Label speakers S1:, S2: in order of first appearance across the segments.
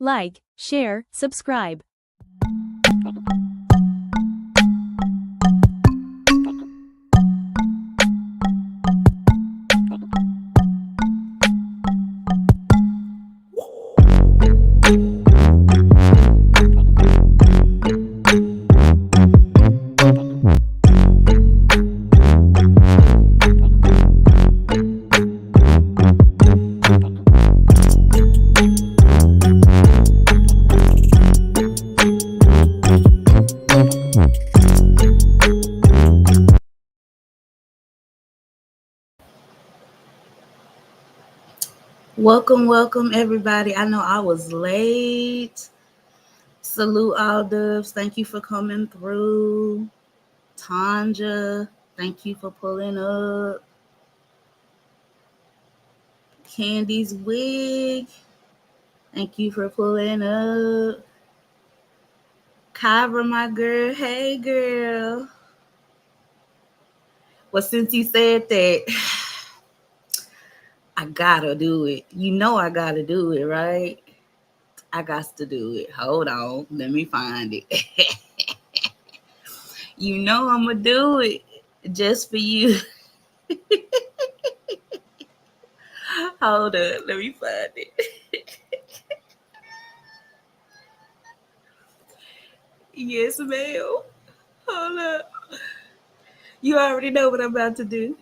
S1: like, share, subscribe.
S2: Welcome, everybody. I know I was late. Salute all doves. Thank you for coming through. Tanja, thank you for pulling up. Candy's wig, thank you for pulling up. Kyra, my girl. Hey, girl. Well, since you said that, I gotta do it. You know I gotta do it, right? I got to do it. Hold on. Let me find it. You know I'm going to do it just for you. Hold on. Let me find it. Yes, ma'am. Hold up. You already know what I'm about to do.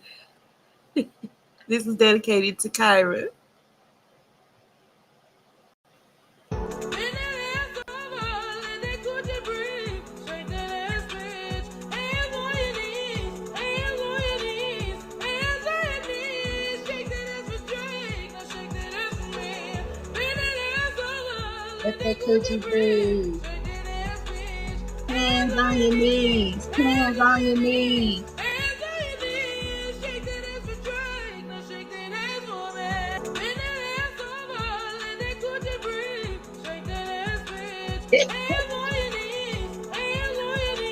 S2: This is dedicated to Kyra. Let that coochie breathe. Hands on your knees. Hands on your knees.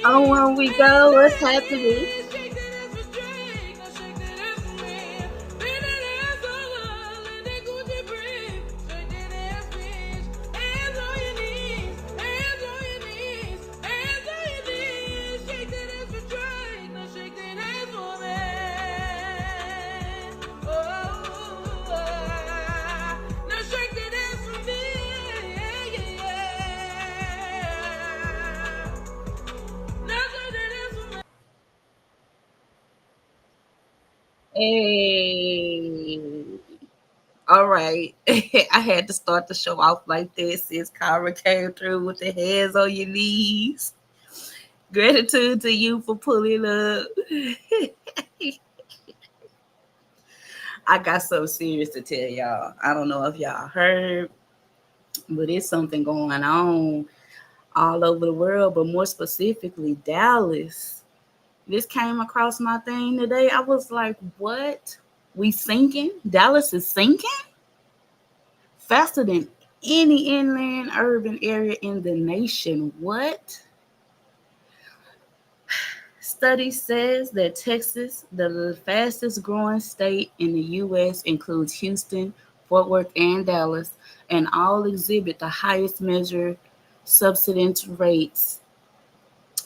S2: Oh, when we go, what's happening? Hey. All right. I had to start the show off like this since Kyra came through with the hands on your knees. Gratitude to you for pulling up. I got something serious to tell y'all. I don't know if y'all heard, but it's something going on all over the world, but more specifically, Dallas. This came across my thing today. I was like, what? We sinking? Dallas is sinking? Faster than any inland urban area in the nation. What? Study says that Texas, the fastest growing state in the U.S., includes Houston, Fort Worth, and Dallas, and all exhibit the highest measured subsidence rates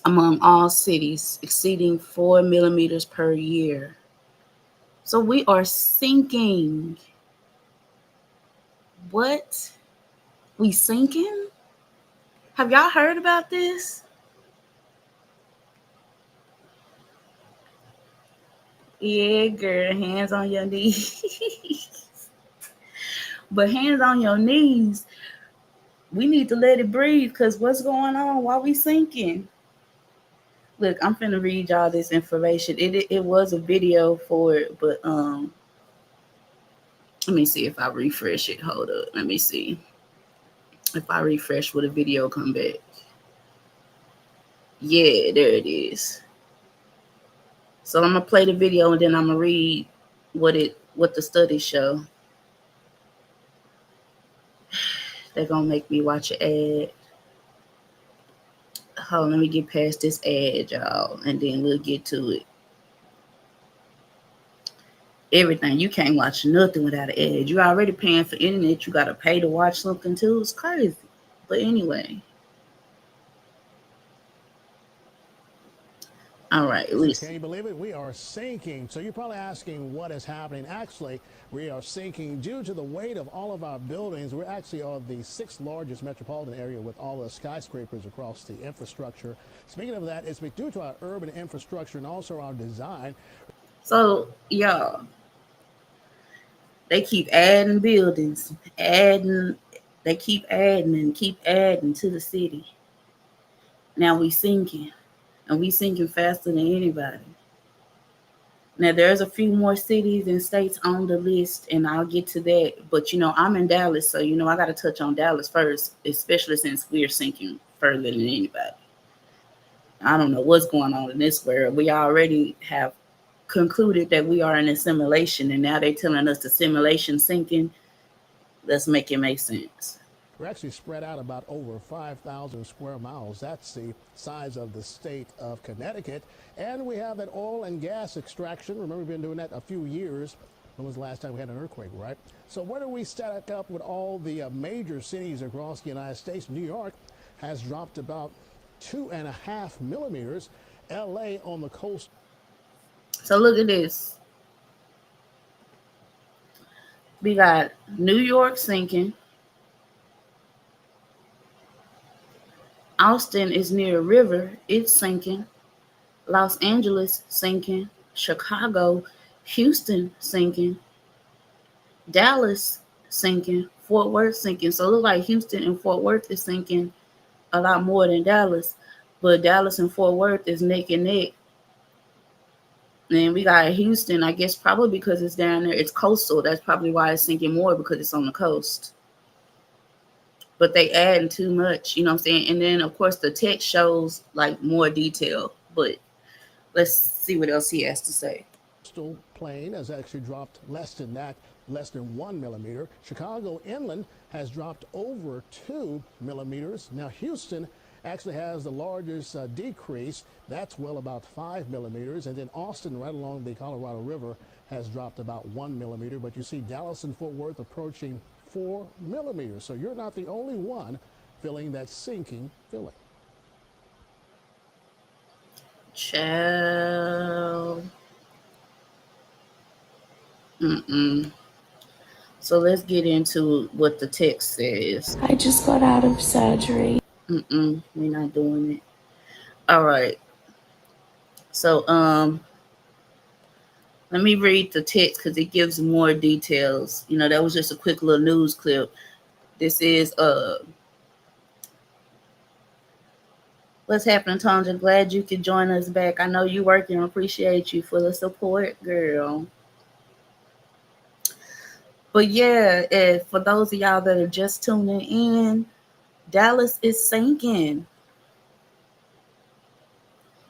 S2: among all cities, exceeding 4 millimeters per year. So we are sinking. What? We sinking? Have y'all heard about this? Yeah, girl, hands on your knees. But hands on your knees, we need to let it breathe because what's going on while we sinking? Look, I'm finna read y'all this information. It was a video for it, but let me see if I refresh it. Hold up. Let me see. If I refresh, will the video come back? Yeah, there it is. So I'm gonna play the video and then I'm gonna read what the studies show. They're gonna make me watch an ad. Hold on, let me get past this ad, y'all, and then we'll get to it. Everything. You can't watch nothing without an ad. You're already paying for internet. You gotta pay to watch something too. It's crazy. But anyway, all right,
S3: Can
S2: listen.
S3: you believe it? We are sinking. So you're probably asking what is happening. Actually, we are sinking due to the weight of all of our buildings. We actually are the sixth largest metropolitan area with all the skyscrapers across the infrastructure. Speaking of that, it's due to our urban infrastructure and also our design.
S2: So, y'all, they keep adding buildings, adding, they keep adding and keep adding to the city. Now we sinking, and we sinking faster than anybody. Now there's a few more cities and states on the list, and I'll get to that. But I'm in Dallas, so I got to touch on Dallas first, especially since we're sinking further than anybody. I don't know what's going on in this world. We already have concluded that we are in a simulation, and now they're telling us the simulation sinking. Let's make it make sense.
S3: We're actually spread out about over 5,000 square miles. That's the size of the state of Connecticut. And we have that oil and gas extraction. Remember, we've been doing that a few years. When was the last time we had an earthquake, right? So where do we stack up with all the major cities across the United States? New York has dropped about 2.5 millimeters. LA on the coast.
S2: So look at this. We got New York sinking. Austin is near a river. It's sinking. Los Angeles sinking. Chicago, Houston sinking. Dallas sinking. Fort Worth sinking. So it looks like Houston and Fort Worth is sinking a lot more than Dallas. But Dallas and Fort Worth is neck and neck. And we got Houston, I guess probably because it's down there. It's coastal. That's probably why it's sinking more, because it's on the coast. But they adding too much, you know what I'm saying? And then, of course, the text shows like more detail. But let's see what else he has to say.
S3: Coastal plain has actually dropped less than that, less than 1 millimeter. Chicago inland has dropped over 2 millimeters. Now, Houston actually has the largest decrease. That's well about 5 millimeters. And then Austin, right along the Colorado River, has dropped about 1 millimeter. But you see Dallas and Fort Worth approaching 4 millimeters. So you're not the only one feeling that sinking feeling.
S2: Child. So let's get into what the text says.
S4: I just got out of surgery.
S2: We're not doing it. All right. So let me read the text because it gives more details. That was just a quick little news clip. This is what's happening, Tanja? Glad you could join us back. I know you working. Appreciate you for the support, girl. But yeah, for those of y'all that are just tuning in, Dallas is sinking.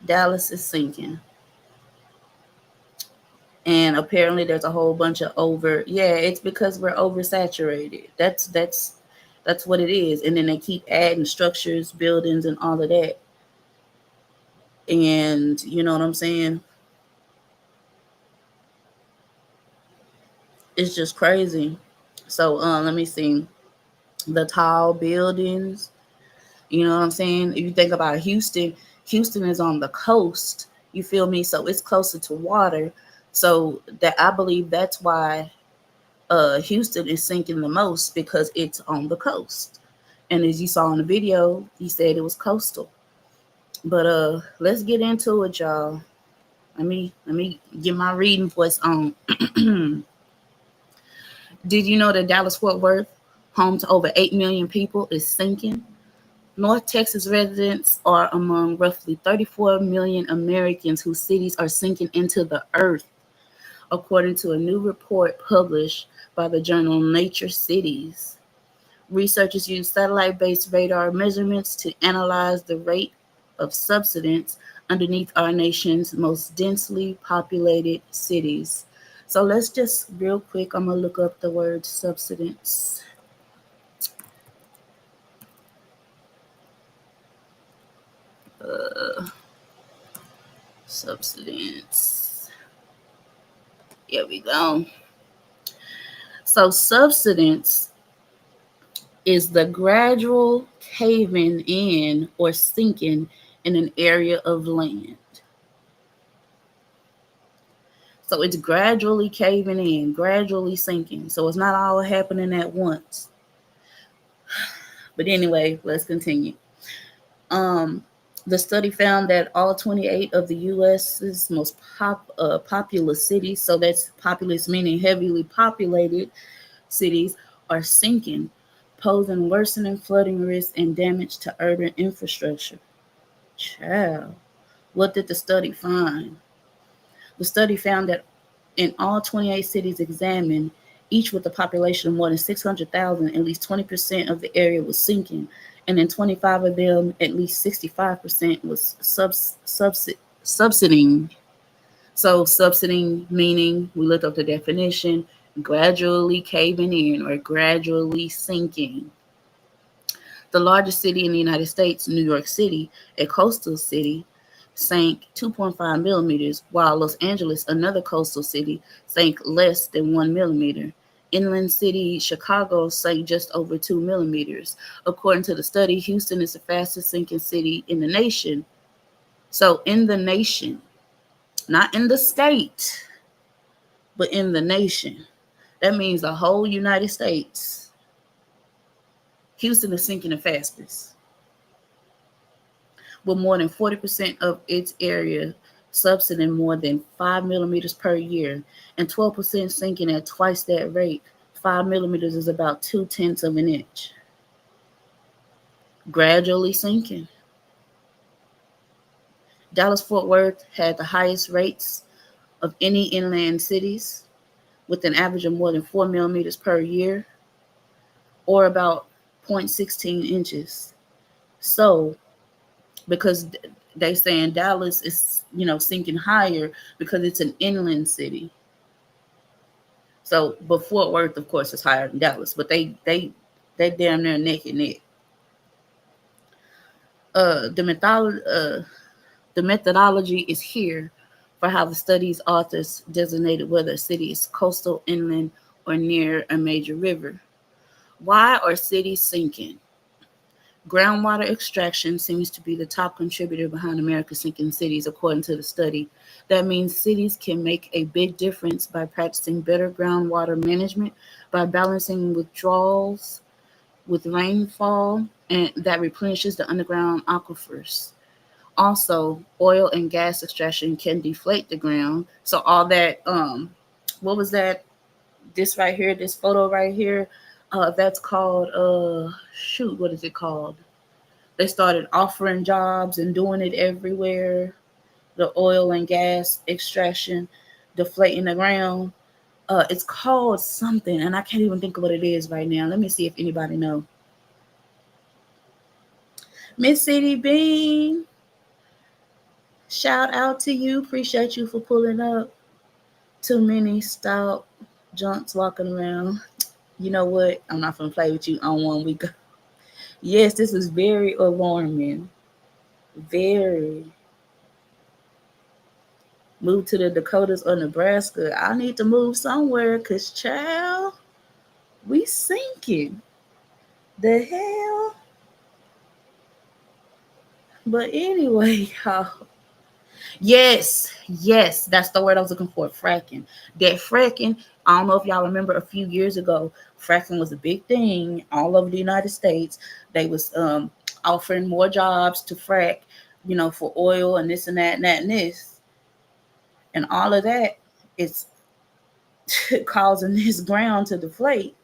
S2: Dallas is sinking. And apparently there's a whole bunch of it's because we're oversaturated. That's what it is. And then they keep adding structures, buildings, and all of that. And you know what I'm saying? It's just crazy. So let me see. The tall buildings. You know what I'm saying? If you think about Houston is on the coast. You feel me? So it's closer to water. So that I believe that's why Houston is sinking the most, because it's on the coast. And as you saw in the video, he said it was coastal. But let's get into it, y'all. Let me get my reading voice on. Did you know that Dallas-Fort Worth, home to over 8 million people, is sinking? North Texas residents are among roughly 34 million Americans whose cities are sinking into the earth, according to a new report published by the journal Nature Cities. Researchers use satellite-based radar measurements to analyze the rate of subsidence underneath our nation's most densely populated cities. So let's just real quick, I'm going to look up the word subsidence. Subsidence. Here we go. So subsidence is the gradual caving in or sinking in an area of land. So it's gradually caving in, gradually sinking. So it's not all happening at once. But anyway, let's continue. The study found that all 28 of the U.S.'s most populous cities, so that's populous meaning heavily populated cities, are sinking, posing worsening flooding risk and damage to urban infrastructure. Child, what did the study find? The study found that in all 28 cities examined, each with a population of more than 600,000, at least 20% of the area was sinking. And in 25 of them, at least 65% was subsiding. So, subsiding meaning, we looked up the definition, gradually caving in or gradually sinking. The largest city in the United States, New York City, a coastal city, sank 2.5 millimeters, while Los Angeles, another coastal city, sank less than 1 millimeter. Inland city Chicago sank just over 2 millimeters. According to the study, Houston is the fastest sinking city in the nation. So in the nation, not in the state, but in the nation. That means the whole United States. Houston is sinking the fastest, with more than 40% of its area subsiding more than 5 millimeters per year, and 12% sinking at twice that rate. 5 millimeters is about 2/10 of an inch. Gradually sinking. Dallas-Fort Worth had the highest rates of any inland cities, with an average of more than 4 millimeters per year, or about 0.16 inches. So, because they saying Dallas is, sinking higher because it's an inland city. So, but Fort Worth, of course, is higher than Dallas, but they damn near neck and neck. The methodology is here for how the study's authors designated whether a city is coastal, inland, or near a major river. Why are cities sinking? Groundwater extraction seems to be the top contributor behind America's sinking cities, according to the study. That means cities can make a big difference by practicing better groundwater management, by balancing withdrawals with rainfall, and that replenishes the underground aquifers. Also, oil and gas extraction can deflate the ground. So all that, what was that? This right here, this photo right here, that's called, what is it called? They started offering jobs and doing it everywhere. The oil and gas extraction, deflating the ground. It's called something, and I can't even think of what it is right now. Let me see if anybody knows. Miss City Bean, shout out to you. Appreciate you for pulling up. Too many stout junks walking around. You know what? I'm not going to play with you on one week. Yes, this is very alarming. Very. Move to the Dakotas or Nebraska. I need to move somewhere because, child, we sinking. The hell? But anyway, y'all. Yes, that's the word I was looking for, fracking. That fracking, I don't know if y'all remember a few years ago, fracking was a big thing all over the United States. They was offering more jobs to frack, for oil and this and that and that and this. And all of that is causing this ground to deflate.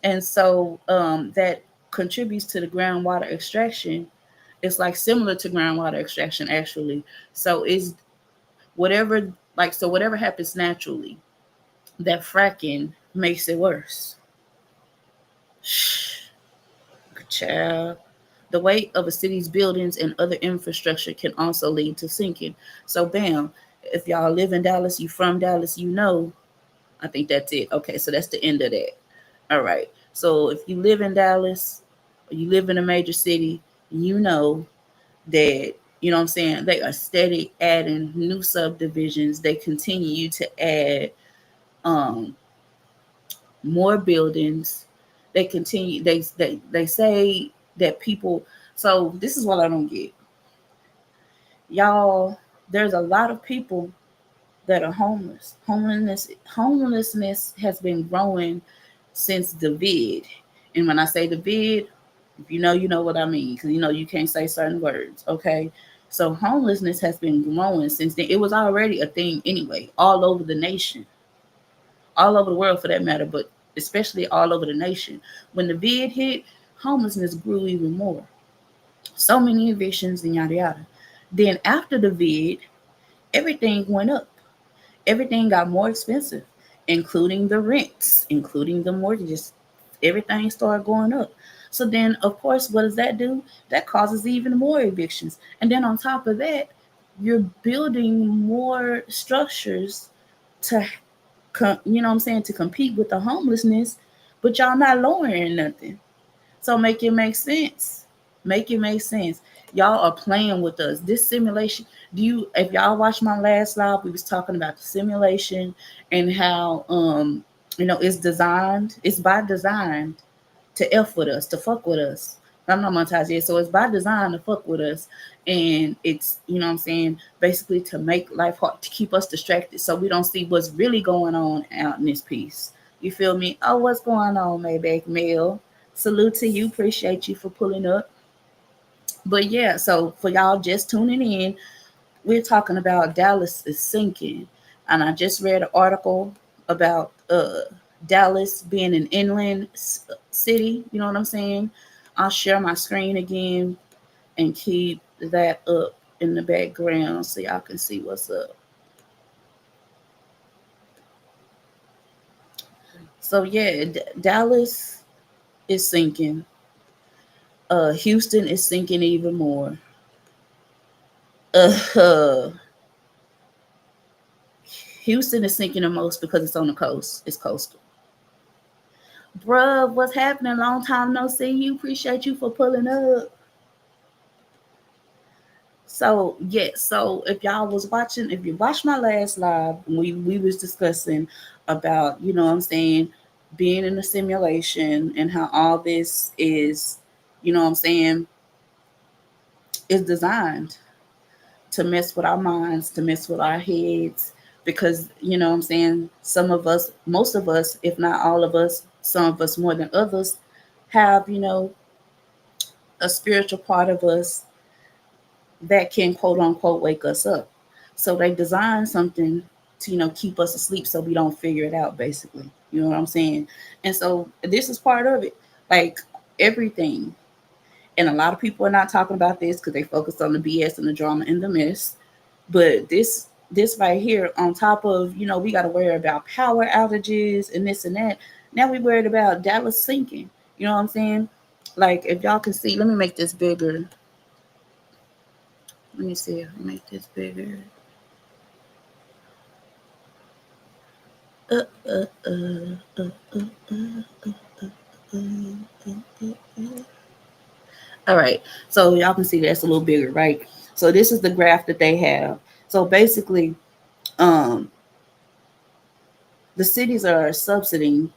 S2: And so that contributes to the groundwater extraction. It's like similar to groundwater extraction, actually. So it's whatever happens naturally, that fracking makes it worse. Child. The weight of a city's buildings and other infrastructure can also lead to sinking. So bam, if y'all live in Dallas, you from Dallas, I think that's it. Okay, so that's the end of that. All right. So if you live in Dallas or you live in a major city, you know that, what I'm saying, they are steady adding new subdivisions. They continue to add more buildings. They continue. They say that people. So this is what I don't get, y'all. There's a lot of people that are homeless. Homelessness has been growing since the vid. And when I say the vid, if you know, you know what I mean, because you know you can't say certain words. Okay, so homelessness has been growing since then. It was already a thing anyway, all over the nation, all over the world for that matter, but especially all over the nation. When the vid hit, homelessness grew even more. So many evictions and yada yada. Then after the vid, everything went up. Everything got more expensive, including the rents, including the mortgages. Everything started going up. So then, of course, what does that do? That causes even more evictions. And then on top of that, you're building more structures to, you know what I'm saying, to compete with the homelessness, but y'all not lowering nothing. So make it make sense. Make it make sense. Y'all are playing with us. This simulation. Do you? If y'all watched my last live, we was talking about the simulation and how it's designed. It's by design to f with us, to fuck with us. I'm not monetized yet, so it's by design to fuck with us, and it's what I'm saying, basically to make life hard, to keep us distracted, so we don't see what's really going on out in this piece. You feel me? Oh, what's going on, Maybach Mill? Salute to you. Appreciate you for pulling up. But yeah, so for y'all just tuning in, we're talking about Dallas is sinking. And I just read an article about Dallas being an inland city. You know what I'm saying? I'll share my screen again and keep that up in the background so y'all can see what's up. So yeah, Dallas is sinking. Houston is sinking even more. Uh, Houston is sinking the most because it's on the coast. It's coastal. Bruh, what's happening? Long time no see you. Appreciate you for pulling up. So yeah, so if y'all was watching, if you watched my last live, we was discussing about, you know what I'm saying, being in a simulation and how all this is, you know what I'm saying, is designed to mess with our minds, to mess with our heads, because you know what I'm saying, some of us, most of us, if not all of us, some of us more than others, have, a spiritual part of us that can quote unquote wake us up. So they design something to, keep us asleep so we don't figure it out, basically. You know what I'm saying? And so this is part of it. Like everything. And a lot of people are not talking about this because they focus on the BS and the drama and the mess. But this right here, on top of, we got to worry about power outages and this and that. Now we worried about Dallas sinking. You know what I'm saying? Like if y'all can see, let me make this bigger. Let me see if I make this bigger. All right. So y'all can see that's a little bigger, right? So this is the graph that they have. So basically, um, the cities are subsiding.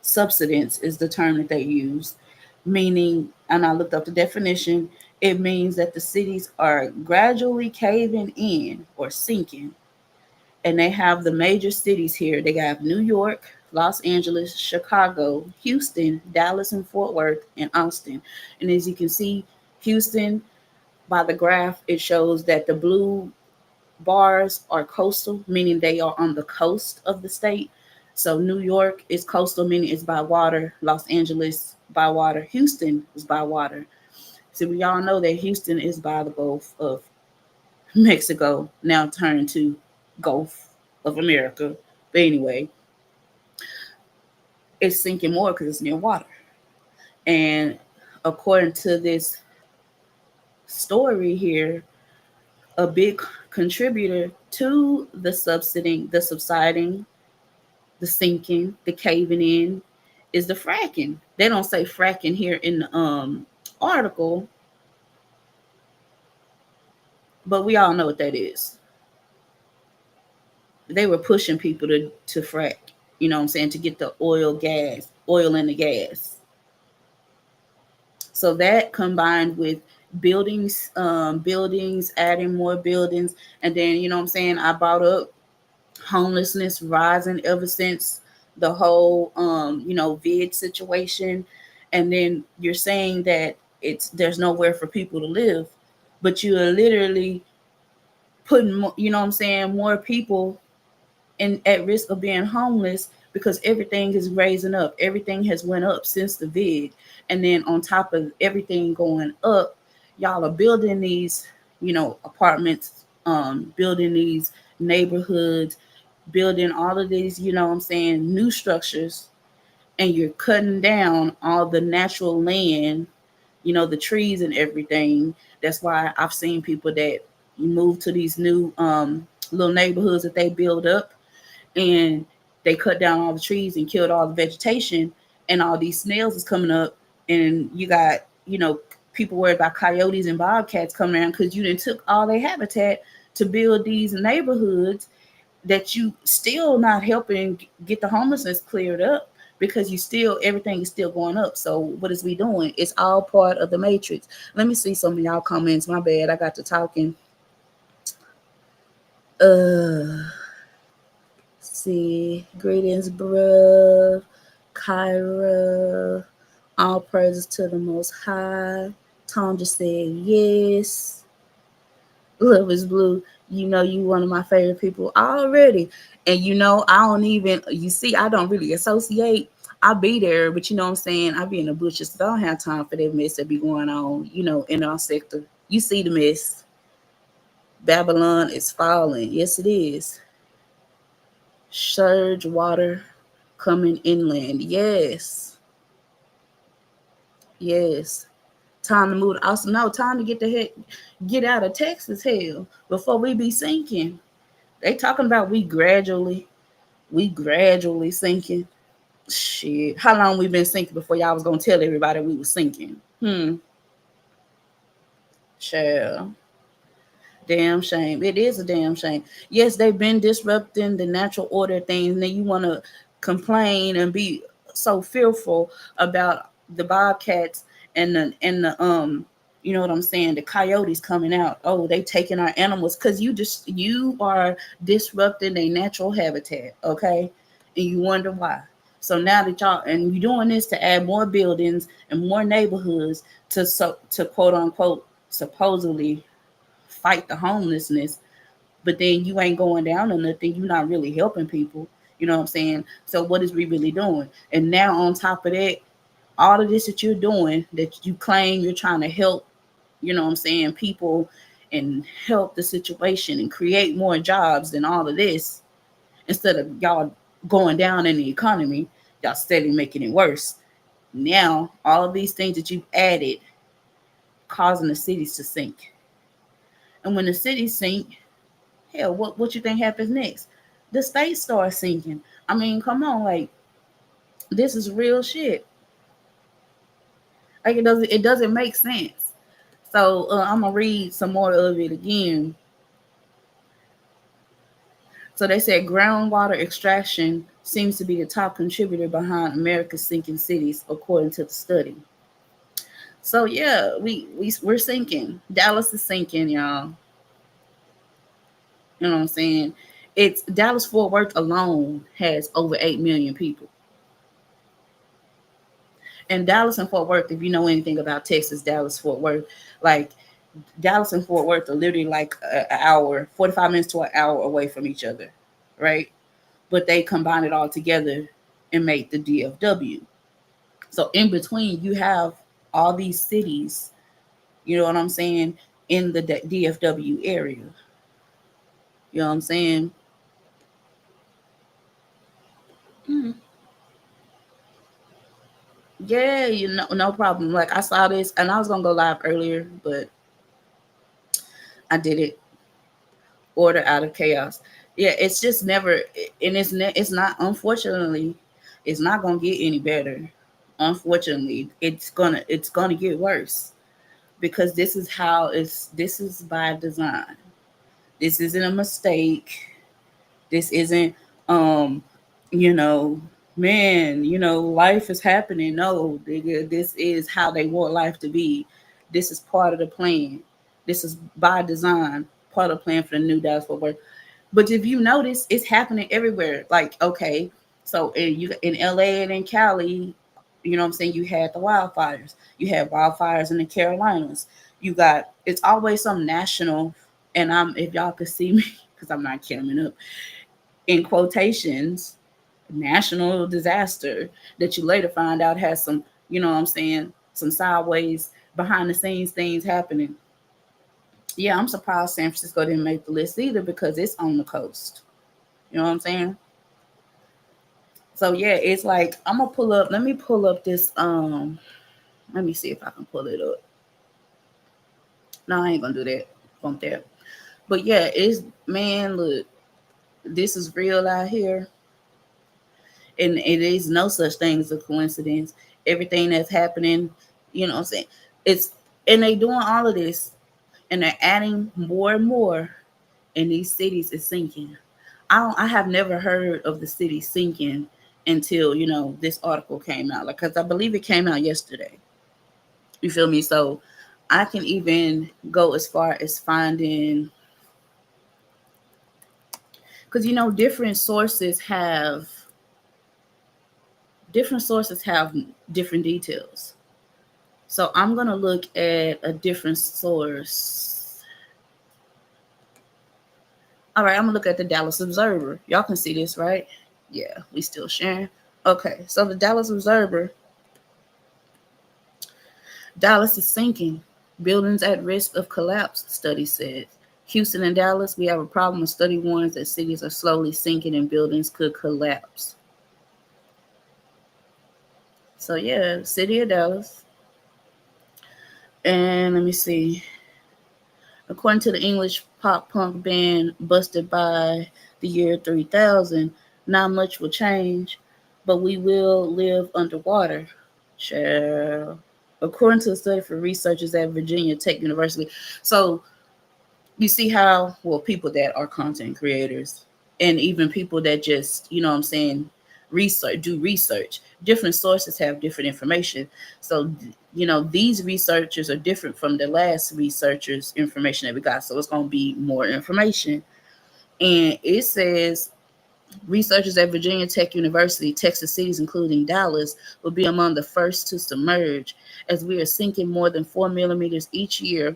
S2: Subsidence is the term that they use, meaning, and I looked up the definition, it means that the cities are gradually caving in or sinking. And they have the major cities here. They have New York, Los Angeles, Chicago, Houston, Dallas, and Fort Worth, and Austin. And as you can see, Houston, by the graph, it shows that the blue bars are coastal, meaning they are on the coast of the state. So New York is coastal, meaning it's by water. Los Angeles by water. Houston is by water. So we all know that Houston is by the Gulf of Mexico, now turned to Gulf of America. But anyway, it's sinking more because it's near water. And according to this story here, a big contributor to the subsiding, the sinking, the caving in is the fracking. They don't say fracking here in the article, but we all know what that is. They were pushing people to frack. you know what I'm saying, to get the oil and the gas. So that combined with buildings, adding more buildings, and then you know what I'm saying, I brought up homelessness rising ever since the whole vid situation, and then you're saying that there's nowhere for people to live, but you are literally putting you know what I'm saying, more people and at risk of being homeless because everything is raising up. Everything has went up since the vid. And then on top of everything going up, y'all are building these, apartments, building these neighborhoods, building all of these, you know what I'm saying, new structures, and you're cutting down all the natural land, the trees and everything. That's why I've seen people that move to these new little neighborhoods that they build up, and they cut down all the trees and killed all the vegetation, and all these snails is coming up, and you got people worried about coyotes and bobcats coming around because you didn't took all their habitat to build these neighborhoods that you still not helping get the homelessness cleared up, because you still, everything is still going up. So what is we doing? It's all part of the matrix. Let me see some of y'all comments. My bad, I got to talking. See, greetings, bruh. Kyra, all praises to the Most High. Tom just said yes. Love is blue. You know, you one of my favorite people already. And I don't even, you see, I don't really associate. I'll be there, but you know what I'm saying? I be in the bushes. So I don't have time for that mess that be going on, in our sector. You see the mess. Babylon is falling. Yes, it is. Surge water coming inland. Yes. Yes. Time to move. Also, no, time to get out of Texas, hell, before we be sinking. They talking about we gradually sinking. Shit. How long we been sinking before y'all was gonna tell everybody we was sinking? Child. Damn shame. It is a damn shame. Yes, they've been disrupting the natural order of things, and then you want to complain and be so fearful about the bobcats and the you know what I'm saying, the coyotes coming out. Oh, they taking our animals because you are disrupting a natural habitat, okay? And you wonder why. So now that y'all, and you're doing this to add more buildings and more neighborhoods to quote unquote supposedly fight the homelessness, but then you ain't going down or nothing. You're not really helping people. You know what I'm saying? So what is we really doing? And now on top of that, all of this that you're doing, that you claim you're trying to help, you know what I'm saying, people and help the situation and create more jobs than all of this, instead of y'all going down in the economy, y'all steadily making it worse. Now, all of these things that you've added causing the cities to sink. And when the cities sink, hell, what you think happens next? The state starts sinking. I mean, come on, like, this is real shit. Like, it doesn't make sense. So I'm gonna read some more of it again. So they said groundwater extraction seems to be the top contributor behind America's sinking cities, according to the study. So yeah, we're sinking. Dallas is sinking, y'all. You know what I'm saying? It's Dallas Fort Worth alone has over 8 million people. And Dallas and Fort Worth, if you know anything about Texas, Dallas, Fort Worth, like Dallas and Fort Worth are literally like an hour, 45 minutes to an hour away from each other, right? But they combine it all together and make the DFW. So in between, you have all these cities, you know what I'm saying, in the DFW area. You know what I'm saying? Mm. Yeah, no problem. Like I saw this, and I was gonna go live earlier, but I did it. Order out of chaos. Yeah, it's just never, and it's not. Unfortunately, it's not gonna get any better. Unfortunately, it's gonna get worse, because this is by design. This isn't a mistake. This isn't you know, man, life is happening. No, nigga, this is how they want life to be. This is part of the plan. This is by design, part of the plan for the new Dallas Fort Worth. But if you notice, it's happening everywhere. Like, okay, so in LA and in Cali, you know what I'm saying, you had the wildfires. You had wildfires in the Carolinas. You got, it's always some national, and if y'all could see me, because I'm not coming up, in quotations, national disaster that you later find out has some, you know what I'm saying, some sideways behind the scenes things happening. Yeah, I'm surprised San Francisco didn't make the list either because it's on the coast. You know what I'm saying? So yeah, it's like I'm gonna pull up. Let me pull up this. Let me see if I can pull it up. No, I ain't gonna do that. Bump that. But yeah, it's, man. Look, this is real out here, and it is no such thing as a coincidence. Everything that's happening, you know what I'm saying? It's, and they doing all of this, and they're adding more and more, and these cities is sinking. I have never heard of the city sinking until, this article came out. Like, cause I believe it came out yesterday. You feel me? So I can even go as far as finding, because different sources have different details. So I'm gonna look at a different source. All right, I'm gonna look at the Dallas Observer. Y'all can see this, right? Yeah, we still sharing. Okay, so the Dallas Observer, Dallas is sinking. Buildings at risk of collapse, study said. Houston and Dallas, we have a problem. A study warns that cities are slowly sinking and buildings could collapse. So yeah, city of Dallas. And let me see. According to the English pop punk band Busted by the year 3000, not much will change, but we will live underwater. Child. According to a study for researchers at Virginia Tech University. So you see how, well, people that are content creators and even people that just, you know what I'm saying, do research, different sources have different information. So these researchers are different from the last researchers information that we got, so it's going to be more information. And it says researchers at Virginia Tech University, Texas cities including Dallas will be among the first to submerge, as we are sinking more than 4 millimeters each year,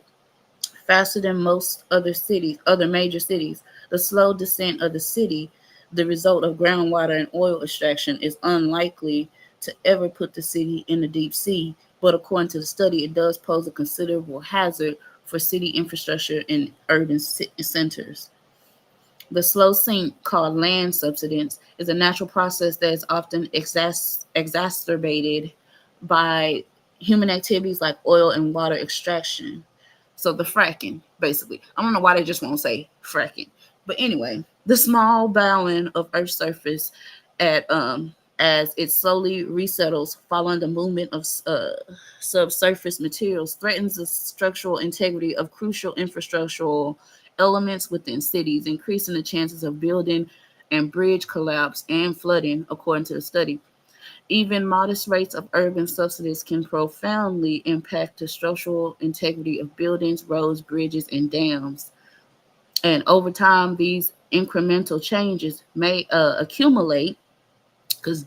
S2: faster than most other major cities. The slow descent of the city, the result of groundwater and oil extraction, is unlikely to ever put the city in the deep sea. But according to the study, it does pose a considerable hazard for city infrastructure and urban centers. The slow sink, called land subsidence, is a natural process that is often exacerbated by human activities like oil and water extraction. So the fracking, basically. I don't know why they just won't say fracking. But anyway, the small bowing of Earth's surface at as it slowly resettles following the movement of subsurface materials threatens the structural integrity of crucial infrastructural elements within cities, increasing the chances of building and bridge collapse and flooding, according to the study. Even modest rates of urban subsidence can profoundly impact the structural integrity of buildings, roads, bridges, and dams. And over time, these incremental changes may accumulate, because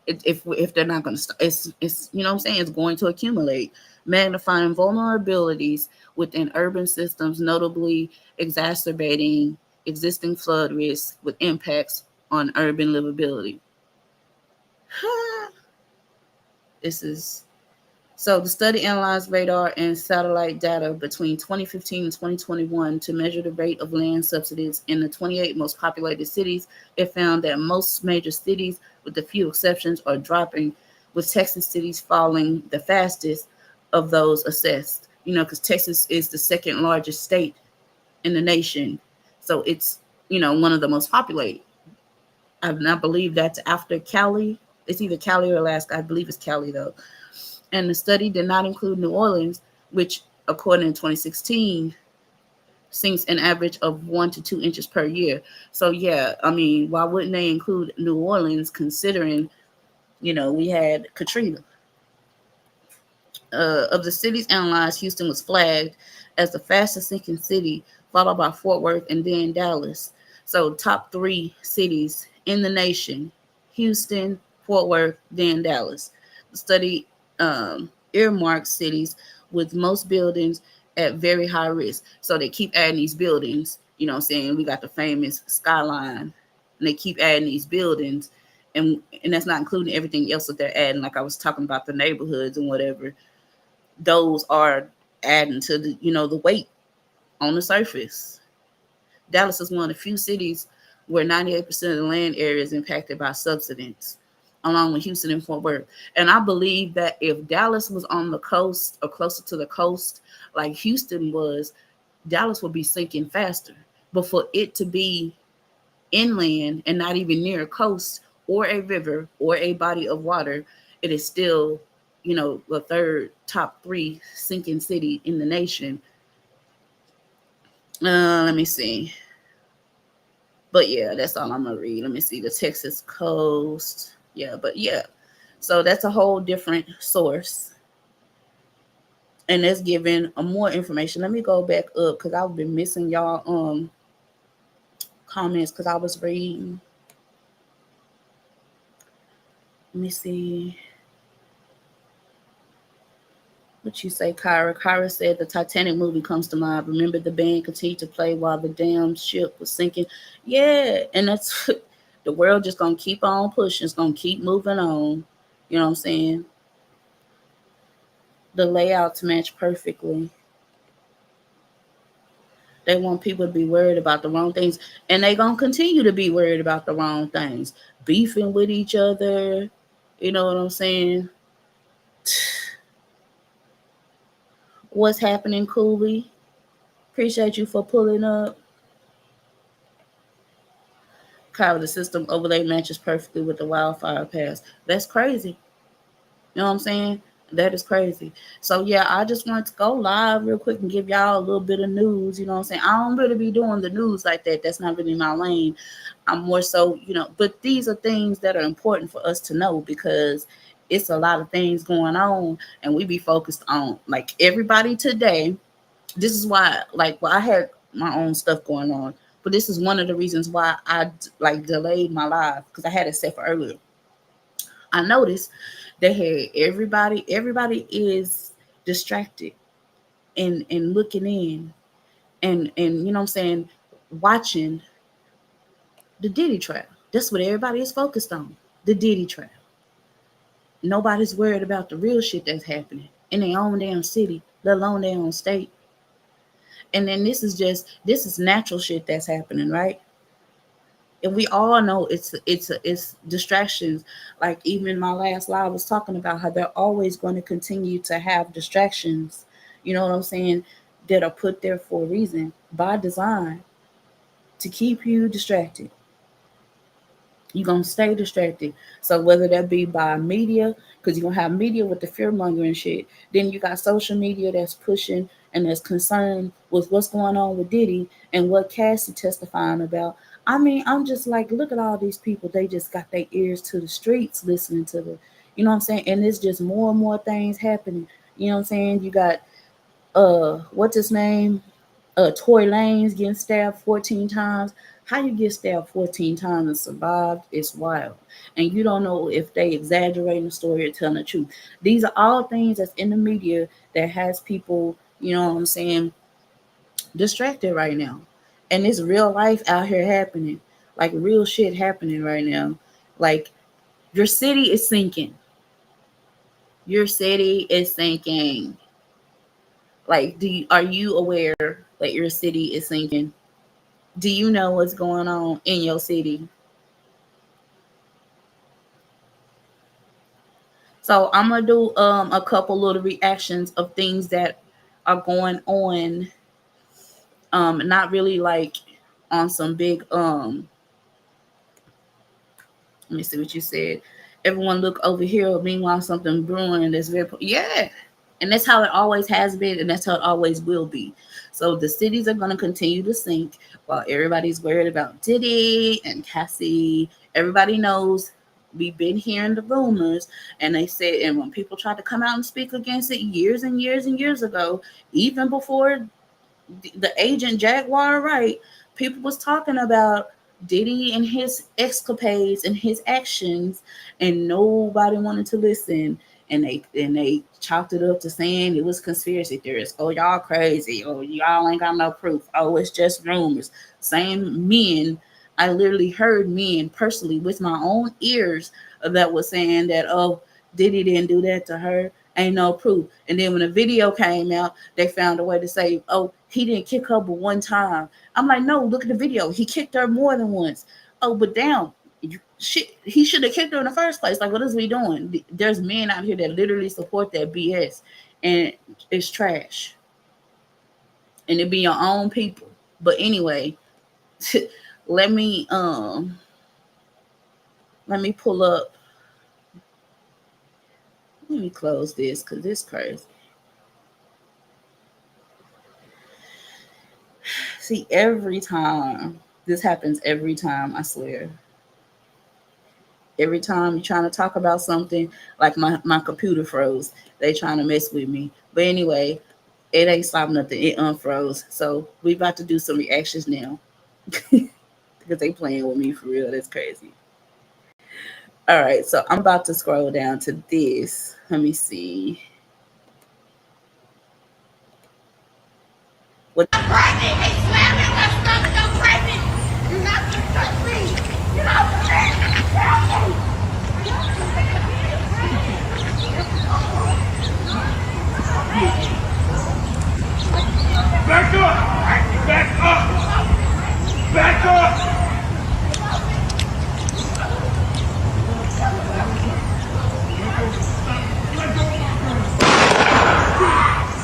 S2: if they're not going to stop, it's you know what I'm saying, it's going to accumulate, magnifying vulnerabilities within urban systems, notably exacerbating existing flood risks with impacts on urban livability. This is So the study analyzed radar and satellite data between 2015 and 2021 to measure the rate of land subsidies in the 28 most populated cities. It found that most major cities, with a few exceptions, are dropping, with Texas cities falling the fastest of those assessed. Because Texas is the second largest state in the nation. So it's, one of the most populated. I believe that's after Cali. It's either Cali or Alaska. I believe it's Cali, though. And the study did not include New Orleans, which, according to 2016, sinks an average of 1 to 2 inches per year. So yeah, I mean, why wouldn't they include New Orleans, considering we had Katrina? Of the cities analyzed, Houston was flagged as the fastest sinking city, followed by Fort Worth and then Dallas. So top three cities in the nation: Houston, Fort Worth, then Dallas. The study earmarked cities with most buildings at very high risk. So they keep adding these buildings. You know what I'm saying? We got the famous skyline, and they keep adding these buildings. And that's not including everything else that they're adding, like I was talking about the neighborhoods and whatever. Those are adding to the weight on the surface. Dallas is one of the few cities where 98% of the land area is impacted by subsidence, along with Houston and Fort Worth. And I believe that if Dallas was on the coast or closer to the coast, like Houston was, Dallas would be sinking faster. But for it to be inland and not even near a coast or a river or a body of water, it is still, the third top three sinking city in the nation. Let me see. But yeah, that's all I'm gonna read. Let me see the Texas coast. Yeah, but yeah. So that's a whole different source. And that's giving more information. Let me go back up because I've been missing y'all comments because I was reading. Let me see. What you say, Kyra? Kyra said the Titanic movie comes to mind. Remember, the band continued to play while the damn ship was sinking. Yeah, and that's the world just gonna keep on pushing. It's gonna keep moving on. You know what I'm saying? The layouts match perfectly. They want people to be worried about the wrong things, and they gonna continue to be worried about the wrong things, beefing with each other. You know what I'm saying? What's happening, Cooley? Appreciate you for pulling up. Kyle, the system overlay matches perfectly with the wildfire pass. That's crazy. You know what I'm saying? That is crazy. So yeah, I just wanted to go live real quick and give y'all a little bit of news. You know what I'm saying? I don't really be doing the news like that. That's not really my lane. I'm more so, but these are things that are important for us to know because it's a lot of things going on and we be focused on like everybody today. This is why, I had my own stuff going on, but this is one of the reasons why I delayed my live because I had it set for earlier. I noticed that everybody is distracted and looking in and you know what I'm saying, watching the Diddy trial. That's what everybody is focused on, the Diddy trial. Nobody's worried about the real shit that's happening in their own damn city, let alone their own state. And then this is natural shit that's happening, right? And we all know it's distractions. Like even my last live was talking about how they're always going to continue to have distractions. You know what I'm saying? That are put there for a reason by design to keep you distracted. You're going to stay distracted. So whether that be by media, because you're going to have media with the fear mongering shit. Then you got social media that's pushing and that's concerned with what's going on with Diddy and what Cassie testifying about. I mean, I'm just like, look at all these people. They just got their ears to the streets listening to the, you know what I'm saying? And it's just more and more things happening. You know what I'm saying? You got, what's his name? Tory Lanez getting stabbed 14 times. How you get stabbed 14 times and survived is wild. And you don't know if they exaggerating the story or telling the truth. These are all things that's in the media that has people, you know what I'm saying, distracted right now. And it's real life out here happening. Like real shit happening right now. Like your city is sinking. Your city is sinking. Like, are you aware that your city is sinking? Do you know what's going on in your city? So I'm gonna do a couple little reactions of things that are going on. Not really like on some big let me see what you said. Everyone look over here. Meanwhile, something brewing that's very yeah. And that's how it always has been, and that's how it always will be. So the cities are going to continue to sink while everybody's worried about Diddy and Cassie. Everybody knows we've been hearing the rumors, and they said, and when people tried to come out and speak against it years and years and years ago, even before the agent Jaguar Wright, people was talking about Diddy and his escapades and his actions, and nobody wanted to listen. And they chalked it up to saying it was conspiracy theorists. Oh, y'all crazy. Oh, y'all ain't got no proof. Oh, it's just rumors. Same men. I literally heard men personally with my own ears that was saying that, oh, Diddy didn't do that to her. Ain't no proof. And then when the video came out, they found a way to say, oh, he didn't kick her but one time. I'm like, no, look at the video. He kicked her more than once. Oh, but damn, shit, he should have kicked her in the first place. Like, what is we doing? There's men out here that literally support that BS, and it's trash. And it be your own people. But anyway, let me pull up. Let me close this because this crazy. See, every time this happens, every time, I swear. Every time you're trying to talk about something, like my computer froze. They trying to mess with me. But anyway, it ain't stopping nothing. It unfroze. So we about to do some reactions now. Because they playing with me for real. That's crazy. All right, so I'm about to scroll down to this. Let me see. What?
S5: Back up! Back up! Back up!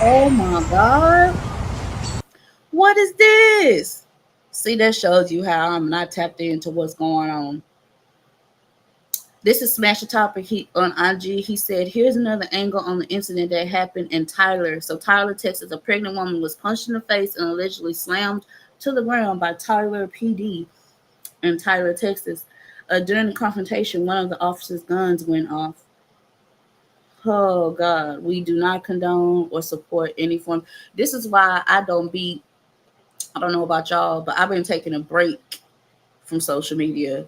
S2: Oh my God. What is this? See, that shows you how I'm not tapped into what's going on. This is Smash the Topic on IG. He said, here's another angle on the incident that happened in Tyler. So Tyler, Texas, a pregnant woman was punched in the face and allegedly slammed to the ground by Tyler PD in Tyler, Texas. During the confrontation, one of the officers' guns went off. Oh, God. We do not condone or support any form. This is why I don't know about y'all, but I've been taking a break from social media.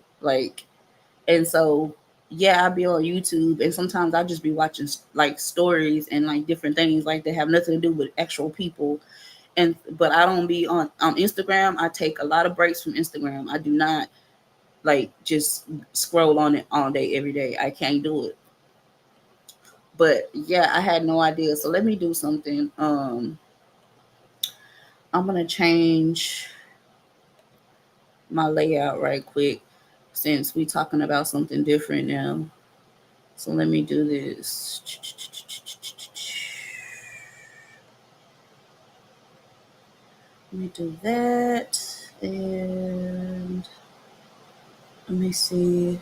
S2: And so yeah, I be on YouTube, and sometimes I just be watching like stories and like different things like that have nothing to do with actual people. But I don't be on Instagram. I take a lot of breaks from Instagram. I do not like just scroll on it all day, every day. I can't do it. But yeah, I had no idea. So let me do something. I'm gonna change my layout right quick since we talking about something different now. So let me do this. Let me do that. And let me see.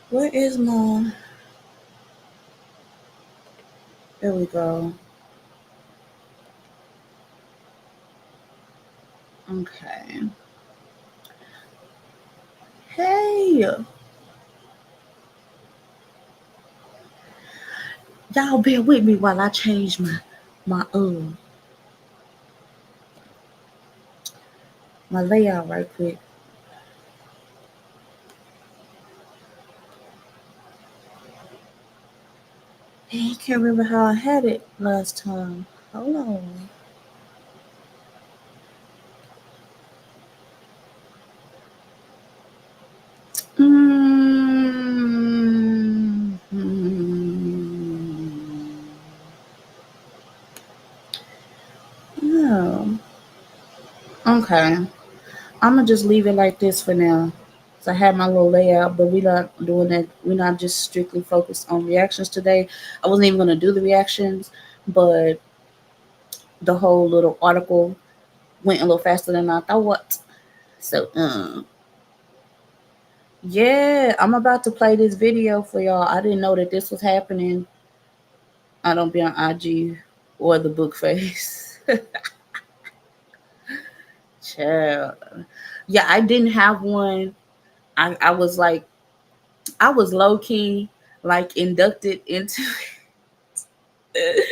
S2: Where is my... There we go. Okay. Hey. Y'all bear with me while I change my layout right quick. I can't remember how I had it last time. Hold on. Oh. Okay. I'm gonna just leave it like this for now. So I had my little layout, but we're not doing that. We're not just strictly focused on reactions today. I wasn't even gonna do the reactions, but the whole little article went a little faster than I thought. So yeah, I'm about to play this video for y'all. I didn't know that this was happening. I don't be on IG or the book face. Child. Yeah, I didn't have one. I was like, I was low key like inducted into it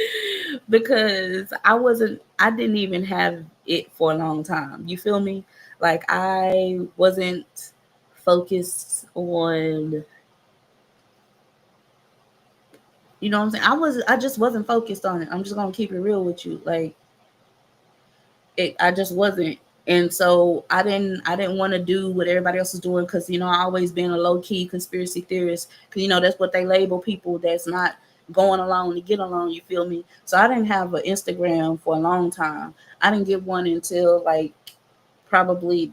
S2: because I didn't even have it for a long time. You feel me? Like I wasn't focused on, you know what I'm saying? I just wasn't focused on it. I'm just gonna keep it real with you. Like I just wasn't. And so I didn't want to do what everybody else was doing because I always been a low key conspiracy theorist because that's what they label people that's not going along to get along. You feel me? So I didn't have an Instagram for a long time. I didn't get one until like probably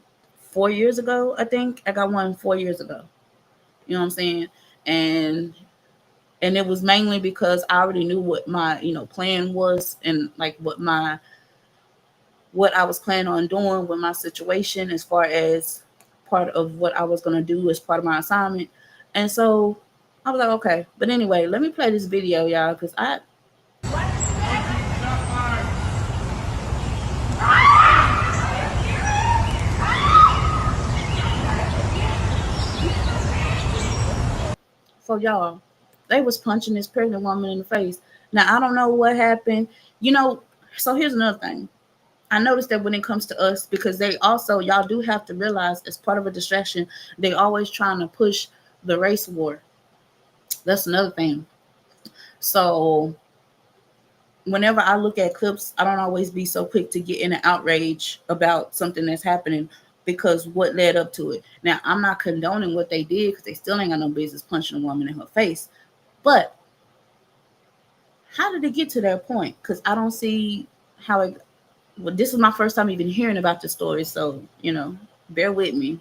S2: 4 years ago. I think I got one 4 years ago. You know what I'm saying? And and it was mainly because I already knew what my plan was and like what I was planning on doing with my situation as far as part of what I was going to do as part of my assignment. And so I was like, okay. But anyway, let me play this video, y'all, because for y'all, they was punching this pregnant woman in the face. Now, I don't know what happened. So here's another thing. I noticed that when it comes to us, because they also, y'all do have to realize as part of a distraction, they always trying to push the race war. That's another thing. So whenever I look at clips, I don't always be so quick to get in an outrage about something that's happening because what led up to it. Now, I'm not condoning what they did because they still ain't got no business punching a woman in her face. But how did it get to that point? Because I don't see how it. Well, this is my first time even hearing about the story, so bear with me.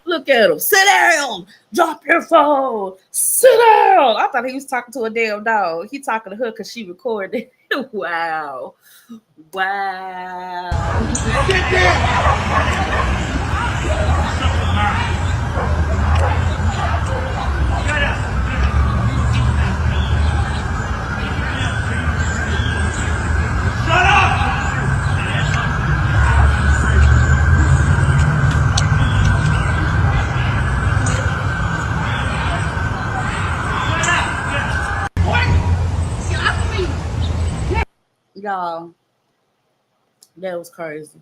S2: Look at him. Sit down. Drop your phone. Sit down. I thought he was talking to a damn dog. He talking to her because she recorded. Wow. Wow. Sit down. Y'all, that was crazy.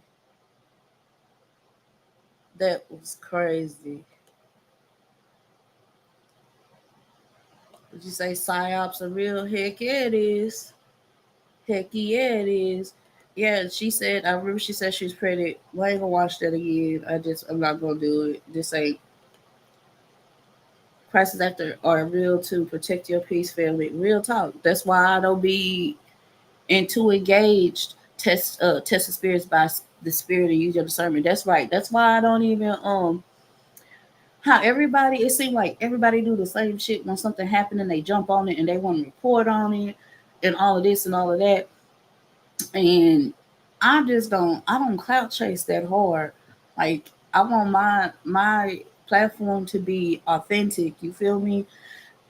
S2: That was crazy. Did you say psyops are real? Heck yeah, it is. Heck yeah, it is. Yeah, she said, I remember she said she was pregnant. Well, I ain't gonna watch that again. I'm not gonna do it. This ain't. Prices after are real to protect your peace, family. Real talk. That's why I don't be into engaged. Test the spirits by the spirit and use your discernment. That's right. That's why I don't even how everybody, it seems like everybody do the same shit when something happened and they jump on it and they want to report on it and all of this and all of that. And I don't clout chase that hard. Like I want my platform to be authentic, you feel me?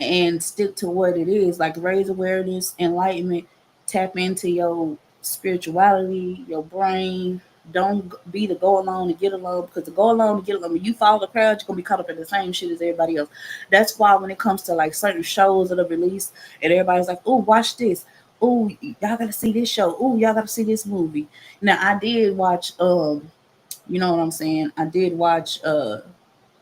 S2: And stick to what it is, like raise awareness, enlightenment, tap into your spirituality, your brain. Don't be the go along to get along, because the go along to get along, when you follow the crowd, you're gonna be caught up in the same shit as everybody else. That's why when it comes to like certain shows that are released and everybody's like, oh, watch this. Oh, y'all gotta see this show. Oh, y'all gotta see this movie. Now I did watch you know what I'm saying? I did watch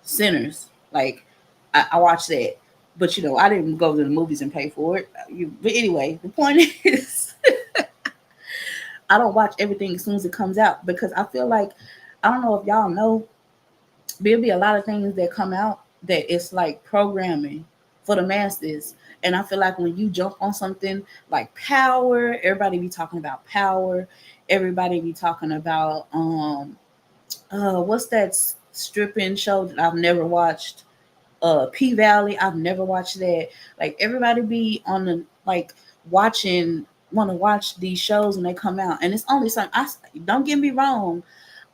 S2: Sinners. Like I watched that. But I didn't go to the movies and pay for it. But anyway, the point is, I don't watch everything as soon as it comes out because I feel like, I don't know if y'all know, there'll be a lot of things that come out that it's like programming for the masses. And I feel like when you jump on something like Power, everybody be talking about Power. Everybody be talking about what's that stripping show that I've never watched? P Valley. I've never watched that. Like everybody be on the like want to watch these shows when they come out, and it's only something. Don't get me wrong,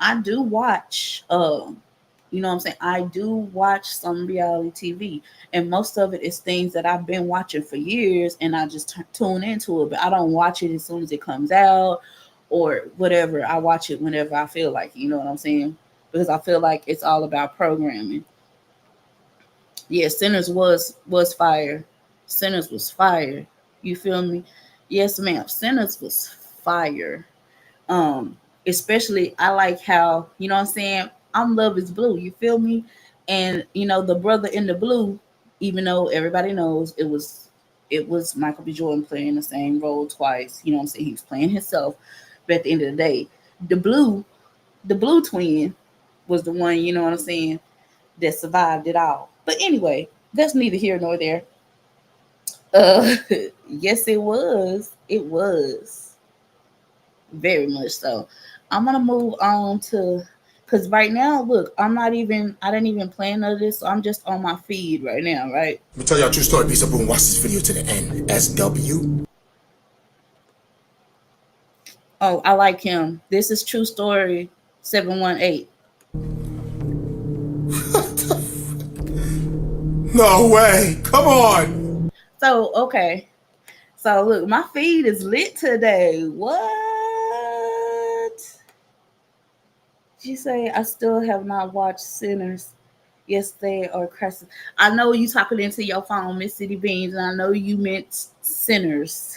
S2: I do watch. You know what I'm saying? I do watch some reality TV, and most of it is things that I've been watching for years, and I just tune into it. But I don't watch it as soon as it comes out or whatever. I watch it whenever I feel like it, you know what I'm saying? Because I feel like it's all about programming. Yeah, Sinners was fire. Sinners was fire. You feel me? Yes, ma'am. Sinners was fire. Especially I like how, you know what I'm saying, I'm Love is Blue, you feel me? And the brother in the blue, even though everybody knows it was Michael B. Jordan playing the same role twice, you know what I'm saying? He was playing himself. But at the end of the day, the blue twin was the one, you know what I'm saying, that survived it all. But anyway, that's neither here nor there. Uh yes, it was. It was. Very much so. I'm gonna move on to because right now, look, I didn't even plan none of this, so I'm just on my feed right now, right?
S6: Let me tell y'all a true story. Piece of boom. Watch this video to the end. SW.
S2: Oh, I like him. This is True Story 718.
S6: No way. Come on.
S2: So, okay. So look, my feed is lit today. What? Did you say I still have not watched Sinners? Yes, they are crashing. I know you talking into your phone, Miss City Beans, and I know you meant Sinners.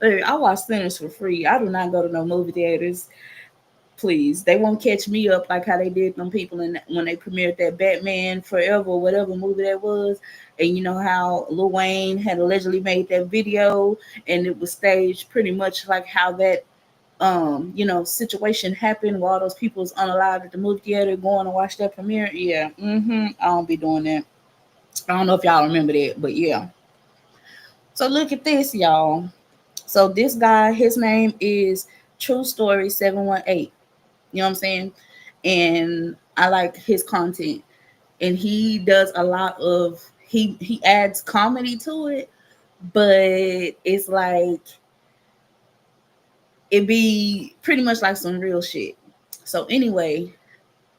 S2: Look, I watch Sinners for free. I do not go to no movie theaters. Please, they won't catch me up like how they did them people when they premiered that Batman Forever, whatever movie that was. And you know how Lil Wayne had allegedly made that video, and it was staged pretty much like how that situation happened while those people was unalive at the movie theater going to watch that premiere. Yeah, I don't be doing that. I don't know if y'all remember that, but yeah. So look at this, y'all. So this guy, his name is True Story 718. You know what I'm saying? And I like his content. And he does a lot of he adds comedy to it, but it's like it be pretty much like some real shit. So anyway,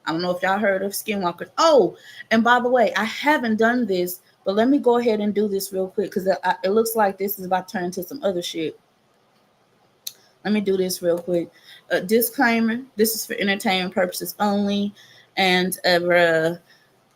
S2: I don't know if y'all heard of Skinwalkers. Oh, and by the way, I haven't done this, but let me go ahead and do this real quick because it looks like this is about to turn into some other shit. Let me do this real quick. Disclaimer: this is for entertainment purposes only, and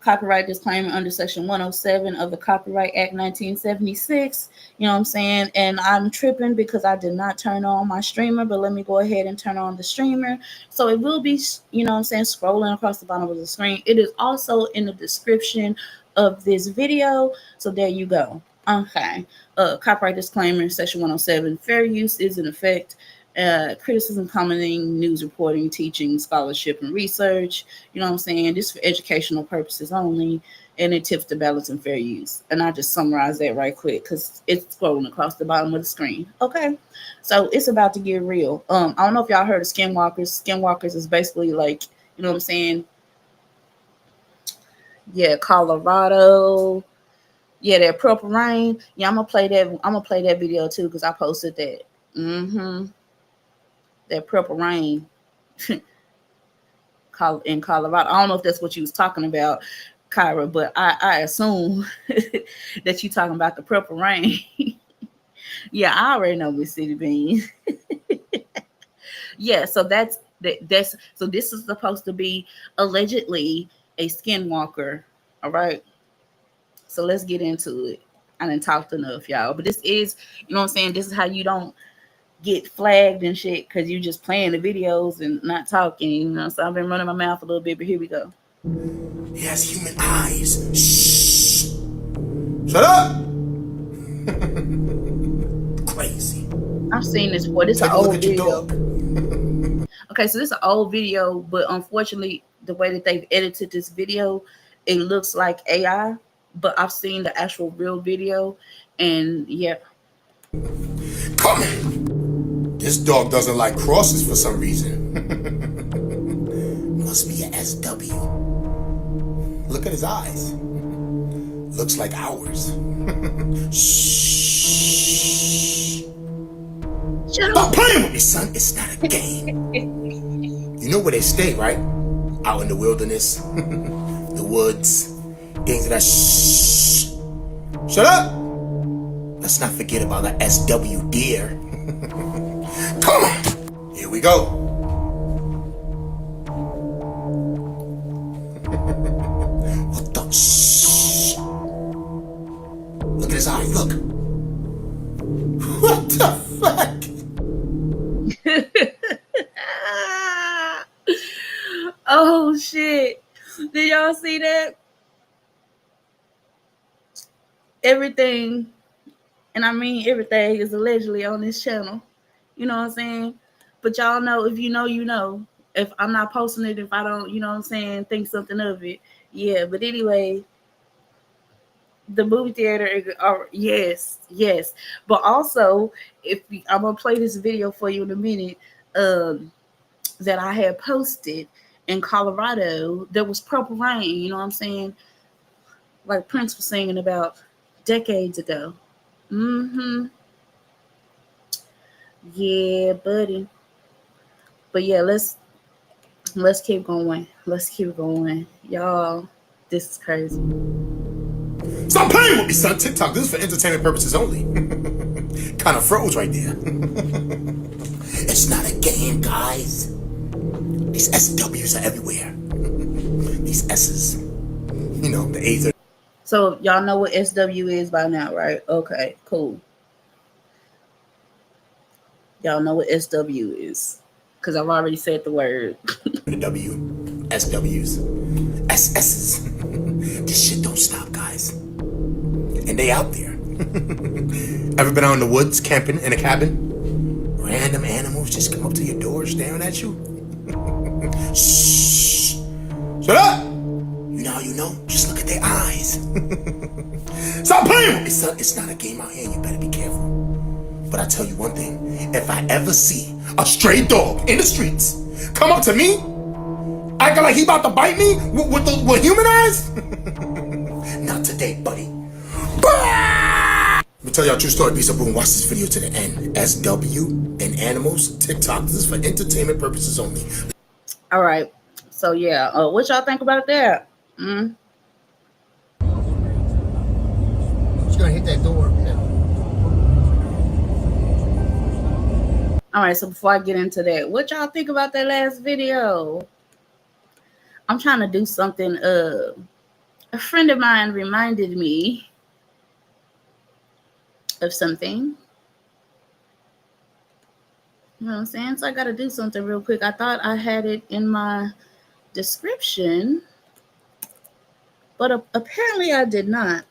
S2: copyright disclaimer under Section 107 of the Copyright Act 1976. You know what I'm saying? And I'm tripping because I did not turn on my streamer, but let me go ahead and turn on the streamer. So it will be, you know what I'm saying, scrolling across the bottom of the screen. It is also in the description of this video. So there you go. Okay. Copyright disclaimer, Section 107. Fair use is in effect. Criticism, commenting, news reporting, teaching, scholarship, and research. You know what I'm saying? This is for educational purposes only, and it tips the balance and fair use. And I just summarize that right quick because it's scrolling across the bottom of the screen. Okay, so it's about to get real. I don't know if y'all heard of Skinwalkers. Skinwalkers is basically like, you know what I'm saying? Yeah, Colorado. Yeah, that Purple Rain. Yeah, I'm gonna play that video too because I posted that. That Purple Rain in Colorado. I don't know if that's what you was talking about, Kyra, but I assume that you talking about the Purple Rain. Yeah, I already know Miss City Bean. Yeah, so that's so this is supposed to be allegedly a skinwalker. All right. So let's get into it. I didn't talk enough, y'all. But this is, you know what I'm saying? This is how you don't get flagged and shit because you just playing the videos and not talking, you know. So I've been running my mouth a little bit, but here we go.
S6: He has human eyes. Shh. Shut up. Crazy.
S2: I've seen this before. This is
S6: Take
S2: an
S6: a look
S2: old
S6: at your
S2: video.
S6: dog.
S2: Okay, so this is an old video, but unfortunately, the way that they've edited this video, it looks like AI. But I've seen the actual real video, and yeah.
S6: Come on. This dog doesn't like crosses for some reason. Must be a SW. Look at his eyes. Looks like ours. Shh.
S2: Shut
S6: Stop
S2: up.
S6: playing with me, son. It's not a game. You know where they stay, right? Out in the wilderness, the woods, things of that. Shh. Shut up. Let's not forget about the SW deer. Come on. Here we go. What the? Shh. Look at his eyes. Look. What the fuck?
S2: Oh shit. Did y'all see that? Everything, and I mean everything, is allegedly on this channel. You know what I'm saying? But y'all know, if you know, you know. If I'm not posting it, if I don't, you know what I'm saying, think something of it. Yeah, but anyway, the movie theater, yes. But also, I'm gonna play this video for you in a minute, that I had posted in Colorado. There was purple rain, you know what I'm saying? Like Prince was singing about decades ago. Yeah, buddy. But yeah, let's keep going. Let's keep going. Y'all, this is crazy.
S6: Stop playing with me, son. TikTok, this is for entertainment purposes only. Kind of froze right there. It's not a game, guys. These SWs are everywhere. These S's. You know, the A's are.
S2: So y'all know what SW is by now, right? Okay, cool. Y'all know what SW is, because I've already said the word.
S6: The W, SWs, SS's. This shit don't stop, guys. And they out there. Ever been out in the woods, camping in a cabin? Random animals just come up to your door staring at you? Shh. Shut up! You know how you know? Just look at their eyes. Stop playing with me, son. It's not a game out here. You better be careful. But I tell you one thing. If I ever see a stray dog in the streets come up to me, acting like he about to bite me with human eyes? Not today, buddy. Let me tell y'all a true story. LOVEISBLUE, and watch this video to the end. SW and animals, TikTok. This is for entertainment purposes only.
S2: All right. So yeah, what y'all think about that?
S3: Just gonna hit that door.
S2: All right. So before I get into that, what y'all think about that last video? I'm trying to do something. A friend of mine reminded me of something. You know what I'm saying? So I got to do something real quick. I thought I had it in my description, but apparently I did not.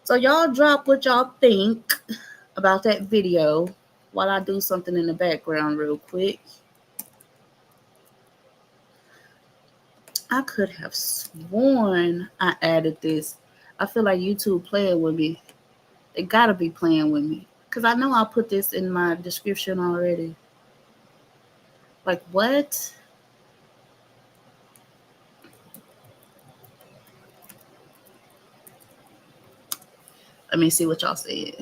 S2: So y'all drop what y'all think about that video while I do something in the background real quick. I could have sworn I added this. I feel like YouTube playing with me. They gotta be playing with me, because I know I put this in my description already. Like, what? Let me see what y'all said.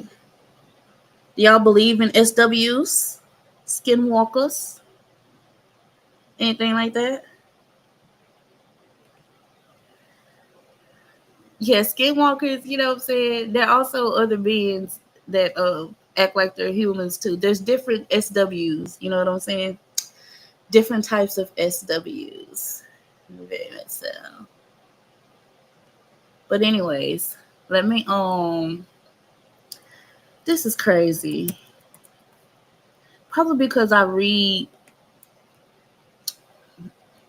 S2: Do y'all believe in SWs? Skinwalkers? Anything like that? Yeah, skinwalkers, you know what I'm saying? There are also other beings that act like they're humans too. There's different SWs, you know what I'm saying? Different types of SWs. Very much so. But anyways, let me this is crazy. Probably because I read.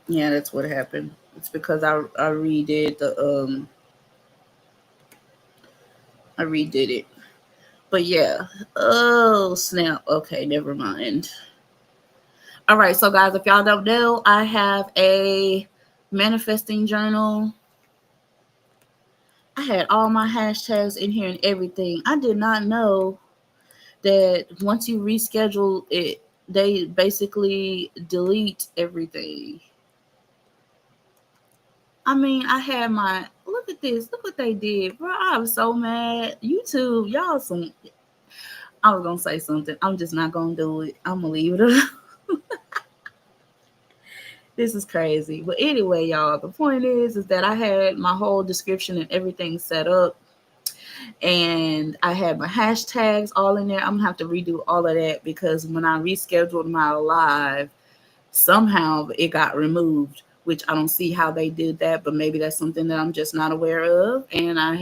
S2: Yeah, that's what happened. It's because I redid I redid it. But yeah. Oh snap. Okay, never mind. All right, so guys, if y'all don't know, I have a manifesting journal. I had all my hashtags in here and everything. I did not know that once you reschedule it, they basically delete everything. I mean, I had my look at this. Look what they did, bro. I was so mad. YouTube, y'all some. I was gonna say something. I'm just not gonna do it. I'm gonna leave it alone. This is crazy. But anyway, y'all, the point is that I had my whole description and everything set up. And I had my hashtags all in there. I'm gonna have to redo all of that because when I rescheduled my live, somehow it got removed, which I don't see how they did that, but maybe that's something that I'm just not aware of. And I'm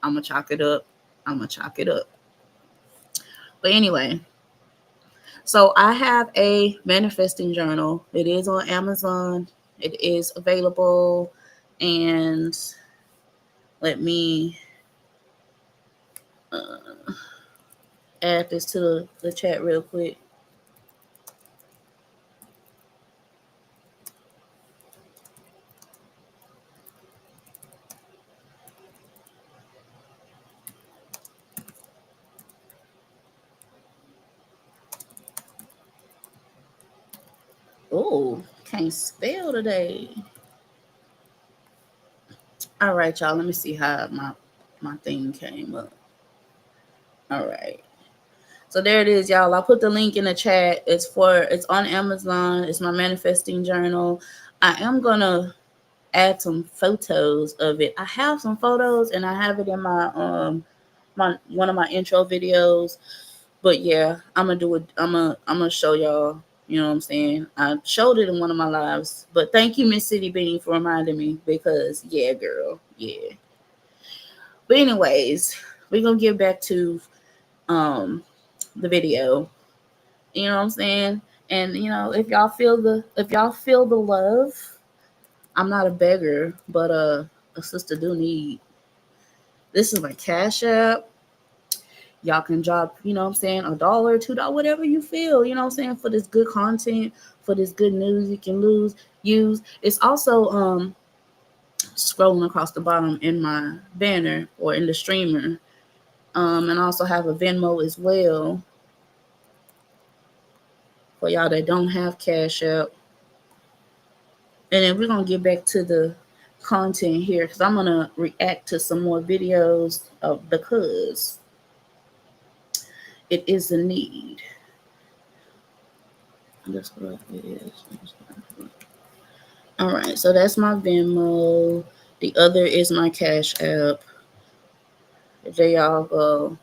S2: gonna chalk it up. I'm gonna chalk it up. But anyway, so I have a manifesting journal. It is on Amazon. It is available. And let me add this to the chat real quick. Oh, can't spell today. All right, y'all. Let me see how my thing came up. All right. So there it is, y'all. I'll put the link in the chat. It's on Amazon. It's my manifesting journal. I am gonna add some photos of it. I have some photos and I have it in my one of my intro videos. But yeah, I'm gonna do it. I'm gonna show y'all. You know what I'm saying? I showed it in one of my lives. But thank you, Miss City Bean, for reminding me because yeah, girl, yeah. But anyways, we're gonna get back to the video. You know what I'm saying? And if y'all feel the love, I'm not a beggar, but a sister do need. This is my Cash App. Y'all can drop, you know what I'm saying, $1, $2, whatever you feel, you know what I'm saying, for this good content, for this good news you can use. It's also scrolling across the bottom in my banner or in the streamer. And I also have a Venmo as well for y'all that don't have Cash App. And then we're going to get back to the content here because I'm going to react to some more videos because it is a need. That's what it is. All right, so that's my Venmo. The other is my Cash App. There y'all go.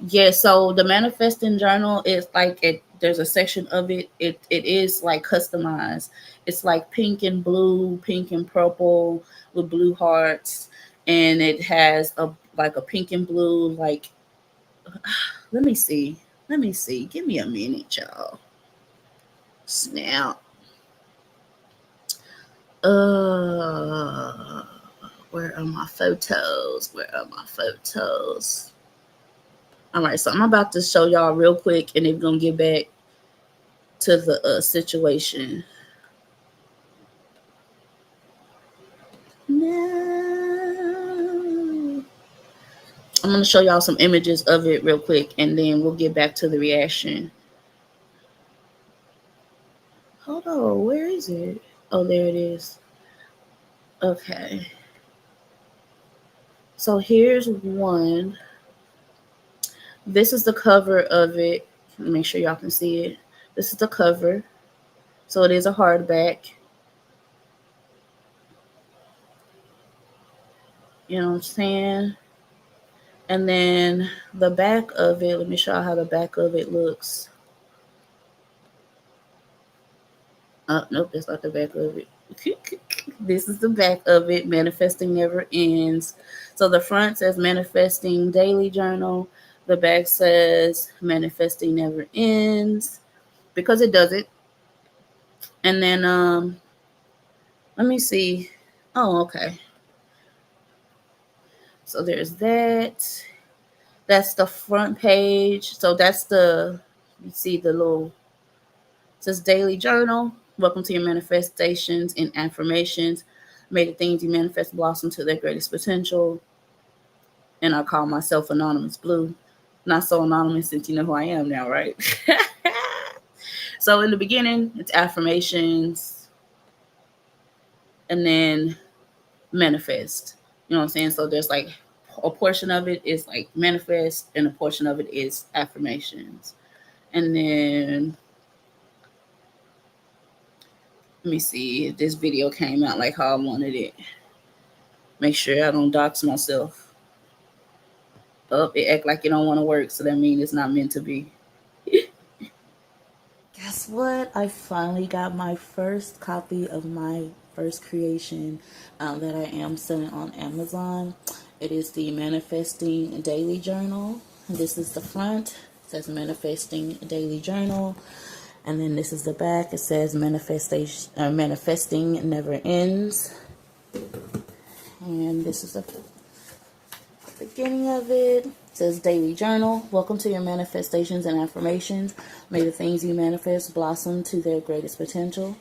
S2: Yeah, so the manifesting journal is like there's a section of it. It is like customized. It's like pink and blue, pink and purple with blue hearts, and it has a pink and blue like. Let me see. Give me a minute, y'all. Snap. Where are my photos? All right, so I'm about to show y'all real quick, and then we're gonna get back to the situation. No. I'm gonna show y'all some images of it real quick, and then we'll get back to the reaction. Hold on, where is it? Oh, there it is. Okay. So here's one. This is the cover of it. Make sure y'all can see it. This is the cover. So it is a hardback. You know what I'm saying? And then the back of it, let me show you how the back of it looks. Nope, that's not the back of it. This is the back of it. Manifesting never ends. So the front says Manifesting Daily Journal. The back says Manifesting never ends because it doesn't. And then let Let me see. Oh, okay. So there's that. That's the front page. So that's you see the little, it says daily journal. Welcome to your manifestations and affirmations. May the things you manifest blossom to their greatest potential. And I call myself Anonymous Blue. Not so anonymous since you know who I am now, right? So in the beginning, it's affirmations and then manifest. You know what I'm saying? So there's like a portion of it is like manifest and a portion of it is affirmations. And then let me see if this video came out like how I wanted it. Make sure I don't dox myself. Oh, it act like it don't want to work, so that means it's not meant to be. Guess what? I finally got my first copy of my first creation that I am selling on Amazon. It is the Manifesting Daily Journal. This is the front. It says Manifesting Daily Journal. And then this is the back. It says Manifesting Never Ends. And this is the beginning of it. It says Daily Journal. Welcome to your manifestations and affirmations. May the things you manifest blossom to their greatest potential.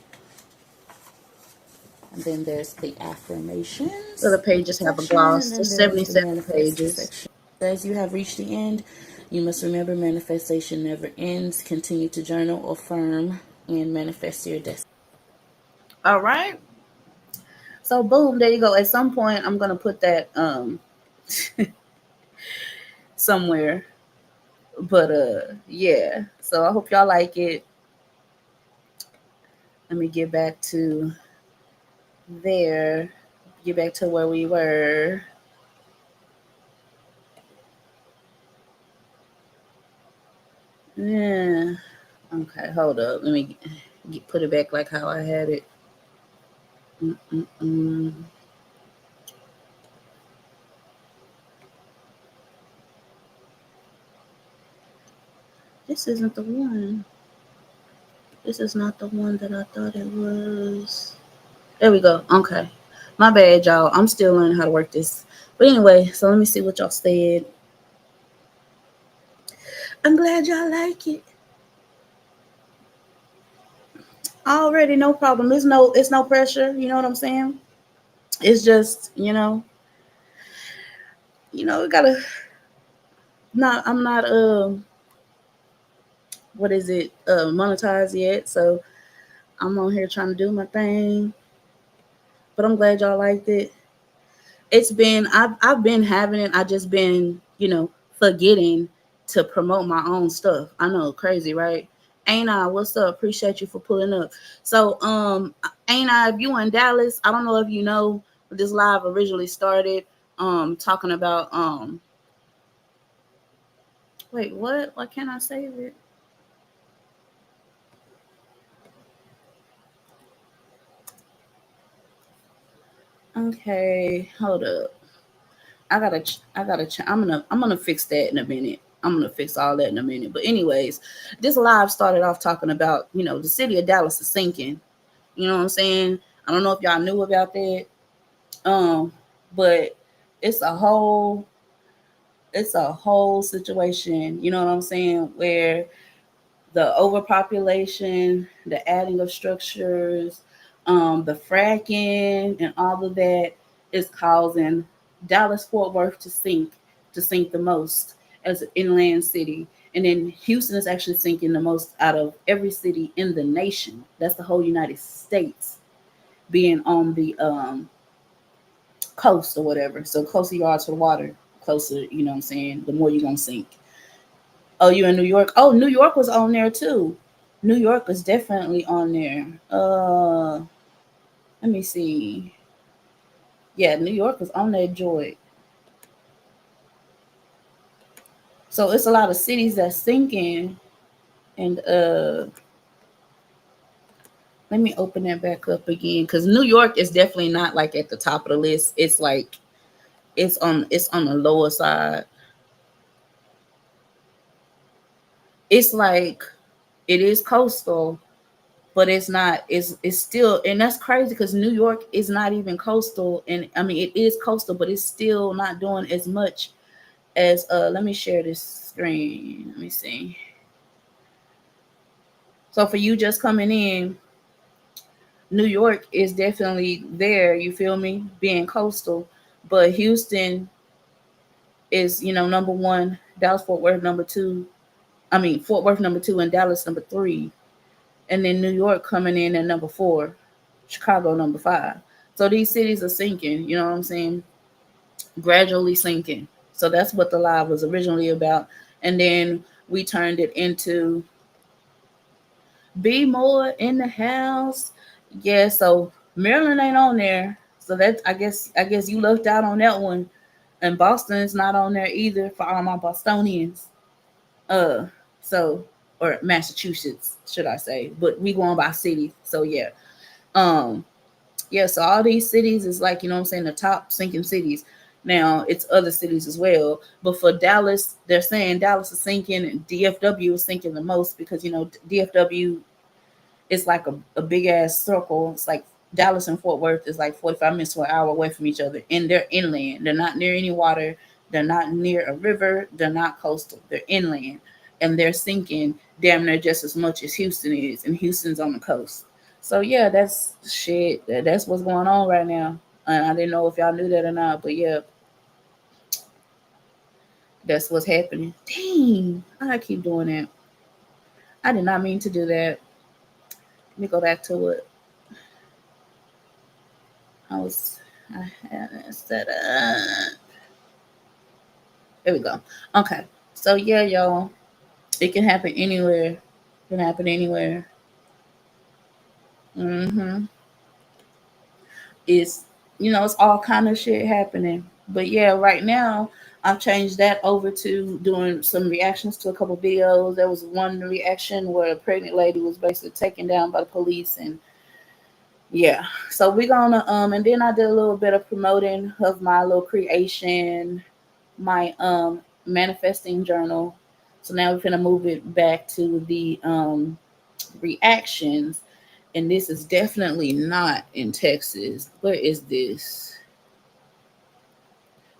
S2: And then there's the affirmations. So the pages have a gloss. There's 77 pages. Section. As you have reached the end, you must remember manifestation never ends. Continue to journal, affirm, and manifest your destiny. All right. So boom, there you go. At some point, I'm gonna put that somewhere. But yeah. So I hope y'all like it. Let me get back to there. Get back to where we were. Yeah. Okay, hold up. Let me put it back like how I had it. This isn't the one. This is not the one that I thought it was. There we go. Okay. My bad, y'all. I'm still learning how to work this. But anyway, so let me see what y'all said. I'm glad y'all like it. Already, no problem. It's no pressure. You know what I'm saying? It's just, we gotta. I'm not what is it? Monetized yet? So I'm on here trying to do my thing. But I'm glad y'all liked it. It's been I've been having it. I just been forgetting to promote my own stuff. I know, crazy, right? Ain't I? What's up? Appreciate you for pulling up. So ain't I? If you in Dallas, I don't know if you know, this live originally started talking about wait, what? Why can't I save it? Okay, hold up. I'm gonna fix that in a minute. I'm gonna fix all that in a minute. But anyways, this live started off talking about, the city of Dallas is sinking. You know what I'm saying? I don't know if y'all knew about that. But it's a whole situation, you know what I'm saying, where the overpopulation, the adding of structures, the fracking, and all of that is causing Dallas Fort Worth to sink the most as an inland city. And then Houston is actually sinking the most out of every city in the nation. That's the whole United States being on the coast or whatever. So closer you are to the water, closer, you know what I'm saying, the more you're going to sink. Oh, you in New York? Oh, New York was on there too. New York was definitely on there. Let me see. Yeah, New York was on that joint. So it's a lot of cities that's sinking. And let me open that back up again, because New York is definitely not like at the top of the list. It's like it's on the lower side. It's like it is coastal, but it's not. It's still, and that's crazy because New York is not even coastal, and I mean it is coastal, but it's still not doing as much as. Let me share this screen. Let me see. So for you just coming in, New York is definitely there. You feel me? Being coastal, but Houston is number one. Dallas Fort Worth number two. I mean Fort Worth number two and Dallas number three, and then New York coming in at number four, Chicago number five. So these cities are sinking. You know what I'm saying? Gradually sinking. So that's what the live was originally about, and then we turned it into be more in the house. Yeah, so Maryland ain't on there. So that I guess you left out on that one. And Boston's not on there either for all my Bostonians. Uh so or Massachusetts, should I say. But we going by city. So yeah. Um yeah, so all these cities is like, what I'm saying, the top sinking cities. Now it's other cities as well. But for Dallas, they're saying Dallas is sinking and DFW is sinking the most because DFW it's like a big ass circle. It's like Dallas and Fort Worth is like 45 minutes to an hour away from each other. And they're inland. They're not near any water. They're not near a river. They're not coastal. They're inland. And they're sinking damn near just as much as Houston is. And Houston's on the coast. So yeah, that's shit. That's what's going on right now. And I didn't know if y'all knew that or not. But yeah, that's what's happening. Dang. I keep doing that. I did not mean to do that. Let me go back to it. I had it set up. There we go. Okay. So yeah, y'all. It can happen anywhere. It can happen anywhere. Mm-hmm. It's all kind of shit happening. But yeah, right now I've changed that over to doing some reactions to a couple videos. There was one reaction where a pregnant lady was basically taken down by the police, and yeah, so we're gonna and then I did a little bit of promoting of my little creation, my manifesting journal. So now we're gonna move it back to the reactions, and this is definitely not in Texas. Where is this?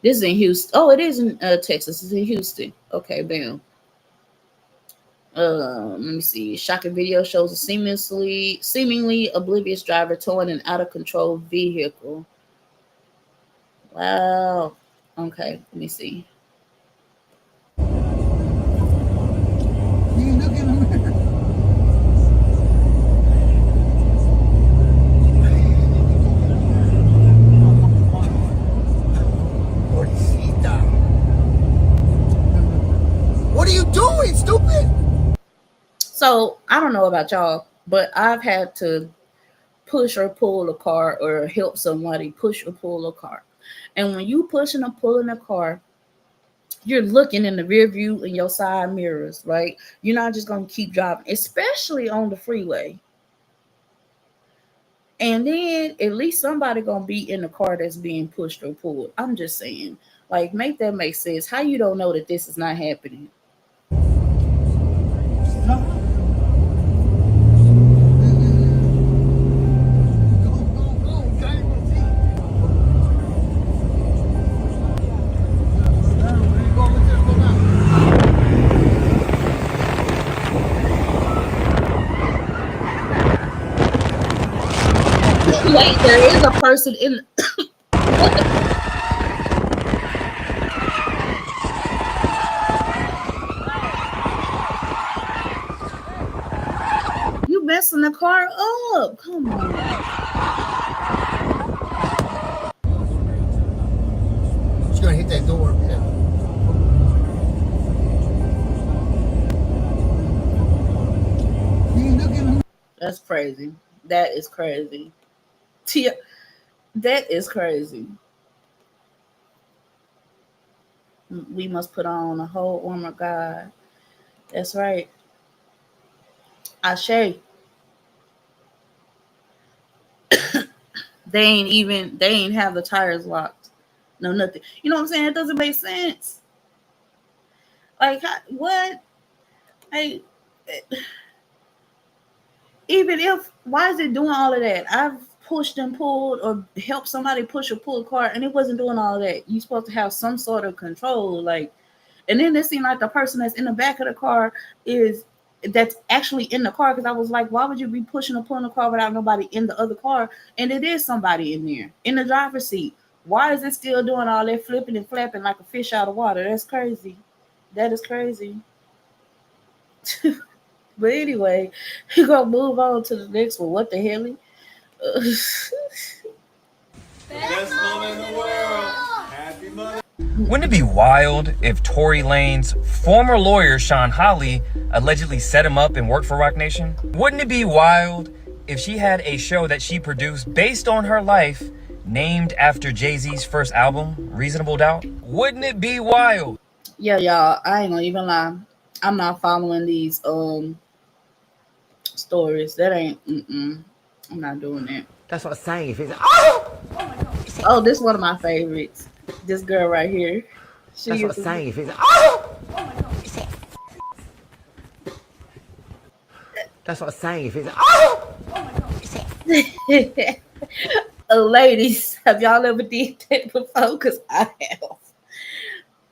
S2: This is in Houston. Oh, it is in Texas. It's in Houston. Okay, bam. Let me see. Shocking video shows a seemingly oblivious driver towing an out of control vehicle. Wow. Okay, let me see.
S6: What are you doing, stupid?
S2: So I don't know about y'all, but I've had to push or pull a car or help somebody push or pull a car. And when you pushing or pulling a car, you're looking in the rear view and your side mirrors, right? You're not just gonna keep driving, especially on the freeway. And then at least somebody gonna be in the car that's being pushed or pulled. I'm just saying, like, make that make sense. How you don't know that this is not happening? Wait, there is a person in. You messing the car up? Come on.
S6: She's gonna hit that door.
S2: That's crazy. That is crazy. That is crazy. We must put on the whole armor of God. That's right. Ashe. They ain't have the tires locked. No, nothing. You know what I'm saying? It doesn't make sense. Like what? Hey, even if, why is it doing all of that? I've pushed and pulled or helped somebody push or pull a car, and it wasn't doing all of that. You're supposed to have some sort of control, like. And then it seemed like the person that's in the back of the car is that's actually in the car, because I was like, why would you be pushing or pulling the car without nobody in the other car? And it is somebody in there in the driver's seat. Why is it still doing all that flipping and flapping like a fish out of water? That's crazy. That is crazy. But anyway, we're gonna move on to the next one. What the hell?
S5: Best mom in the world. Happy mother.
S7: Wouldn't it be wild if Tory Lanez former lawyer Sean Holly allegedly set him up and worked for Roc Nation? Wouldn't it be wild if she had a show that she produced based on her life named after Jay-Z's first album, Reasonable Doubt? Wouldn't it be wild?
S2: Yeah, y'all, I ain't gonna even lie. I'm not following these stories. That ain't I'm not doing that.
S8: That's what I'm saying. If it's
S2: Oh, this is one of my favorites. This girl right here.
S8: that's what I'm saying. If it's that's what I'm saying. If it's
S2: Ladies, have y'all ever did that before? Because I have.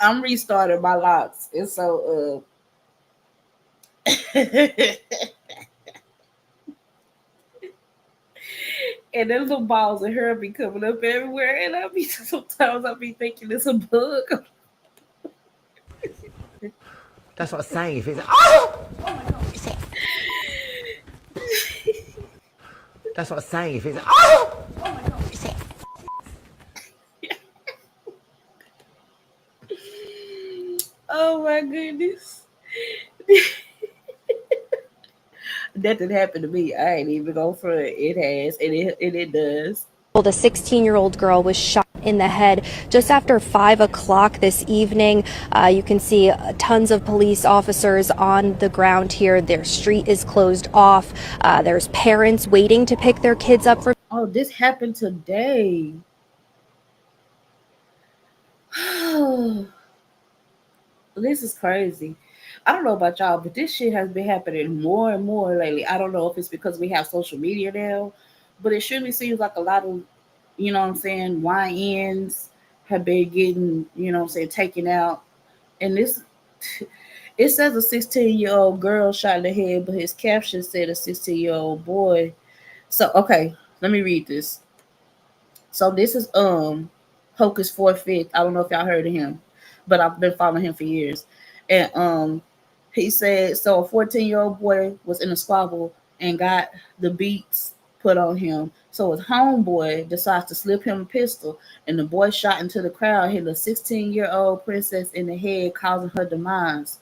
S2: I'm restarting my locks, and so and them little balls of hair be coming up everywhere, and sometimes I be thinking it's a bug.
S8: that's what I'm saying. If it's that's what I'm saying. If it's
S2: Oh my goodness. That didn't happen to me. I ain't even going for it. It has, and it does.
S9: The 16-year-old girl was shot in the head just after 5 o'clock this evening. You can see tons of police officers on the ground here. Their street is closed off. There's parents waiting to pick their kids up from.
S2: Oh, this happened today. This is crazy. I don't know about y'all, but this shit has been happening more and more lately. I don't know if it's because we have social media now, but it surely seems like a lot of, you know what I'm saying, YNs have been getting, you know what I'm saying, taken out. And this, it says a 16-year-old girl shot in the head, but his caption said a 16-year-old boy. So, okay, let me read this. So this is Hocus 4/5. I don't know if y'all heard of him, but I've been following him for years. And he said, so a 14-year-old boy was in a squabble and got the beats put on him. So his homeboy decides to slip him a pistol, and the boy shot into the crowd, hit a 16-year-old princess in the head, causing her demise.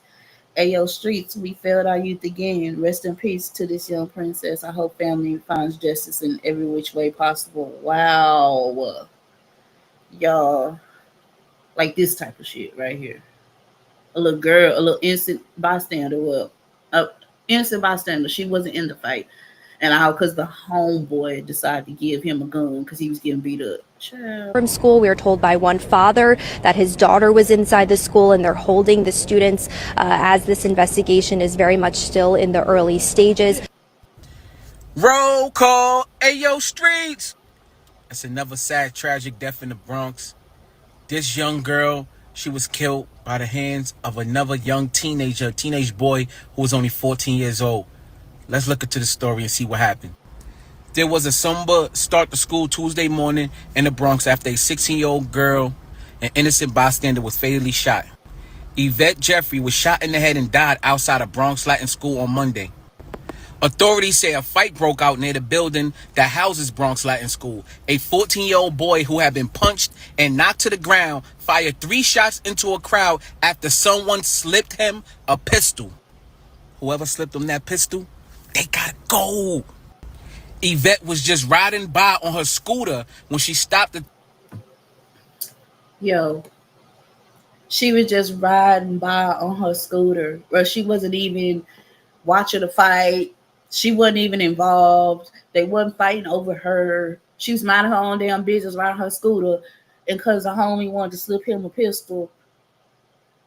S2: Ayo streets, we failed our youth again. Rest in peace to this young princess. I hope family finds justice in every which way possible. Wow. Y'all, like this type of shit right here. A little girl, a little innocent bystander. Well, innocent bystander. She wasn't in the fight, and because the homeboy decided to give him a gun because he was getting beat up. Child.
S9: From school, we were told by one father that his daughter was inside the school, and they're holding the students as this investigation is very much still in the early stages.
S10: Roll call, Ayo streets. That's another sad, tragic death in the Bronx. This young girl, she was killed by the hands of another young teenage boy who was only 14 years old. Let's look into the story and see what happened. There was a somber start to school Tuesday morning in the Bronx after a 16-year-old girl, an innocent bystander, was fatally shot. Yvette Jeffrey was shot in the head and died outside of Bronx Latin School on Monday. Authorities say a fight broke out near the building that houses Bronx Latin School. A 14-year-old boy who had been punched and knocked to the ground fired 3 shots into a crowd after someone slipped him a pistol. Whoever slipped him that pistol, they gotta go. Yvette was just riding by on her scooter when she stopped.
S2: Yo, she was just riding by on her scooter, or she wasn't even watching the fight. She wasn't even involved. They wasn't fighting over her. She was minding her own damn business riding her scooter, and because the homie wanted to slip him a pistol,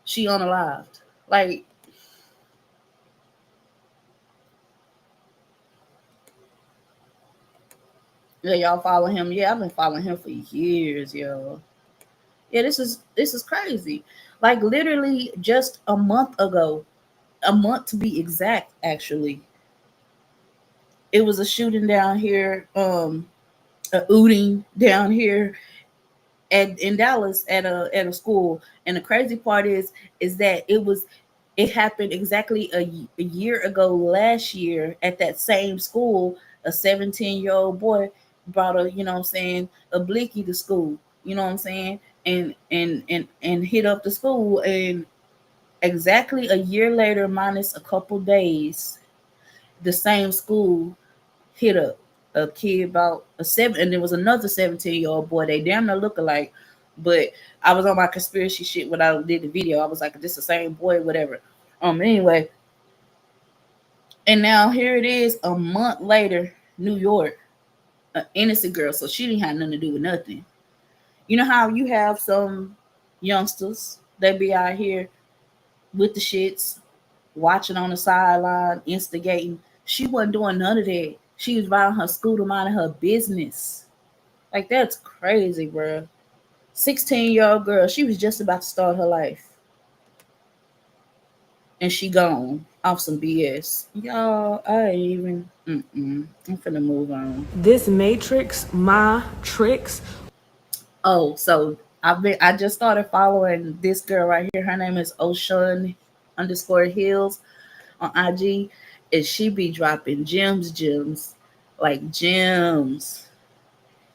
S2: she unalived. Like, Yeah, y'all follow him. Yeah, I've been following him for years, yo. Yeah, this is crazy. Like literally just a month ago, a month to be exact, actually. It was a shooting down here, a ooting down here at in Dallas at a school. And the crazy part is that it happened exactly a year ago last year at that same school. A 17-year-old boy brought a, you know what I'm saying, a blicky to school, you know what I'm saying, and hit up the school. And exactly a year later, minus a couple days, the same school hit a kid about a seven, and there was another 17-year-old boy. They damn near look alike, but I was on my conspiracy shit when I did the video. I was like, "This the same boy, whatever." Anyway, and now here it is, a month later, New York, an innocent girl, so she didn't have nothing to do with nothing. You know how you have some youngsters, they be out here with the shits, watching on the sideline, instigating. She wasn't doing none of that. She was riding her scooter, minding her business. Like, that's crazy, bro. 16-year-old girl. She was just about to start her life. And she gone off some BS. Y'all, I ain't even. I'm finna move on.
S11: This Matrix, my tricks.
S2: Oh, so I just started following this girl right here. Her name is Ocean_Hills on IG. And she be dropping gems, like gems.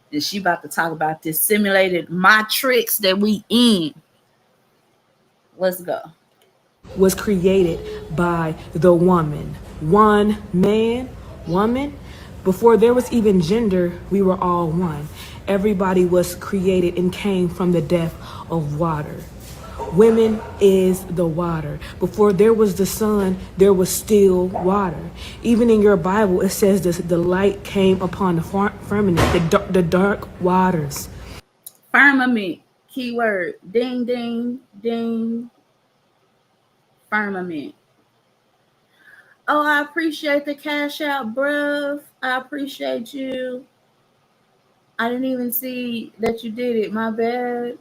S2: And she about to talk about this simulated my tricks that we in. Let's go.
S11: Was created by the woman. One man, woman. Before there was even gender, we were all one. Everybody was created and came from the depth of water. Women is the water. Before there was the sun, there was still water. Even in your Bible, it says this: the light came upon the firmament, the dark waters.
S2: Firmament, keyword, ding, ding, ding. Firmament. Oh, I appreciate the cash out, bruv. I appreciate you. I didn't even see that you did it. My bad.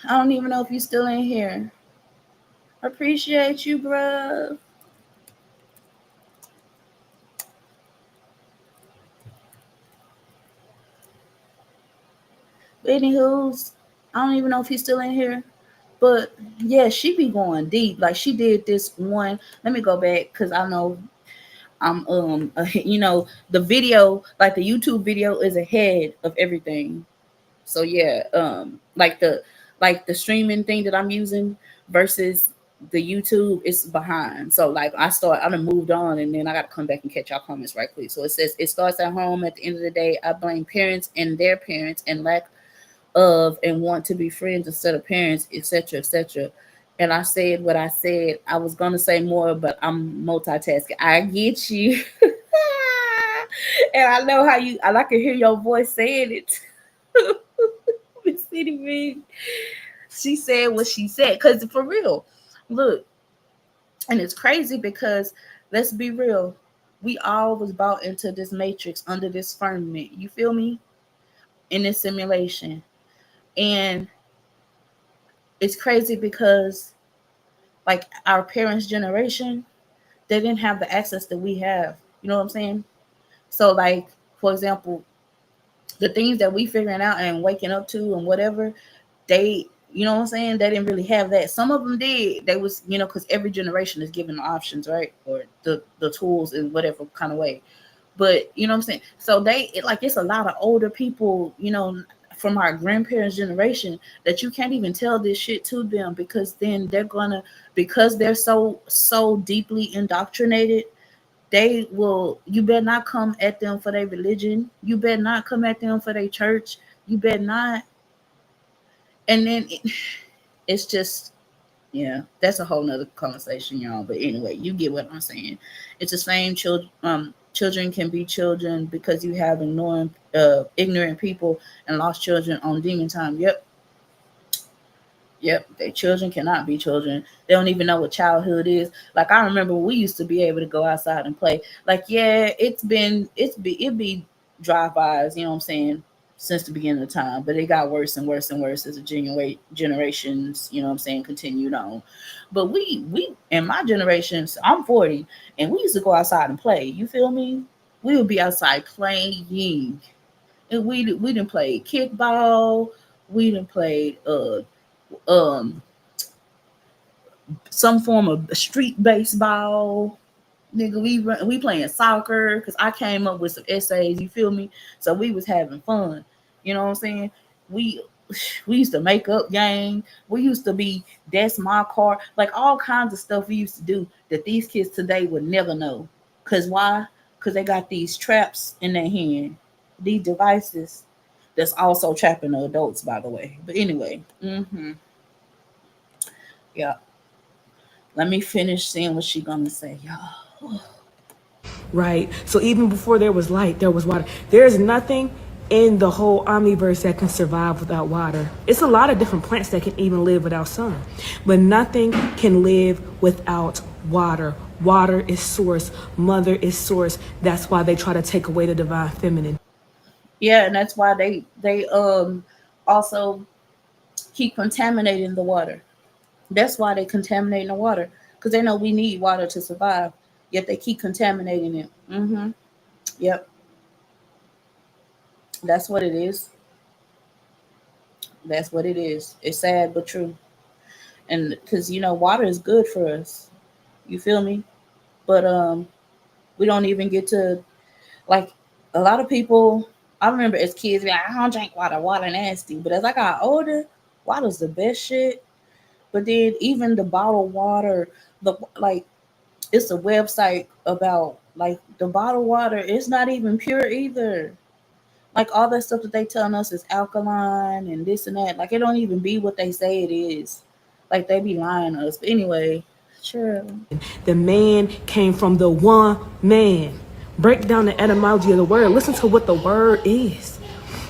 S2: I don't even know if you're still in here. Appreciate you, bruv. Anywho's, I don't even know if he's still in here. But yeah, she be going deep. Like, she did this one. Let me go back because I know I'm the video, like the YouTube video is ahead of everything. So yeah, like the streaming thing that I'm using versus the YouTube is behind. So like I done moved on, and then I gotta come back and catch y'all comments right quick. So it says it starts at home. At the end of the day, I blame parents and their parents and lack of and want to be friends instead of parents, etc., etc. And I said what I said. I was gonna say more, but I'm multitasking. I get you. And I know how you. I can hear your voice saying it. Miss City Big. She said what she said. Cause for real, look, and it's crazy because let's be real. We all was bought into this matrix under this firmament. You feel me? In this simulation. And it's crazy because like our parents' generation, they didn't have the access that we have. You know what I'm saying? So like, for example, the things that we figuring out and waking up to and whatever, they, you know what I'm saying? They didn't really have that. Some of them did. They was, because every generation is given the options, right? Or the tools in whatever kind of way. But you know what I'm saying? So it's a lot of older people, from our grandparents' generation that you can't even tell this shit to them because then because they're so deeply indoctrinated, you better not come at them for their religion. You better not come at them for their church. You better not. And then it's just, yeah, that's a whole nother conversation, y'all. But anyway, you get what I'm saying. It's the same children can be children because you have ignorant, people and lost children on demon time. Yep. Yep, their children cannot be children. They don't even know what childhood is. Like I remember we used to be able to go outside and play. Like yeah, it be drive-bys, you know what I'm saying, since the beginning of time, but it got worse and worse and worse as the generations, you know what I'm saying, continued on. But we in my generation, so I'm 40, and we used to go outside and play. You feel me? We would be outside playing, and we didn't play kickball. We didn't play um some form of street baseball. Nigga, we playing soccer because I came up with some essays. You feel me? So we was having fun. You know what I'm saying? We we used to make up gang. We used to be that's my car. Like all kinds of stuff we used to do that these kids today would never know. Cause why? Cause they got these traps in their hand, these devices that's also trapping the adults, by the way. But anyway, yeah. Let me finish seeing what she gonna say, y'all.
S11: Right. So even before there was light, there was water. There's nothing in the whole omniverse that can survive without water. It's a lot of different plants that can even live without sun, but nothing can live without water. Water is source. Mother is source. That's why they try to take away the divine feminine.
S2: Yeah, and that's why they also keep contaminating the water. That's why they contaminating the water because they know we need water to survive. Yet they keep contaminating it. Yep, that's what it is. That's what it is. It's sad but true. And because water is good for us. You feel me? But we don't even get to like a lot of people. I remember as kids, like, I don't drink water. Water nasty. But as I got older, water's the best shit. But then even the bottled water, the like it's a website about like the bottled water. It's not even pure either. Like all that stuff that they telling us is alkaline and this and that. Like it don't even be what they say it is. Like they be lying to us. But anyway, sure.
S11: The man came from the one man. Break down the etymology of the word. Listen to what the word is.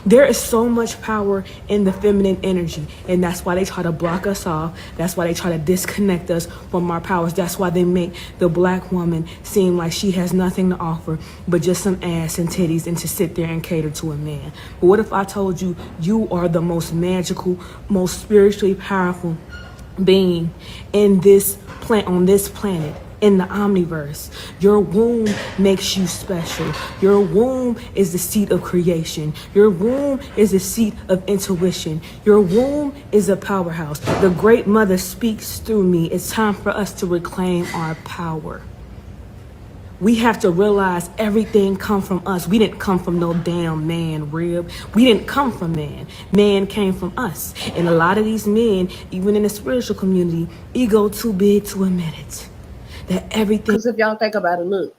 S11: There is so much power in the feminine energy, and that's why they try to block us off. That's why they try to disconnect us from our powers. That's why they make the black woman seem like she has nothing to offer but just some ass and titties and to sit there and cater to a man. But what if I told you you are the most magical, most spiritually powerful being in this on this planet, in the omniverse? Your womb makes you special. Your womb is the seat of creation. Your womb is the seat of intuition. Your womb is a powerhouse. The great mother speaks through me. It's time for us to reclaim our power. We have to realize everything come from us. We didn't come from no damn man rib. We didn't come from man. Man came from us. And a lot of these men, even in the spiritual community, ego too big to admit it. That everything.
S2: Because if y'all think about it, look,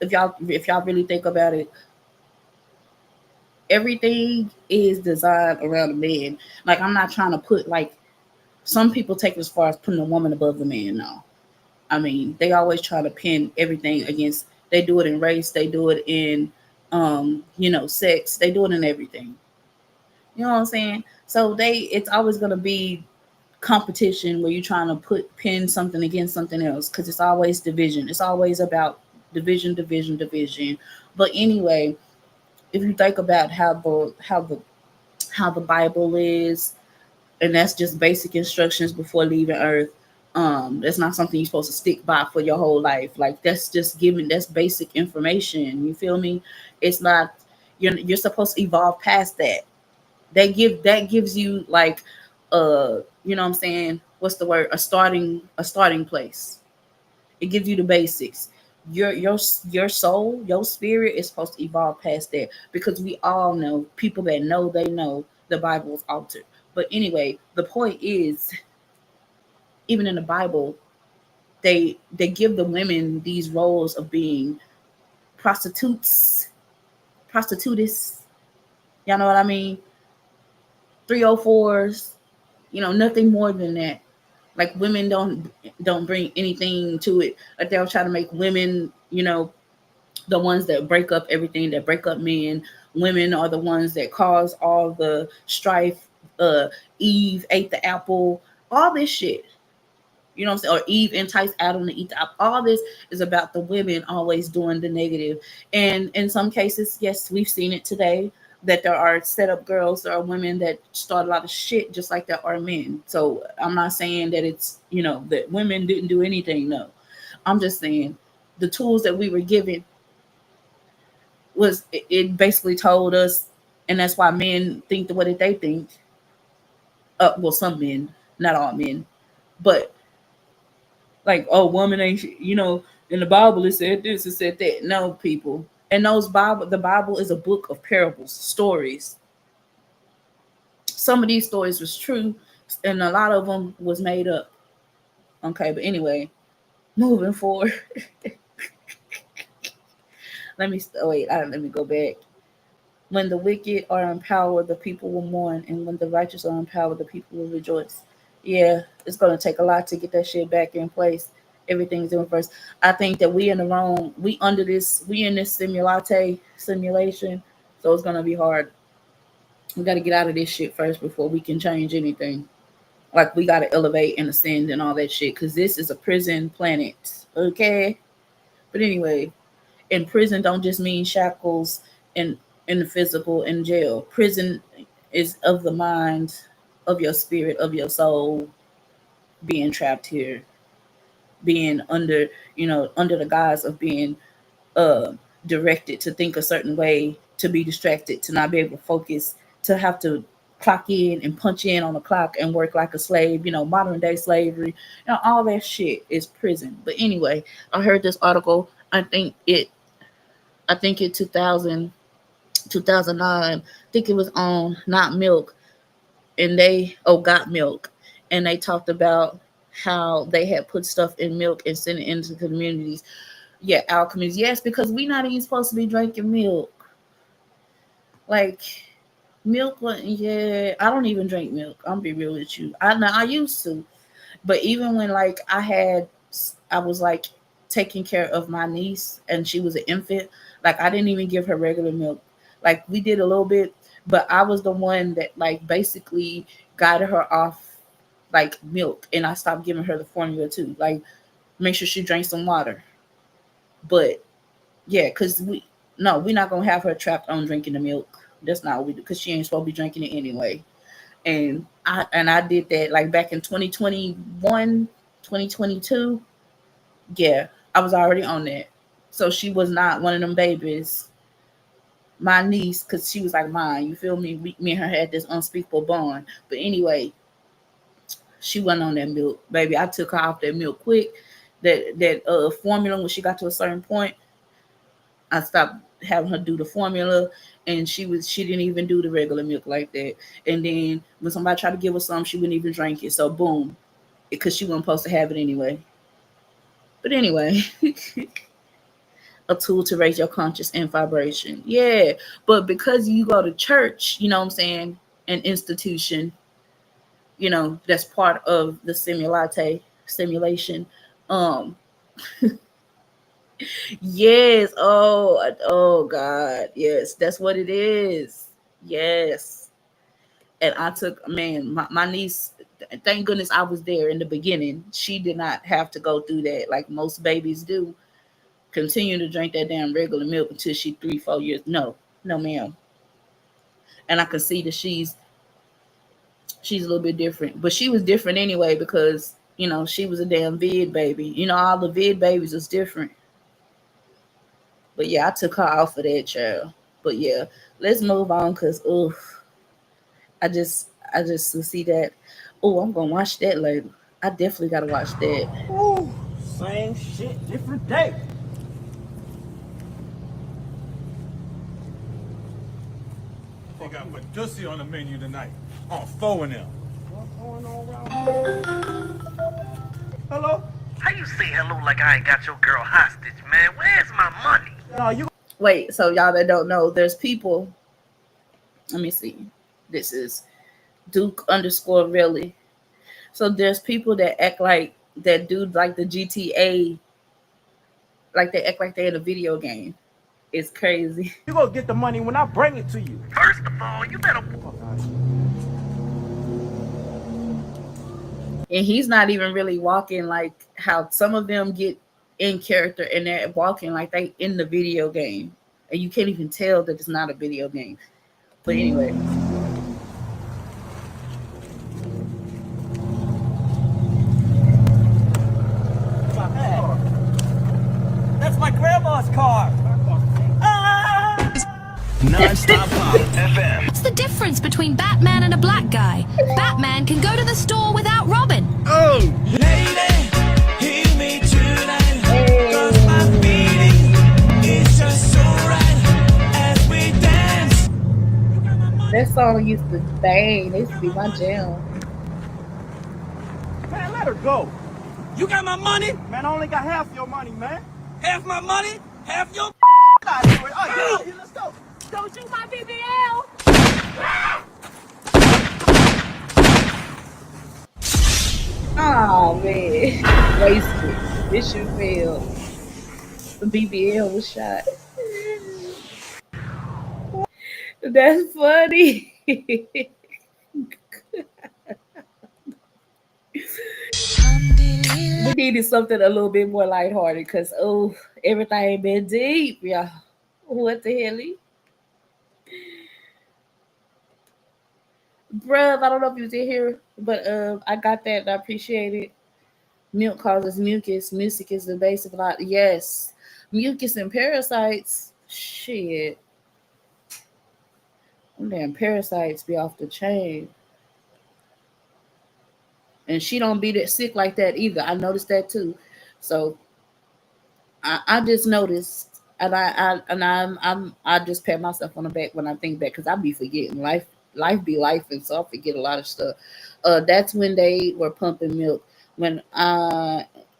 S2: if y'all really think about it, everything is designed around a man. Like I'm not trying to put like some people take it as far as putting a woman above the man. No. I mean, they always try to pin everything against. They do it in race. They do it in, sex. They do it in everything. You know what I'm saying? So it's always gonna be competition where you're trying to pin something against something else because it's always division. It's always about division. But anyway, if you think about how the Bible is, and that's just basic instructions before leaving Earth. That's not something you're supposed to stick by for your whole life. Like that's just that's basic information. You feel me? It's not you're supposed to evolve past that. That gives you like you know what I'm saying? What's the word? A starting place. It gives you the basics. Your soul, your spirit is supposed to evolve past that because we all know people that know they know the Bible is altered. But anyway, the point is, even in the Bible, they give the women these roles of being prostitutes. Y'all know what I mean? 304s, nothing more than that. Like women don't bring anything to it. Like they'll try to make women, the ones that break up everything, that break up men. Women are the ones that cause all the strife. Eve ate the apple, all this shit. You know what I'm saying? Or Eve enticed Adam to eat the apple. All this is about the women always doing the negative. And in some cases, yes, we've seen it today that there are set up girls, there are women that start a lot of shit just like there are men. So I'm not saying that it's, that women didn't do anything. No, I'm just saying the tools that we were given it basically told us, and that's why men think the way that they think. Well, some men, not all men, but like, oh, woman ain't, in the Bible it said this, it said that. No, people. And the Bible is a book of parables, stories. Some of these stories was true, and a lot of them was made up. Okay, but anyway, moving forward. Let me go back. When the wicked are empowered, the people will mourn, and when the righteous are empowered, the people will rejoice. Yeah, it's gonna take a lot to get that shit back in place. Everything's in reverse. I think that we in this simulation, so it's gonna be hard. We got to get out of this shit first before we can change anything. Like, we got to elevate and ascend and all that shit, because this is a prison planet, okay? But anyway, and prison don't just mean shackles and in the physical in jail. Prison is of the mind, of your spirit, of your soul, being trapped here, being under the guise of being directed to think a certain way, to be distracted, to not be able to focus, to have to clock in and punch in on the clock and work like a slave, modern day slavery, all that shit is prison. But anyway, I heard this article, I think in 2009, I think it was on Not Milk, and Got Milk, and they talked about how they had put stuff in milk and sent it into communities. Yeah, our communities. Yes, because we're not even supposed to be drinking milk. Like, milk, yeah, I don't even drink milk. I'm gonna be real with you. I used to, but even when I was like taking care of my niece and she was an infant, like I didn't even give her regular milk. Like, we did a little bit, but I was the one that basically guided her off milk, and I stopped giving her the formula too. Like, make sure she drank some water. But yeah, because we're not gonna have her trapped on drinking the milk. That's not what we do, because she ain't supposed to be drinking it anyway. And I did that back in 2021, 2022. Yeah, I was already on that. So she was not one of them babies. My niece, because she was like mine, you feel me? Me and her had this unspeakable bond. But anyway, she wasn't on that milk, baby. I took her off that milk quick. That formula, when she got to a certain point, I stopped having her do the formula, and she didn't even do the regular milk like that. And then when somebody tried to give her some, she wouldn't even drink it. So boom, because she wasn't supposed to have it anyway. But anyway, a tool to raise your conscious and vibration. Yeah, but because you go to church, you know what I'm saying, an institution, that's part of the simulation. Yes. Oh God. Yes, that's what it is. Yes. And I took, my niece, thank goodness I was there in the beginning. She did not have to go through that like most babies do. Continue to drink that damn regular milk until she 3-4 years. No, ma'am. And I could see that she's a little bit different. But she was different anyway, because she was a damn vid baby. All the vid babies was different. But yeah, I took her off of that, child. But yeah, let's move on, because I just see that. Oh, I'm gonna watch that later. I definitely gotta watch that.
S5: Ooh, same shit, different day. They got Medusi on the menu tonight. On 4 and them. What's going on around? Hello?
S12: How you say hello like I ain't got your girl hostage, man? Where's my money?
S2: Wait, so y'all that don't know, there's people. Let me see. This is Duke_really. So there's people that act like that dude, like the GTA, like they act like they're in a video game. It's crazy.
S5: You gonna get the money when I bring it to you.
S12: First of all, you better...
S2: and he's not even really walking like how some of them get in character and they're walking like they in the video game, and you can't even tell that it's not a video game. But anyway.
S12: That's my grandma's car.
S1: Non-stop pop FM. What's the difference between Batman and a black guy? Batman can go to the store without Robin.
S12: Oh, lady, hear me tonight. 'Cause my feeling is just so right as we dance.
S2: That song used to bang. It used to be my jam.
S12: Man, let her go. You got my money? Man, I only got half your money, man. Half my money? Half your out of here. Oh, yeah, let's go.
S1: Don't shoot my BBL.
S2: Oh man, wasted. Mission failed. The BBL was shot. That's funny. We needed something a little bit more lighthearted because everything been deep, y'all. What the hell? Bruv, I don't know if you did hear, but I got that and I appreciate it. Milk causes mucus. Music is the base of life. Yes. Mucus and parasites. Shit. Them damn parasites be off the chain. And she don't be that sick like that either. I noticed that too. So I just noticed, and I just pat myself on the back when I think back because I be forgetting life be life, and so I forget a lot of stuff. That's when they were pumping milk. When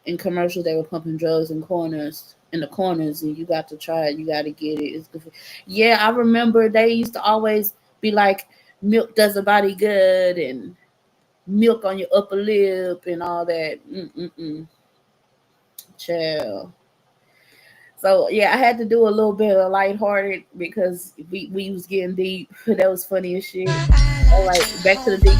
S2: in commercials they were pumping drugs in the corners, and you got to try it, you got to get it. It's good. Yeah, I remember they used to always be like, milk does a body good, and milk on your upper lip, and all that. Chill. So yeah, I had to do a little bit of lighthearted because we was getting deep. That was funny as shit. All right, back to the deep.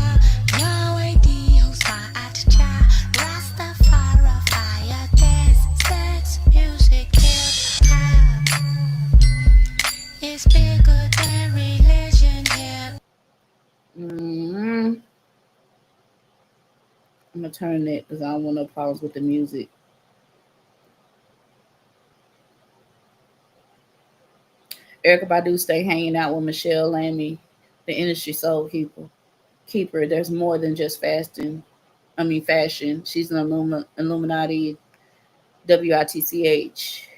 S2: I'm gonna turn it because I don't want no problems with the music. Erykah Badu stay hanging out with Michelle Lamy, the industry soul keeper. There's more than just fashion. She's an Illuminati, WITCH.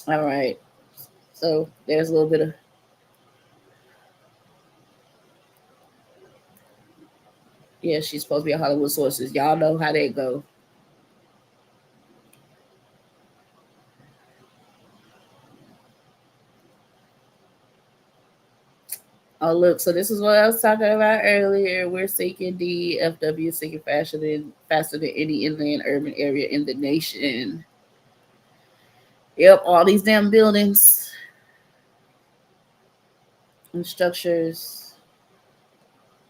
S2: All right. So there's a little bit of. Yeah, she's supposed to be a Hollywood sources. Y'all know how they go. Oh, look, so this is what I was talking about earlier. We're seeking DFW, seeking faster than any inland urban area in the nation. Yep, all these damn buildings and structures.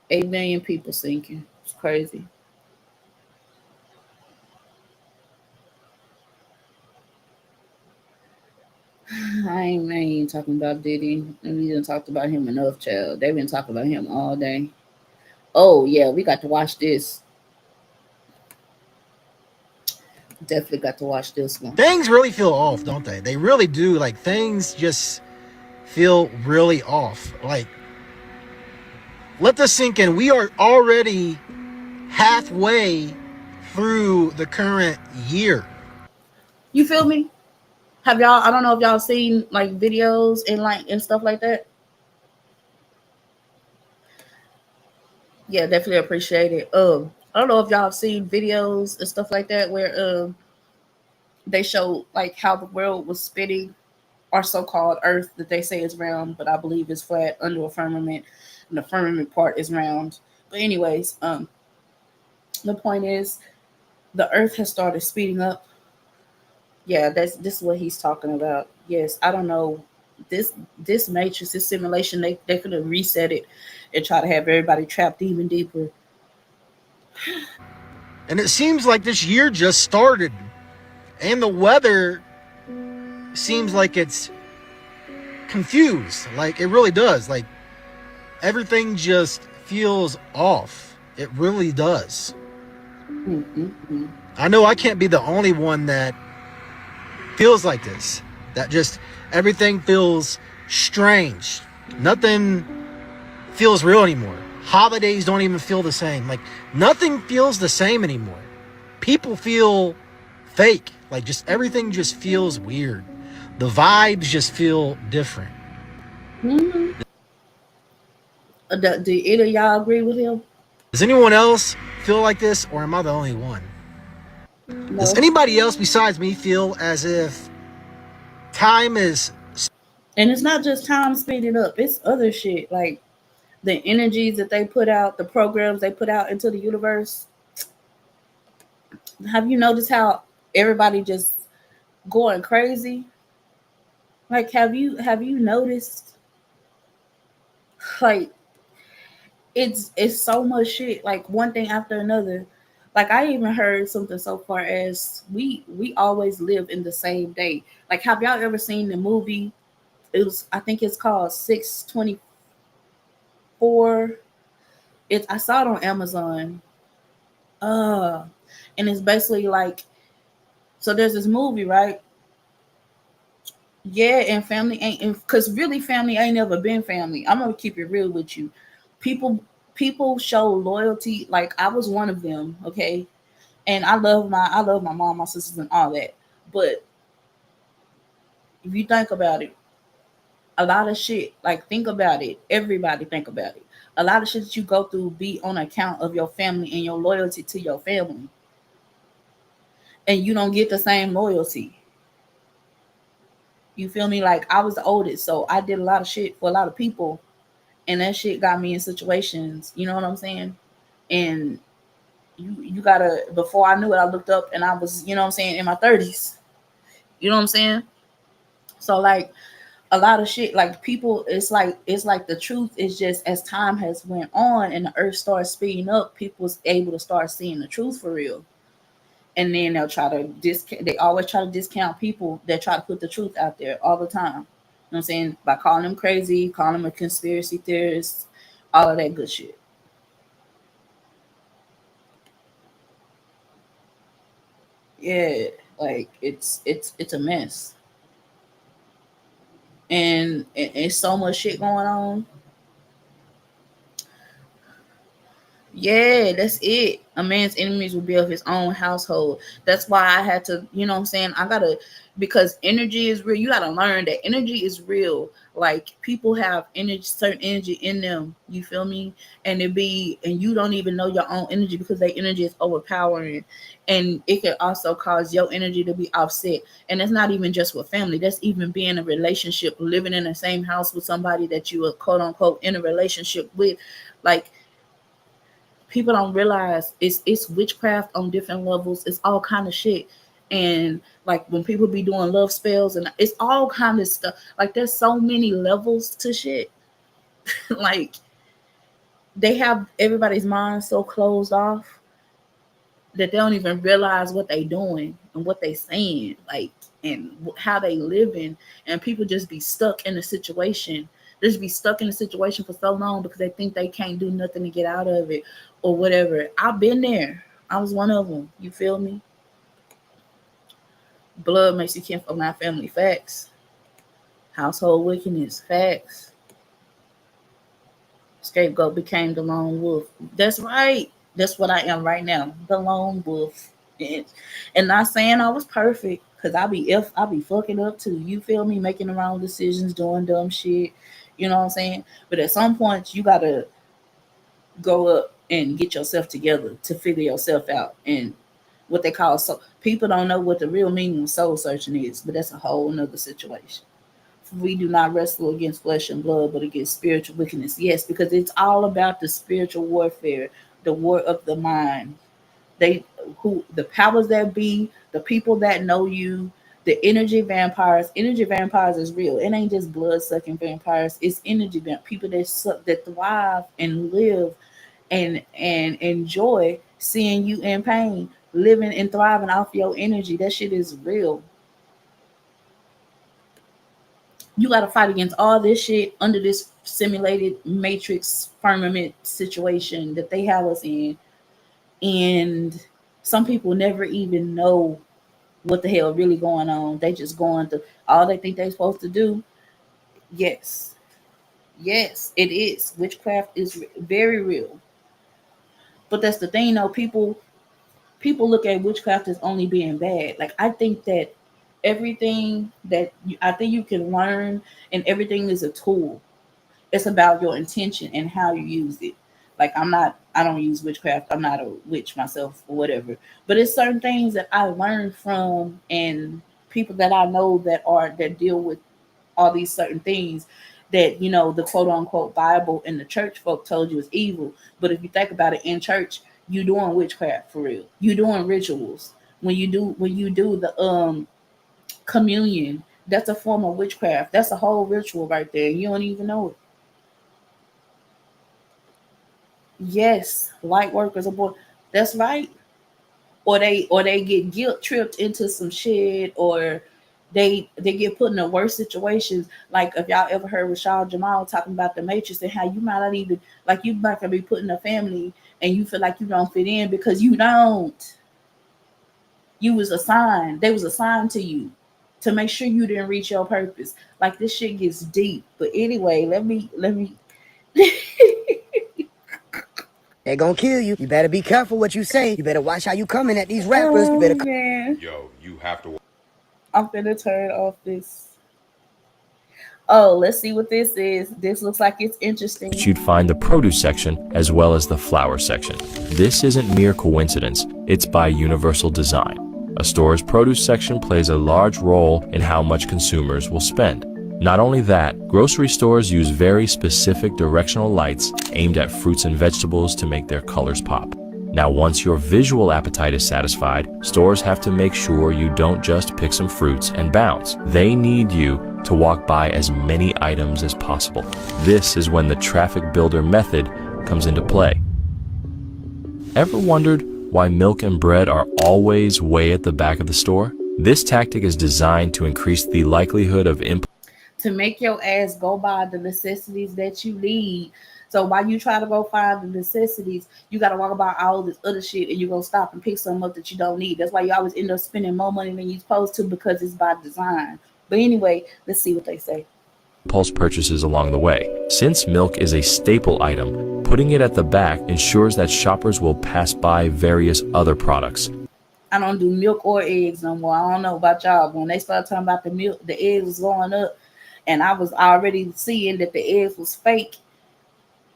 S2: 8 million people sinking. It's crazy. I ain't talking about Diddy. We didn't talk about him enough, child. They've been talking about him all day. Oh yeah, we got to watch this. Definitely got to watch this one.
S13: Things really feel off, don't they? They really do. Like, things just feel really off. Like, let this sink in. We are already halfway through the current year.
S2: You feel me? Have y'all? I don't know if y'all seen like videos and stuff like that. Yeah, definitely appreciate it. I don't know if y'all have seen videos and stuff like that where they show like how the world was spinning, our so-called Earth that they say is round, but I believe is flat under a firmament, and the firmament part is round. But anyways, the point is, the Earth has started speeding up. Yeah, this is what he's talking about. Yes, I don't know. This matrix, this simulation, they could have reset it and try to have everybody trapped even deeper.
S13: And it seems like this year just started. And the weather seems like it's confused. Like it really does. Like everything just feels off. It really does. I know I can't be the only one that feels like this. That just everything feels strange. Nothing feels real anymore. Holidays don't even feel the same. Like nothing feels the same anymore. People feel fake. Like just everything just feels weird. The vibes just feel different.
S2: Do either of y'all agree with him?
S13: Does anyone else feel like this, or am I the only one?
S2: No.
S13: Does anybody else besides me feel as if time is...
S2: And it's not just time speeding up, it's other shit. Like the energies that they put out, the programs they put out into the universe. Have you noticed how everybody just going crazy? Like have you noticed? Like it's so much shit, like one thing after another. Like I even heard something so far as we always live in the same day. Like have y'all ever seen the movie? It was, I think it's called 624. I saw it on Amazon. And it's basically like, so there's this movie, right? Yeah, and family ain't, because really family ain't never been family. I'm gonna keep it real with you. People show loyalty. Like I was one of them, okay? And I love my mom, my sisters, and all that. But if you think about it, a lot of shit, like think about it. Everybody think about it. A lot of shit that you go through be on account of your family and your loyalty to your family. And you don't get the same loyalty. You feel me? Like I was the oldest, so I did a lot of shit for a lot of people, and that shit got me in situations. You know what I'm saying? And you gotta. Before I knew it, I looked up and I was, you know what I'm saying, in my 30s. You know what I'm saying? So like a lot of shit, like people, it's like the truth is just as time has went on and the earth starts speeding up, people's able to start seeing the truth for real. And then they'll try to discount. They always try to discount people that try to put the truth out there all the time. You know what I'm saying? By calling them crazy, calling them a conspiracy theorist, all of that good shit. Yeah, like it's a mess, and it's so much shit going on. Yeah, that's it. A man's enemies will be of his own household. That's why I had to, you know what I'm saying? I gotta, because energy is real. You gotta learn that energy is real. Like people have energy, certain energy in them. You feel me? And you don't even know your own energy because their energy is overpowering. And it can also cause your energy to be offset. And it's not even just with family. That's even being in a relationship, living in the same house with somebody that you are quote unquote in a relationship with. Like, people don't realize it's witchcraft on different levels. It's all kind of shit. And like when people be doing love spells and it's all kind of stuff. Like there's so many levels to shit. Like they have everybody's mind so closed off that they don't even realize what they doing and what they saying, like, and how they living. And people just be stuck in a situation. They just be stuck in a situation for so long because they think they can't do nothing to get out of it or whatever. I've been there. I was one of them. You feel me? Blood makes you kin from my family. Facts. Household wickedness. Facts. Scapegoat became the lone wolf. That's right. That's what I am right now. The lone wolf. And not saying I was perfect, because I be fucking up too. You feel me? Making the wrong decisions, doing dumb shit. You know what I'm saying? But at some point you gotta go up and get yourself together to figure yourself out. And what they call, so people don't know what the real meaning of soul searching is, but that's a whole nother situation. We do not wrestle against flesh and blood, but against spiritual wickedness. Yes, because it's all about the spiritual warfare, the war of the mind. They who the powers that be, the people that know you, the energy vampires. Energy vampires is real. It ain't just blood sucking vampires. It's energy people that thrive and live and enjoy seeing you in pain, living and thriving off your energy. That shit is real. You got to fight against all this shit under this simulated matrix firmament situation that they have us in. And some people never even know what the hell really going on. They just going to all they think they're supposed to do. Yes. Yes, it is. Witchcraft is very real. But that's the thing though, people look at witchcraft as only being bad. Like I think that everything that I think you can learn and everything is a tool. It's about your intention and how you use it. Like I don't use witchcraft. I'm not a witch myself or whatever. But it's certain things that I learned from and people that I know that deal with all these certain things that the quote unquote Bible and the church folk told you is evil. But if you think about it, in church, you doing witchcraft for real. You doing rituals. When you do the communion, that's a form of witchcraft. That's a whole ritual right there. You don't even know it. Yes, light workers are born. That's right. Or they get guilt tripped into some shit, or they get put in the worst situations. Like if y'all ever heard Rashad Jamal talking about the Matrix and how you might not even like you might be put in a family and you feel like you don't fit in because you don't. You was assigned. They was assigned to you to make sure you didn't reach your purpose. Like this shit gets deep. But anyway, let me
S14: They're gonna kill you. You better be careful what you say. You better watch how you coming at these rappers. You better.
S2: Man.
S15: Yo, you have to.
S2: I'm gonna turn off this. Oh, let's see what this is. This looks like it's interesting.
S16: You'd find the produce section as well as the flower section. This isn't mere coincidence, it's by universal design. A store's produce section plays a large role in how much consumers will spend. Not only that, grocery stores use very specific directional lights aimed at fruits and vegetables to make their colors pop. Now, once your visual appetite is satisfied, stores have to make sure you don't just pick some fruits and bounce. They need you to walk by as many items as possible. This is when the traffic builder method comes into play. Ever wondered why milk and bread are always way at the back of the store? This tactic is designed to increase the likelihood of
S2: to make your ass go buy the necessities that you need. So while you try to go find the necessities, you got to walk about all this other shit and you're going to stop and pick something up that you don't need. That's why you always end up spending more money than you're supposed to because it's by design. But anyway, let's see what they say.
S16: Impulse purchases along the way. Since milk is a staple item, putting it at the back ensures that shoppers will pass by various other products.
S2: I don't do milk or eggs no more. I don't know about y'all. When they started talking about the milk, the eggs was going up. And I was already seeing that the eggs was fake.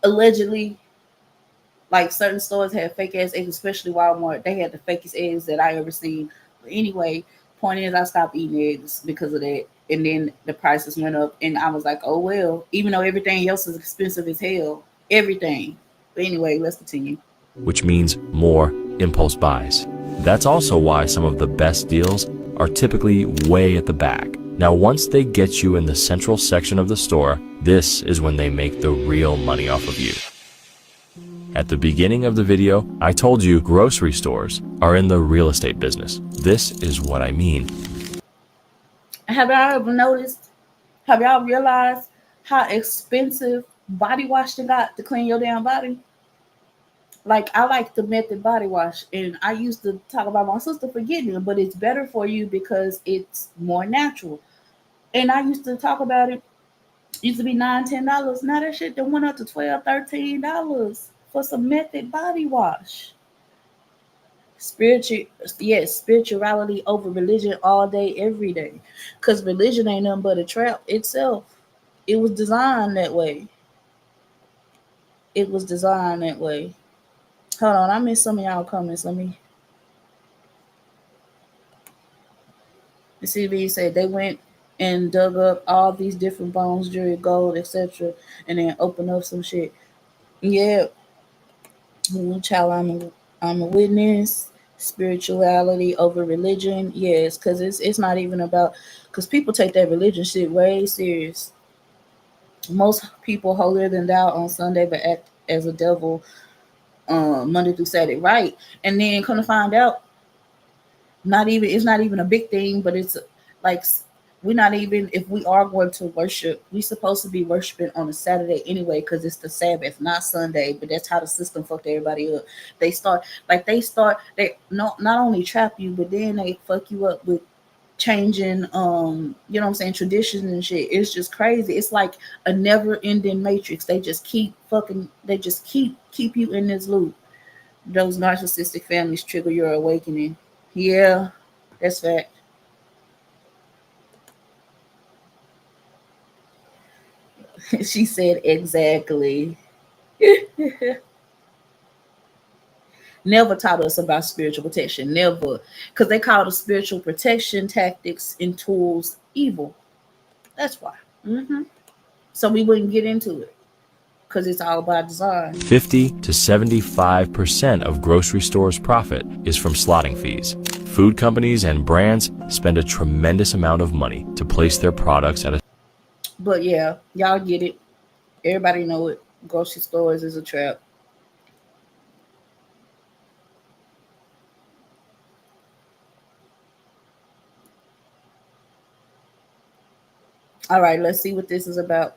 S2: Allegedly, like certain stores had fake ass eggs, especially Walmart. They had the fakest eggs that I ever seen. But anyway, point is I stopped eating eggs because of that. And then the prices went up. And I was like, oh, well, even though everything else is expensive as hell. Everything. But anyway, let's continue.
S16: Which means more impulse buys. That's also why some of the best deals are typically way at the back. Now, once they get you in the central section of the store, this is when they make the real money off of you. At the beginning of the video, I told you grocery stores are in the real estate business. This is what I mean.
S2: Have y'all ever noticed? Have y'all realized how expensive body wash they got to clean your damn body? Like, I like the Method body wash, and I used to talk about my sister for getting it, but it's better for you because it's more natural. And I used to talk about it. Used to be $9, $10. Now that shit that went up to $12, $13 for some Method body wash. Spirituality over religion all day, every day. Because religion ain't nothing but a trap itself. It was designed that way. It was designed that way. Hold on, I missed some of y'all comments. Let me see what you said. They went and dug up all these different bones, jewelry, gold, etc., and then opened up some shit. Yeah, child, I'm a witness. Spirituality over religion, yes, because it's not even about, because people take that religion shit way serious. Most people holier than thou on Sunday, but act as a devil Monday through Saturday, right? And then come to find out, it's not even a big thing, but it's like we're not even, if we are going to worship, we're supposed to be worshiping on a Saturday anyway, because it's the Sabbath, not Sunday. But that's how the system fucked everybody up. They not only trap you, but then they fuck you up with changing you know what I'm saying, traditions and shit. It's just crazy. It's like a never ending matrix. They just keep keep you in this loop. Those narcissistic families trigger your awakening. Yeah, that's fact. She said exactly. Never taught us about spiritual protection. Never. Because they call the spiritual protection tactics and tools evil. That's why. So we wouldn't get into it. Because it's all by design.
S16: 50 to 75% of grocery stores' profit is from slotting fees. Food companies and brands spend a tremendous amount of money to place their products at a...
S2: But yeah, y'all get it. Everybody know it. Grocery stores is a trap. All right, let's see what this is about.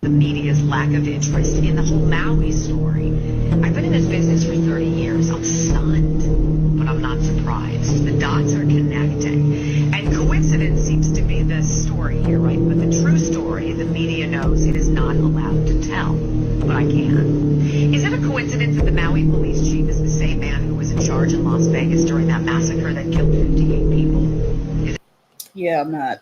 S15: The media's lack of interest in the whole Maui story. I've been in this business for 30 years. I'm stunned, but I'm not surprised. The dots are connecting. And coincidence seems to be the story here, right? But the true story, the media knows it is not allowed to tell. But I can. Is it a coincidence that the Maui police chief is the same man who was in charge in Las Vegas during that massacre that killed 58 people?
S2: Yeah, I'm not.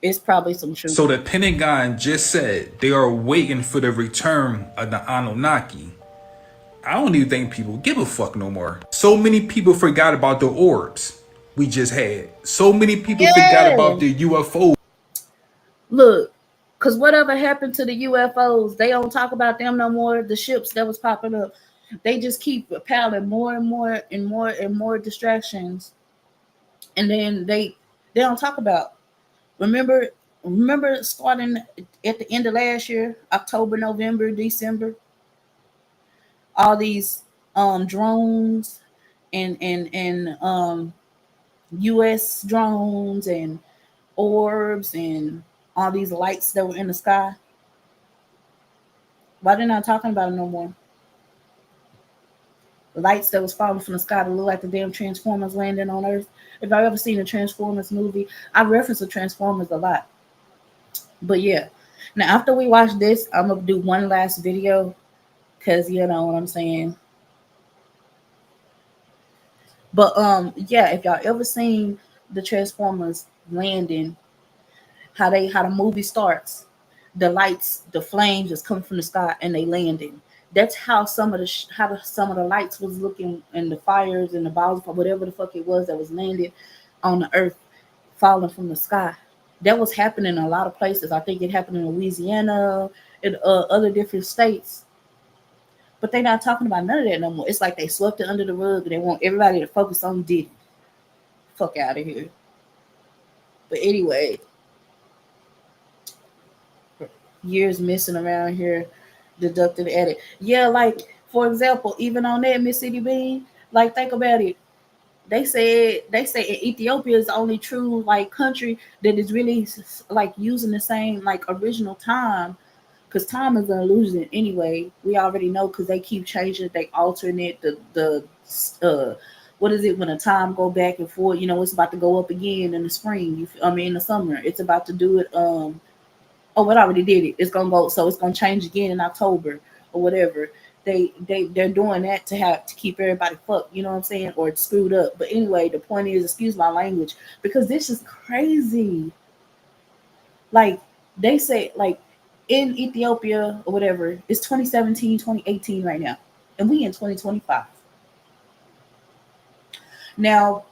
S2: It's probably some truth.
S5: So the Pentagon just said they are waiting for the return of the Anunnaki. I don't even think people give a fuck no more. So many people forgot about the orbs we just had. So many people forgot about the UFO.
S2: Look, because whatever happened to the UFOs, they don't talk about them no more. The ships that was popping up, they just keep piling more and more and more and more distractions. And then they don't talk about. Remember starting at the end of last year, October, November, December, all these drones and US drones and orbs and all these lights that were in the sky. Why they're not talking about it no more? Lights that was falling from the sky to look like the damn Transformers landing on Earth. If I've ever seen a Transformers movie, I reference the Transformers a lot. But yeah. Now after we watch this, I'm gonna do one last video because you know what I'm saying. But yeah, if y'all ever seen the Transformers landing, how the movie starts, the lights, the flames just come from the sky and they landing. That's how some of the lights was looking, and the fires and the balls, whatever the fuck it was that was landed on the earth, falling from the sky. That was happening in a lot of places. I think it happened in Louisiana and other different states. But they're not talking about none of that no more. It's like they swept it under the rug and they want everybody to focus on Diddy. Fuck out of here. But anyway, years missing around here, deducted edit. Yeah, like for example, even on that Miss City Bean, like think about it. They say Ethiopia is the only true like country that is really like using the same like original time, because time is an illusion anyway. We already know because they keep changing, they alternate the what is it when the time go back and forth? You know, it's about to go up again in the spring. In the summer, it's about to do it. Oh, it already did it. It's gonna go, so it's gonna change again in October or whatever. They're doing that to have to keep everybody fucked, you know what I'm saying, or screwed up. But anyway, the point is, excuse my language, because this is crazy. Like they say, like in Ethiopia or whatever, it's 2017, 2018 right now, and we in 2025. Now,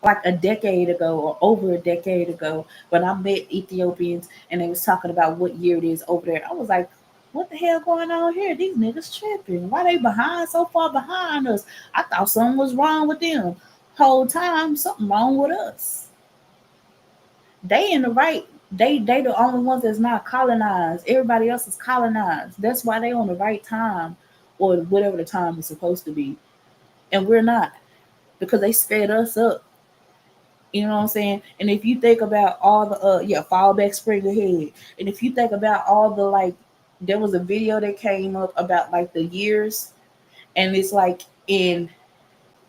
S2: like a decade ago or over a decade ago, when I met Ethiopians and they was talking about what year it is over there, I was like, what the hell going on here? These niggas tripping. Why they behind, so far behind us? I thought something was wrong with them. Whole time, something wrong with us. They in the right. They the only ones that's not colonized. Everybody else is colonized. That's why they on the right time or whatever the time is supposed to be, and we're not, because they sped us up. You know what I'm saying? And if you think about all the fall back, spring ahead, and if you think about all the like, there was a video that came up about like the years, and it's like in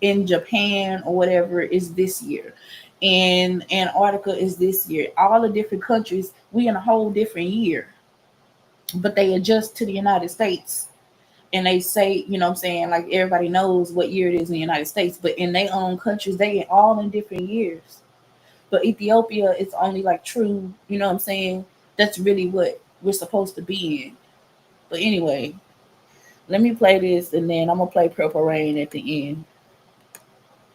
S2: Japan or whatever is this year, in Antarctica is this year. All the different countries, we in a whole different year, but they adjust to the United States. And they say, you know what I'm saying, like everybody knows what year it is in the United States, but in their own countries, they all in different years. But Ethiopia is only like true, you know what I'm saying? That's really what we're supposed to be in. But anyway, let me play this and then I'm gonna play Purple Rain at the end.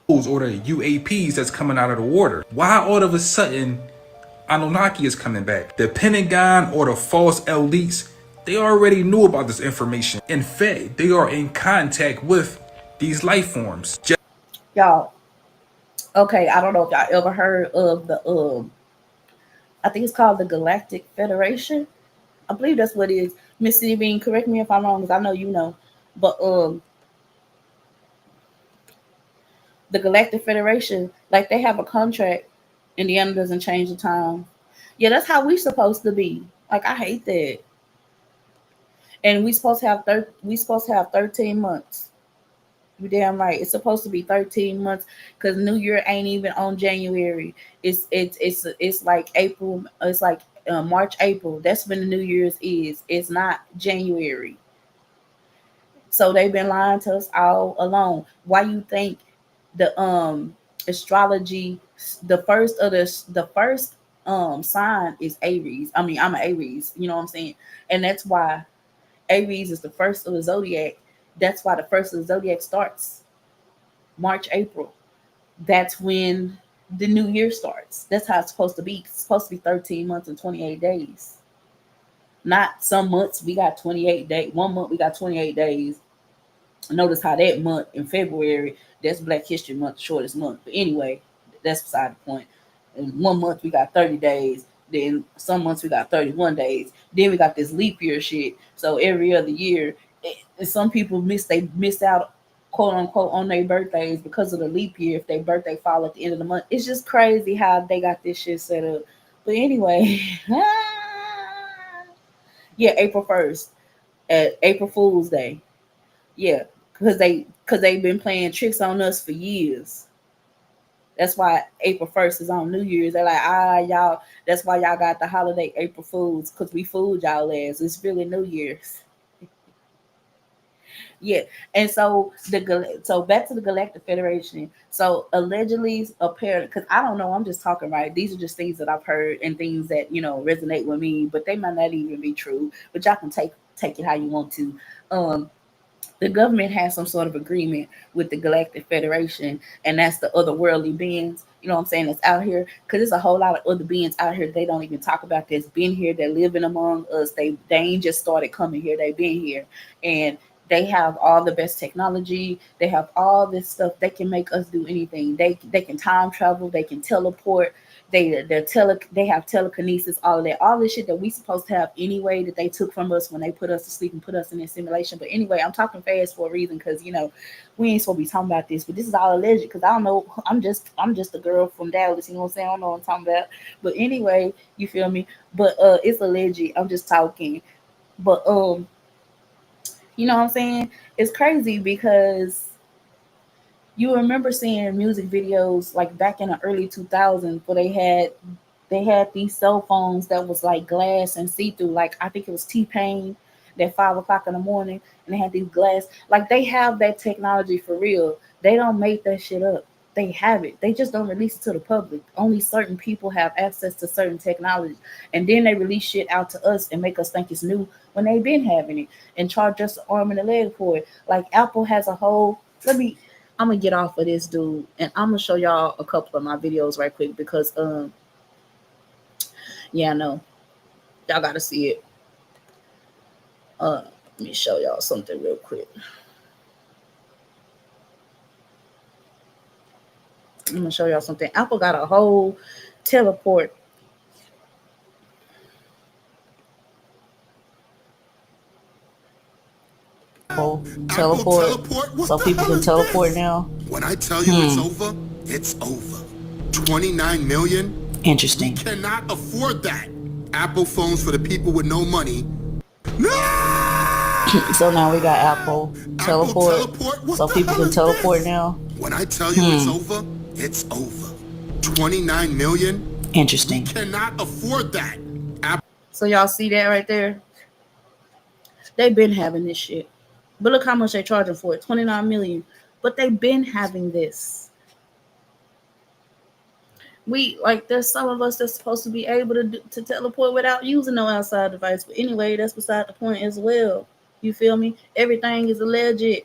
S5: Or the UAPs that's coming out of the water. Why all of a sudden Anunnaki is coming back? The Pentagon or the false elites, they already knew about this information. In fact, they are in contact with these life forms.
S2: Y'all, okay, I don't know if y'all ever heard of the I think it's called the Galactic Federation. I believe that's what it is. Miss City Bean, correct me if I'm wrong, because I know you know. But the Galactic Federation, like they have a contract. Indiana doesn't change the time. Yeah, that's how we supposed to be. Like I hate that. And we supposed to have 13 months. You damn right. It's supposed to be 13 months because New Year ain't even on January. It's like April. It's like March, April. That's when the New Year's is. It's not January. So they've been lying to us all along. Why you think the astrology, the first sign is Aries. I mean, I'm an Aries, you know what I'm saying? And that's why Aries is the first of the zodiac. That's why the first of the zodiac starts March, April. That's when the new year starts. That's how it's supposed to be. It's supposed to be 13 months and 28 days. Not some months we got 28 days. One month we got 28 days. Notice how that month in February, that's Black History Month, shortest month. But anyway, that's beside the point. In 1 month we got 30 days. Then some months we got 31 days. Then we got this leap year shit. So every other year, some people they missed out, quote unquote, on their birthdays because of the leap year if their birthday fall at the end of the month. It's just crazy how they got this shit set up. But anyway, yeah, April 1st at April Fool's Day. Yeah, because they've been playing tricks on us for years. That's why April 1st is on New Year's. They're like, y'all, that's why y'all got the holiday April Fools, because we fooled y'all ass. It's really New Year's. Yeah, and so back to the Galactic Federation. So allegedly, apparently, because I don't know, I'm just talking, right. These are just things that I've heard and things that resonate with me, but they might not even be true. But y'all can take it how you want to. The government has some sort of agreement with the Galactic Federation, and that's the otherworldly beings. You know what I'm saying? That's out here, because there's a whole lot of other beings out here they don't even talk about. That's been here, they're living among us. They ain't just started coming here. They've been here, and they have all the best technology. They have all this stuff. They can make us do anything. They can time travel. They can teleport. They have telekinesis, all of that, all this shit that we supposed to have anyway, that they took from us when they put us to sleep and put us in this simulation. But anyway, I'm talking fast for a reason, because we ain't supposed to be talking about this, but this is all alleged, because I don't know. I'm just a girl from Dallas, you know what I'm saying? I don't know what I'm talking about. But anyway, you feel me? But it's alleged. I'm just talking. But you know what I'm saying? It's crazy because you remember seeing music videos like back in the early 2000s where they had these cell phones that was like glass and see-through. Like I think it was T-Pain at 5 o'clock in the morning, and they had these glass. Like they have that technology for real. They don't make that shit up. They have it. They just don't release it to the public. Only certain people have access to certain technology, and then they release shit out to us and make us think it's new when they've been having it and charge us an arm and a leg for it. Like Apple has a whole. I'm gonna get off of this dude, and I'm gonna show y'all a couple of my videos right quick because yeah, I know y'all gotta see it. Let me show y'all something real quick. I'm gonna show y'all something. Apple got a whole teleport. Apple
S6: Apple
S2: teleport,
S6: teleport? What
S2: so
S6: the
S2: people
S6: hell
S2: can
S6: is
S2: teleport
S6: this?
S2: now.
S6: When I tell you it's over, it's over. 29 million? We
S2: Interesting.
S6: cannot afford that. Apple phones for the people with no money. No!
S2: So now we got Apple teleport,
S6: teleport? What
S2: so
S6: the
S2: people
S6: hell
S2: can
S6: is
S2: teleport
S6: this?
S2: now.
S6: When I tell you it's over, it's over. 29 million? We
S2: Interesting.
S6: cannot afford that. Apple
S2: So y'all see that right there? They've been having this shit. But look how much they're charging for it. 29 million. But they've been having this. There's some of us that's supposed to be able to teleport without using no outside device. But anyway, that's beside the point as well. You feel me? Everything is alleged.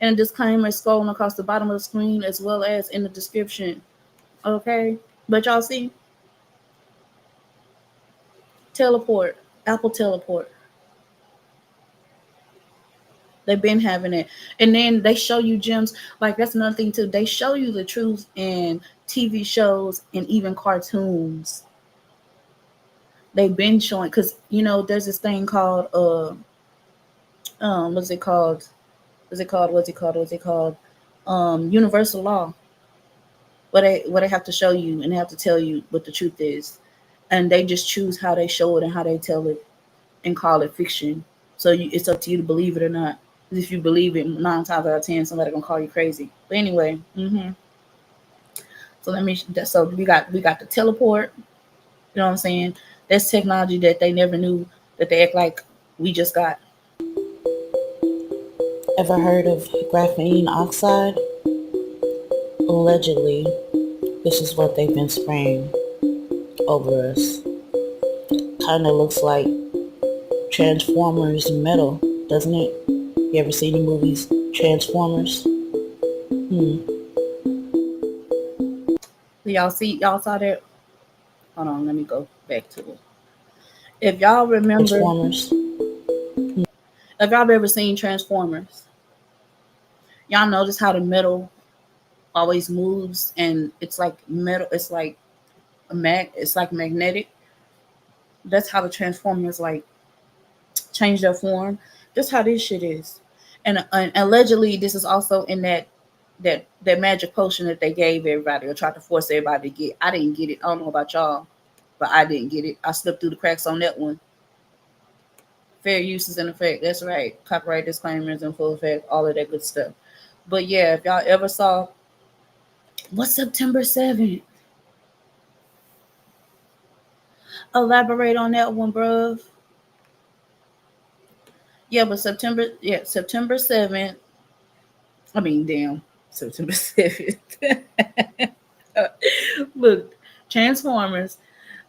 S2: And a disclaimer is scrolling across the bottom of the screen as well as in the description. Okay? But y'all see? Teleport. Apple teleport. They've been having it. And then they show you gems. Like, that's another thing, too. They show you the truth in TV shows and even cartoons. They've been showing, because, there's this thing called, what's it called? Universal law. Where they have to show you and they have to tell you what the truth is. And they just choose how they show it and how they tell it and call it fiction. So it's up to you to believe it or not. If you believe it, 9 times out of 10, somebody gonna call you crazy. But anyway, so we got the teleport. You know what I'm saying? That's technology that they never knew that they act like we just got. Ever heard of graphene oxide? Allegedly, this is what they've been spraying over us. Kind of looks like Transformers metal, doesn't it? You ever seen the movies Transformers? Y'all saw that? Hold on, let me go back to it. If y'all remember Transformers, if y'all ever seen Transformers, y'all notice how the metal always moves and it's like metal, it's like it's like magnetic. That's how the Transformers change their form. That's how this shit is. And allegedly this is also in that magic potion that they gave everybody or tried to force everybody to get. I didn't get it. I don't know about y'all, but I didn't get it. I slipped through the cracks on that one. Fair use is in effect. That's right. Copyright disclaimers in full effect. All of that good stuff. But yeah, if y'all ever saw what's September 7th? Elaborate on that one, bruv. Yeah, but September 7th. I mean, damn, September 7th. Look, Transformers.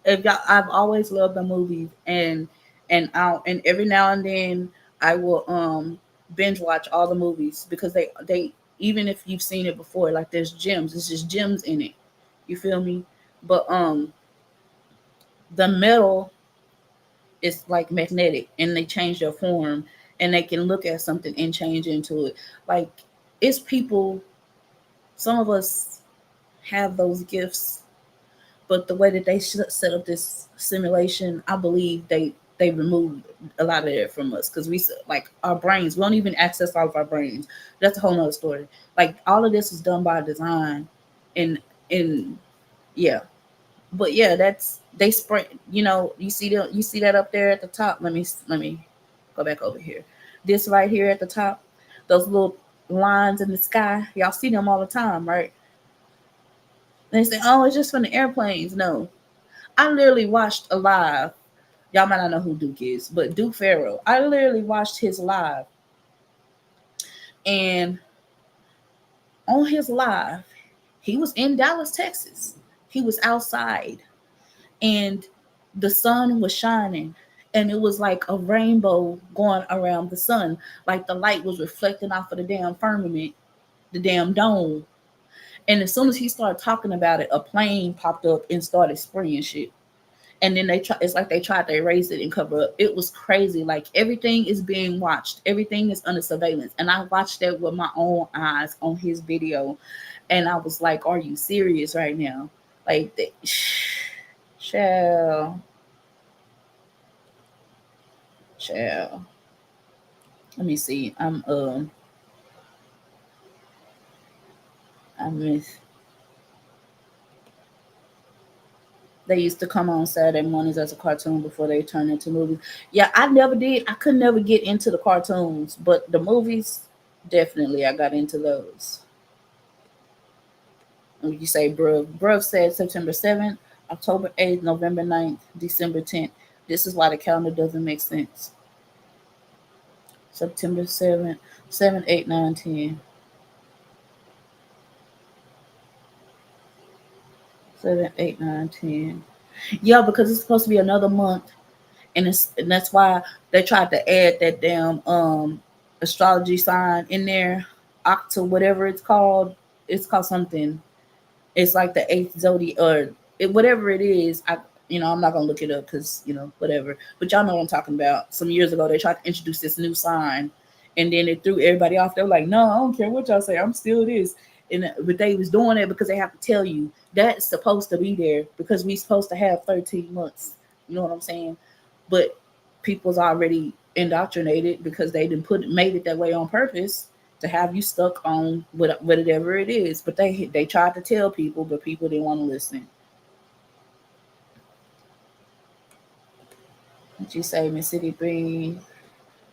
S2: I've always loved the movies, and every now and then I will binge watch all the movies because they even if you've seen it before, like there's gems. It's just gems in it. You feel me? But the metal is like magnetic, and they change their form, and they can look at something and change into it. Like it's people. Some of us have those gifts, but the way that they set up this simulation, I believe they removed a lot of it from us because we like our brains. We don't even access all of our brains. That's a whole nother story. Like all of this is done by design, and yeah, but yeah, that's they spray. You see that up there at the top. Let me go back over here. This right here at the top, those little lines in the sky. Y'all see them all the time, right? They say, "Oh, it's just from the airplanes." No, I literally watched a live. Y'all might not know who Duke is, but Duke Farrell. I literally watched his live, and on his live, he was in Dallas, Texas. He was outside, and the sun was shining, and it was like a rainbow going around the sun, like the light was reflecting off of the damn firmament, the damn dome. And as soon as he started talking about it, a plane popped up and started spraying shit. And then it's like they tried to erase it and cover up. It was crazy. Like everything is being watched. Everything is under surveillance. And I watched that with my own eyes on his video. And I was like, are you serious right now? Like, Shall. Let me see. I miss. They used to come on Saturday mornings as a cartoon before they turned into movies. Yeah, I never did. I could never get into the cartoons, but the movies, definitely, I got into those. You say Bruv. Bruv said September 7th, October 8th, November 9th, December 10th. This is why the calendar doesn't make sense. September 7th, 7, 8, 9, 10. 7, 8, 9, 10. Yeah, because it's supposed to be another month. And that's why they tried to add that damn astrology sign in there. Octa, whatever it's called. It's called something. It's like the eighth zodiac or whatever it is. I'm not gonna look it up because whatever. But y'all know what I'm talking about. Some years ago, they tried to introduce this new sign, and then it threw everybody off. They were like, "No, I don't care what y'all say. I'm still this." But they was doing it because they have to tell you that's supposed to be there because we supposed to have 13 months. You know what I'm saying? But people's already indoctrinated because they didn't made it that way on purpose to have you stuck on whatever it is. But they tried to tell people, but people didn't want to listen. What you say, Miss City Bean?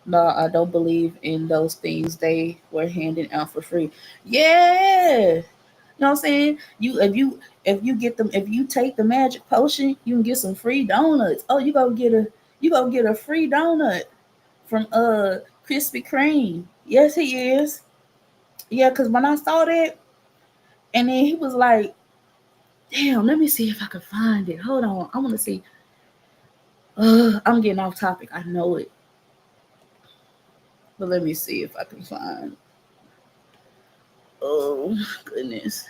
S2: No, I don't believe in those things they were handing out for free. Yeah. You know what I'm saying? If you take the magic potion, you can get some free donuts. Oh, you gonna get a free donut from Krispy Kreme. Yes, he is. Yeah, because when I saw that, and then he was like, damn, let me see if I can find it. Hold on. I want to see. I'm getting off topic. I know it. But let me see if I can find. Oh, goodness.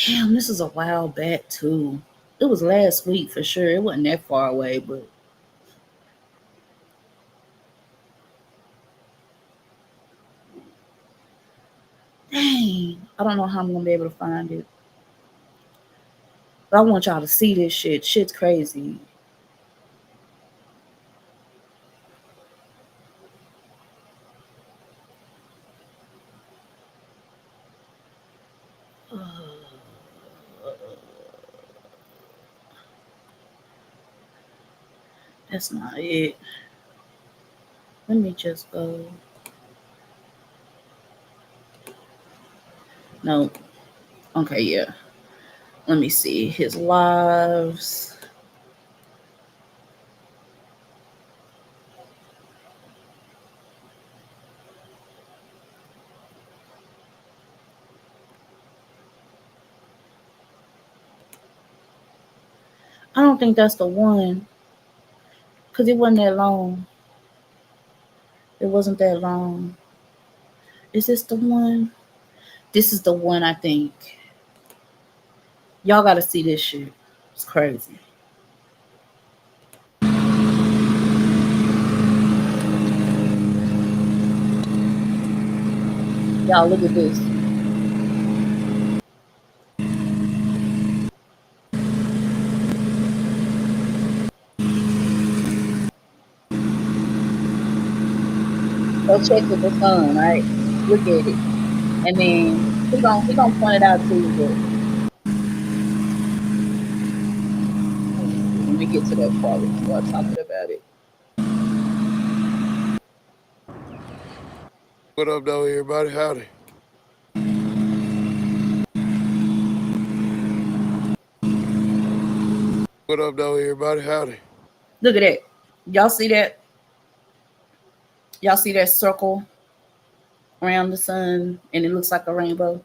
S2: Damn, this is a while back, too. It was last week for sure. It wasn't that far away, but. Dang. I don't know how I'm going to be able to find it. But I want y'all to see this shit. Shit's crazy. That's not it. Let me just go. No. Okay, yeah. Let me see. His lives. I don't think that's the one. Because it wasn't that long. It wasn't that long. Is this the one? This is the one, I think. Y'all gotta see this shit. It's crazy. Y'all look at this. Go check with the sun, right? Look at it. And then he gonna point it out to you, but let me get to that part and start talking about it.
S17: What up, though, everybody? Howdy. What up, though, everybody? Howdy.
S2: Look at that. Y'all see that? Y'all see that circle around the sun and it looks like a rainbow?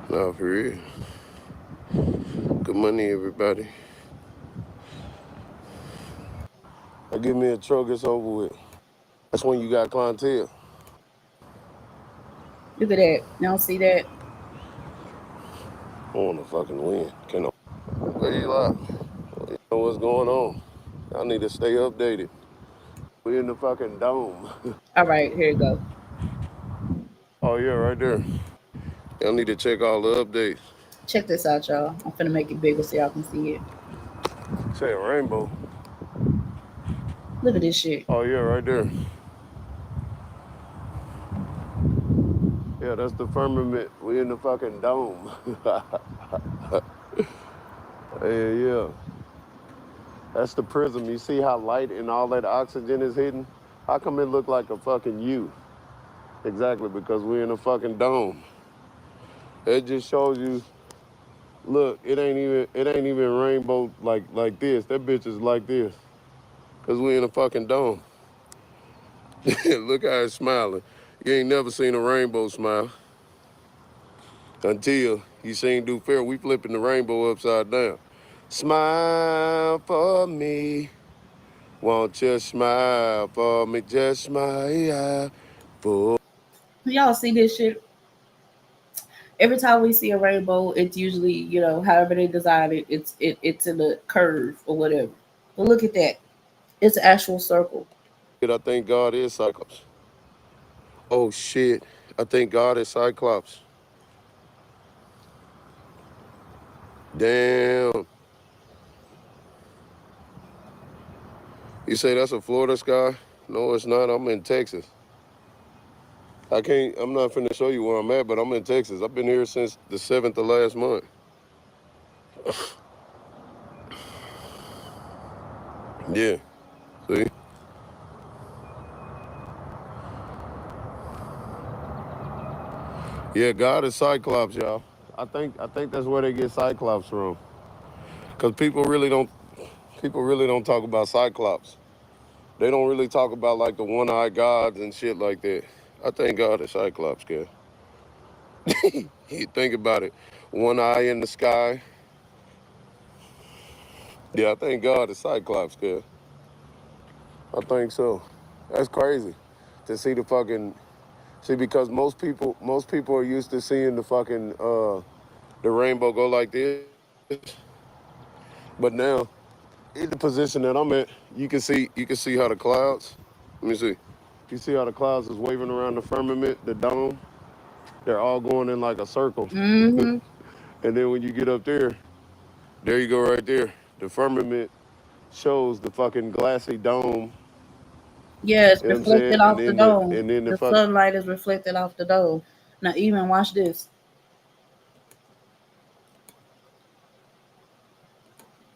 S17: Nah, for real. Good money, everybody. Now give me a truck, it's over with. That's when you got clientele.
S2: Look at that. Y'all see that?
S17: I want to fucking win. Can I? Where you at? You know what's going on. I need to stay updated. We in the fucking dome.
S2: All right, here you go.
S17: Oh yeah, right there. Y'all need to check all the updates.
S2: Check this out, y'all. I'm finna make it bigger so y'all can see it.
S17: Say rainbow.
S2: Look at this shit.
S17: Oh yeah, right there. Yeah, that's the firmament. We in the fucking dome. Yeah. That's the prism. You see how light and all that oxygen is hidden? How come it look like a fucking U? Exactly, because we're in a fucking dome. It just shows you, look, it ain't even rainbow like this. That bitch is like this. Cause we in a fucking dome. Look how it's smiling. You ain't never seen a rainbow smile. Until you seen Do Fair, we flipping the rainbow upside down. Smile for me. Won't you smile for me? Just smile for
S2: Y'all see this shit? Every time we see a rainbow, it's usually, you know, however they design it, it's in a curve or whatever. But look at that. It's an actual circle.
S17: I think God is Cyclops. Oh shit. I think God is Cyclops. Damn. You say that's a Florida sky? No, it's not. I'm in Texas. I'm not finna show you where I'm at, but I'm in Texas. I've been here since the 7th of last month. Yeah. See? Yeah, God is Cyclops, y'all. I think that's where they get Cyclops from. Cause people really don't talk about Cyclops. They don't really talk about like the one-eyed gods and shit like that. I think God is Cyclops, kid. You think about it. One eye in the sky. Yeah, I think God is Cyclops, kid. I think so. That's crazy. To see because most people are used to seeing the rainbow go like this. But now, in the position that I'm at, you can see how the clouds, let me see. You see how the clouds is waving around the firmament, the dome? They're all going in like a circle.
S2: Mm-hmm.
S17: And then when you get up there you go right there. The firmament shows the fucking glassy dome.
S2: Yeah, it's
S17: You know what I'm
S2: reflected
S17: saying? And
S2: off the
S17: then
S2: dome.
S17: the
S2: The
S17: fuck
S2: sunlight is reflected off the dome. Now, even watch this.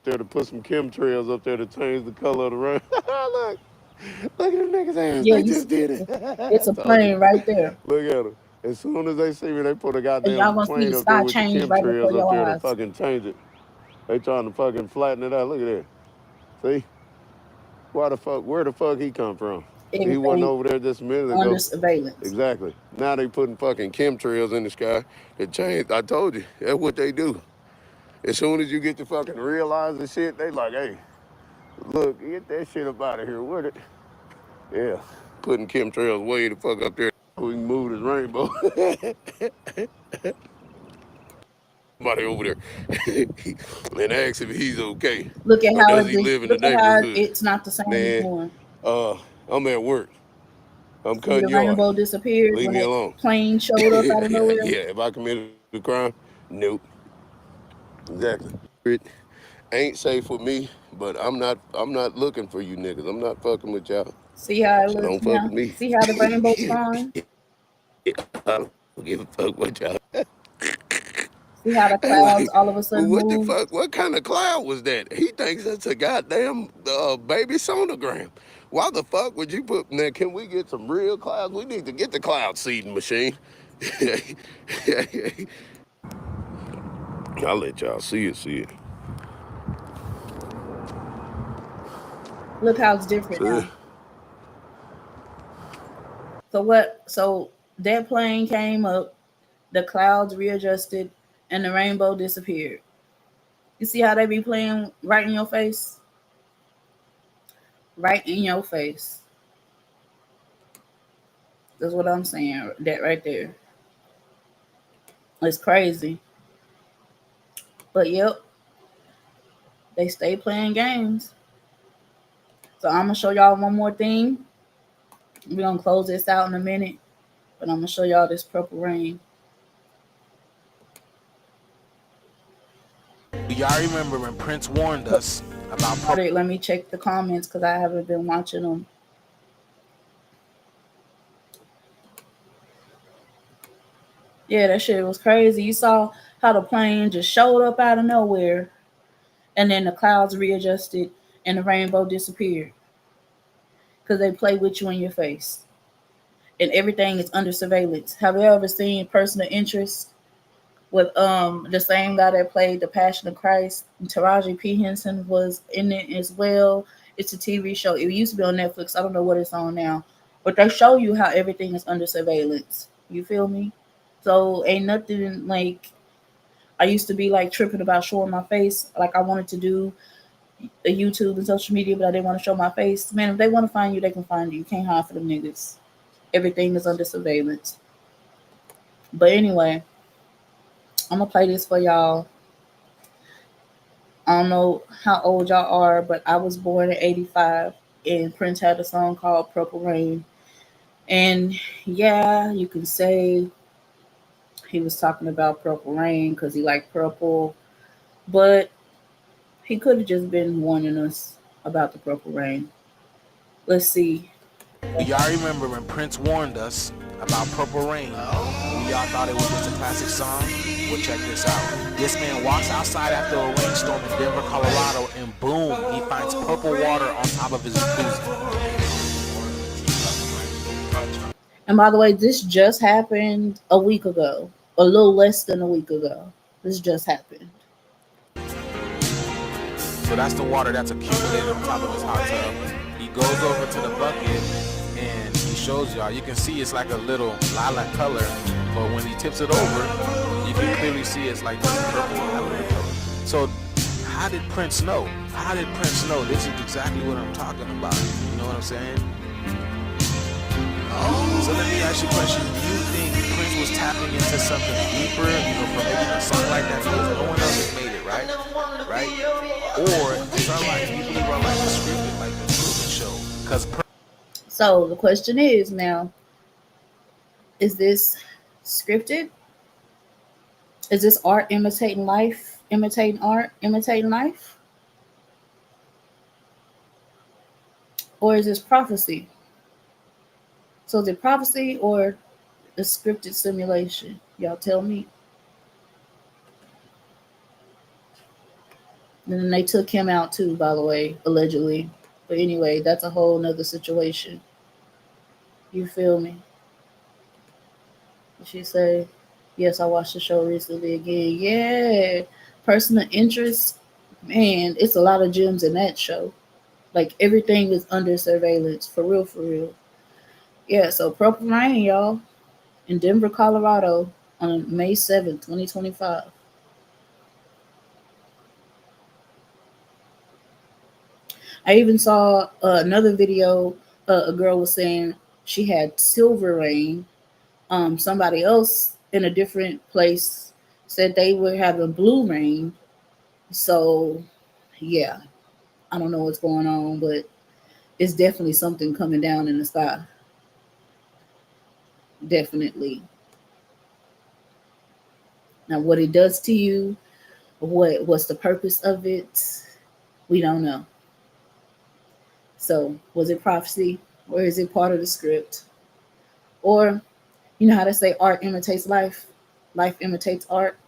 S17: there to put some chemtrails up there to change the color of the rain. Look at them niggas' ass.
S2: Yeah,
S17: They just did it.
S2: it's
S17: I
S2: a
S17: told you.
S2: plane right there.
S17: Look at them. As soon as they see me, they put a
S2: And y'all
S17: goddamn
S2: gonna see
S17: plane
S2: the
S17: up there
S2: sky
S17: with the
S2: change right before
S17: chemtrails up
S2: your
S17: there to
S2: eyes.
S17: fucking change it. They trying to fucking flatten it out. Look at that. See? Where the fuck he come from? He wasn't
S2: Everything
S17: over there just a minute
S2: under
S17: ago.
S2: surveillance.
S17: Exactly. Now they putting fucking chemtrails in the sky to change. I told you, that's what they do. As soon as you get to fucking realize the shit, they like, hey, look, get that shit up out of here. What it? Yeah, putting chemtrails way the fuck up there. We can move this rainbow. Somebody over there and ask if he's okay
S2: Look at
S17: or
S2: how
S17: does he live in the
S2: look at how
S17: neighborhood.
S2: it's not the same
S17: Man,
S2: anymore.
S17: I'm at work. I'm
S2: See, the
S17: cutting yard.
S2: rainbow disappeared
S17: Leave
S2: when
S17: me
S2: that
S17: alone.
S2: plane showed up out of
S17: Yeah,
S2: nowhere.
S17: yeah. If I committed a crime, nope. Exactly. It ain't safe with me, but I'm not looking for you niggas. I'm not fucking with y'all.
S2: See how it
S17: So
S2: looks
S17: don't fuck
S2: now?
S17: with me.
S2: See how the rainbow's gone?
S17: I don't give a fuck what y'all.
S2: See how the
S17: They
S2: clouds
S17: like,
S2: all of a
S17: well,
S2: sudden
S17: what the
S2: moved?
S17: fuck? What kind of cloud was that? He thinks that's a goddamn baby sonogram. Why the fuck would you put? Now, can we get some real clouds? We need to get the cloud seeding machine. I'll let y'all see it. See it.
S2: Look how it's different
S17: See it.
S2: now. So what? So that plane came up, the clouds readjusted, and the rainbow disappeared. You see how they be playing right in your face? Right in your face. That's what I'm saying. That right there. It's crazy. But yep, they stay playing games. So I'm gonna show y'all one more thing. We're gonna close this out in a minute, but I'm gonna show y'all this Purple Rain.
S10: Do y'all remember when Prince warned us about purple?
S2: Let me check the comments because I haven't been watching them. Yeah, that shit was crazy. You saw how the plane just showed up out of nowhere, and then the clouds readjusted and the rainbow disappeared because they play with you in your face, and everything is under surveillance. Have you ever seen Person of Interest with the same guy that played The Passion of Christ? Taraji P. Henson was in it as well. It's a TV show. It used to be on Netflix. I don't know what it's on now, but they show you how everything is under surveillance. You feel me? So ain't nothing like I used to be like tripping about showing my face. Like I wanted to do a YouTube and social media, but I didn't want to show my face. Man, if they want to find you, they can find you. You can't hide for them niggas. Everything is under surveillance. But anyway, I'm gonna play this for y'all. I don't know how old y'all are, but I was born in '85, and Prince had a song called Purple Rain. And yeah, you can say he was talking about Purple Rain because he liked purple, but he could have just been warning us about the Purple Rain. Let's see.
S10: Do y'all remember when Prince warned us about Purple Rain? We y'all thought it was just a classic song? Well, check this out. This man walks outside after a rainstorm in Denver, Colorado, and boom, he finds purple water on top of his jacuzzi.
S2: And by the way, this just happened a week ago, a little less than a week ago. This just happened.
S10: So that's the water that's accumulated on top of his hot tub. He goes over to the bucket and he shows y'all. You can see it's like a little lilac color, but when he tips it over, you can clearly see it's like this purple lavender color. So how did Prince know? How did Prince know? This is exactly what I'm talking about. You know what I'm saying? So let me ask you a question. Do you think Prince was tapping into something deeper, for making a song like that? Because no one else has made it, right? Right? Or is our life, do you believe our life is scripted like the Truman Show? Because
S2: So the question is now, is this scripted? Is this art imitating life? Imitating art? Imitating life? Or is this prophecy? So is it prophecy or a scripted simulation? Y'all tell me. And then they took him out too, by the way, allegedly. But anyway, that's a whole nother situation. You feel me? She say, yes, I watched the show recently again. Yeah. Person of Interest. Man, it's a lot of gems in that show. Like everything is under surveillance. For real, for real. Yeah, so Purple Rain, y'all, in Denver, Colorado on May 7th, 2025. I even saw another video. A girl was saying she had silver rain. Somebody else in a different place said they were having blue rain. So, yeah, I don't know what's going on, but it's definitely something coming down in the sky. Definitely. Now, what it does to you, what's the purpose of it, we don't know. So, was it prophecy or is it part of the script? Or, you know how they say art imitates life, life imitates art?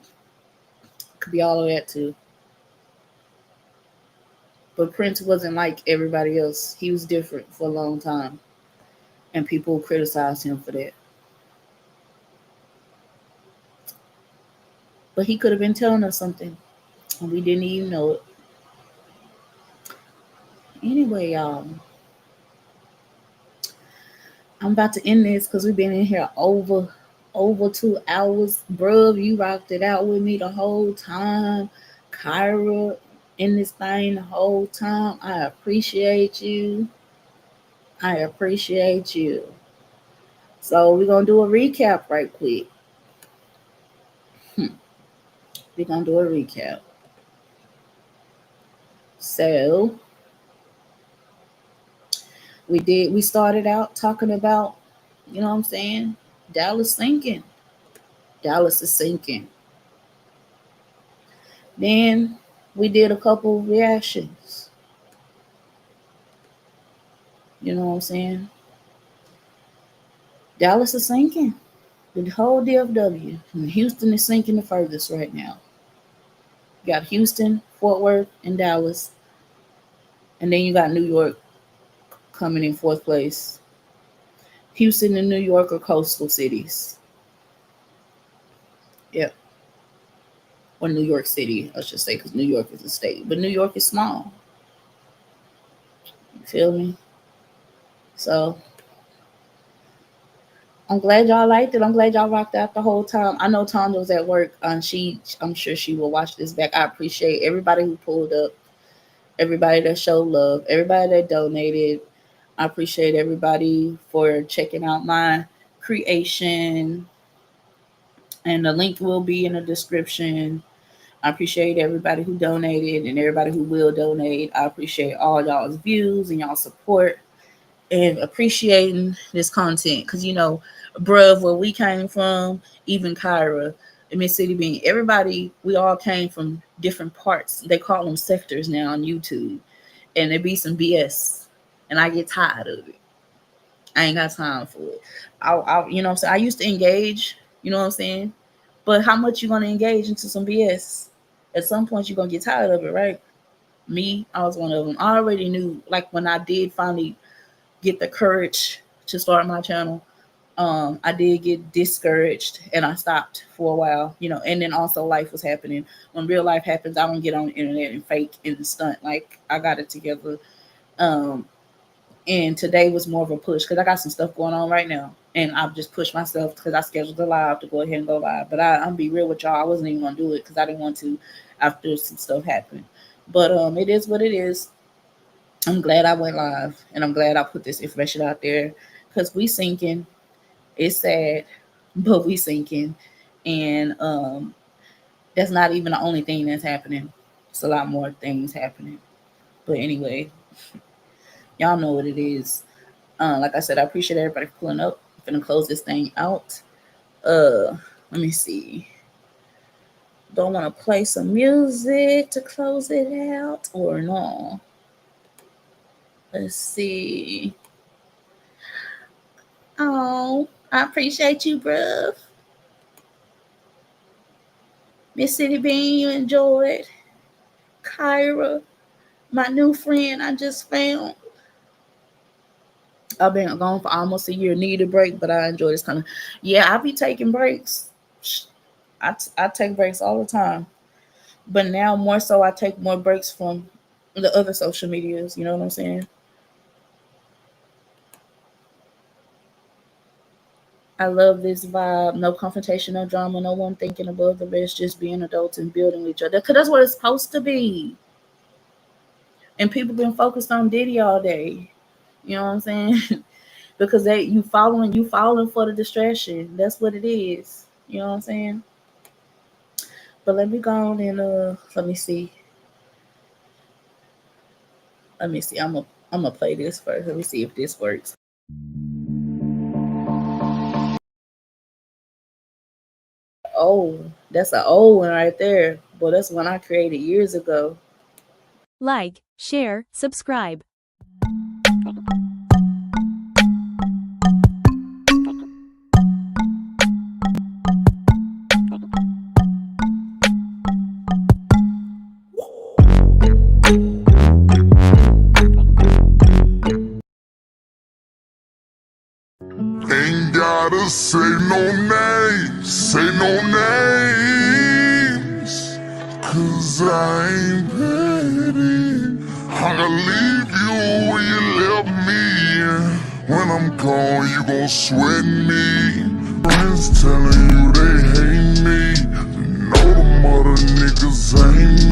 S2: Could be all of that too. But Prince wasn't like everybody else. He was different for a long time. And people criticized him for that. But he could have been telling us something. And we didn't even know it. Anyway, y'all. I'm about to end this because we've been in here over 2 hours. Bruv, you rocked it out with me the whole time. Kyra in this thing the whole time. I appreciate you. I appreciate you. So we're going to do a recap right quick. We're going to do a recap. So We started out talking about, you know what I'm saying? Dallas sinking. Dallas is sinking. Then we did a couple reactions. You know what I'm saying? Dallas is sinking. The whole DFW. And Houston is sinking the furthest right now. You got Houston, Fort Worth, and Dallas. And then you got New York coming in fourth place. Houston and New York are coastal cities. Yep. Or New York City, I should say, because New York is a state. But New York is small. You feel me? So I'm glad y'all liked it. I'm glad y'all rocked out the whole time. I know Tanya was at work, and I'm sure she will watch this back. I appreciate everybody who pulled up, everybody that showed love, everybody that donated. I appreciate everybody for checking out my creation, and the link will be in the description. I appreciate everybody who donated and everybody who will donate. I appreciate all y'all's views and y'all support and appreciating this content. Because, you know, bruh, where we came from, even Kyra and Mississippi Bean, everybody, we all came from different parts. They call them sectors now on YouTube. And there be some BS. And I get tired of it. I ain't got time for it. You know what I'm saying? I used to engage, you know what I'm saying? But how much you gonna engage into some BS? At some point, you're gonna get tired of it, right? Me, I was one of them. I already knew, like when I did finally get the courage to start my channel, I did get discouraged and I stopped for a while, you know, and then also life was happening. When real life happens, I don't get on the internet and fake and stunt. Like I got it together. And today was more of a push because I got some stuff going on right now. And I've just pushed myself because I scheduled a live to go ahead and go live. But I'm be real with y'all. I wasn't even going to do it because I didn't want to after some stuff happened. But it is what it is. I'm glad I went live. And I'm glad I put this information out there because we sinking. It's sad, but we sinking. And that's not even the only thing that's happening. It's a lot more things happening. But anyway, y'all know what it is. Like I said, I appreciate everybody for pulling up. I'm gonna close this thing out. Let me see. Don't want to play some music to close it out or no? Let's see. Oh, I appreciate you, bruh. Miss City Bean, you enjoyed. Kyra, my new friend I just found. I've been gone for almost a year. Need a break, but I enjoy this kind of. Yeah, I be taking breaks. I take breaks all the time, but now more so I take more breaks from the other social medias. You know what I'm saying? I love this vibe. No confrontation, no drama, no one thinking above the rest, just being adults and building each other. Because that's what it's supposed to be. And people been focused on Diddy all day. You know what I'm saying? Because you falling for the distraction. That's what it is. You know what I'm saying? But let me go on and let me see. I'm gonna play this first. Let me see if this works. Oh, that's an old one right there. Boy, that's one I created years ago.
S18: Like, share, subscribe.
S19: Ain't gotta say no names, cause I ain't ready. I'm gonna leave you where you left me. When I'm gone, you gon' sweat me. Friends telling you they hate me. Know them other niggas ain't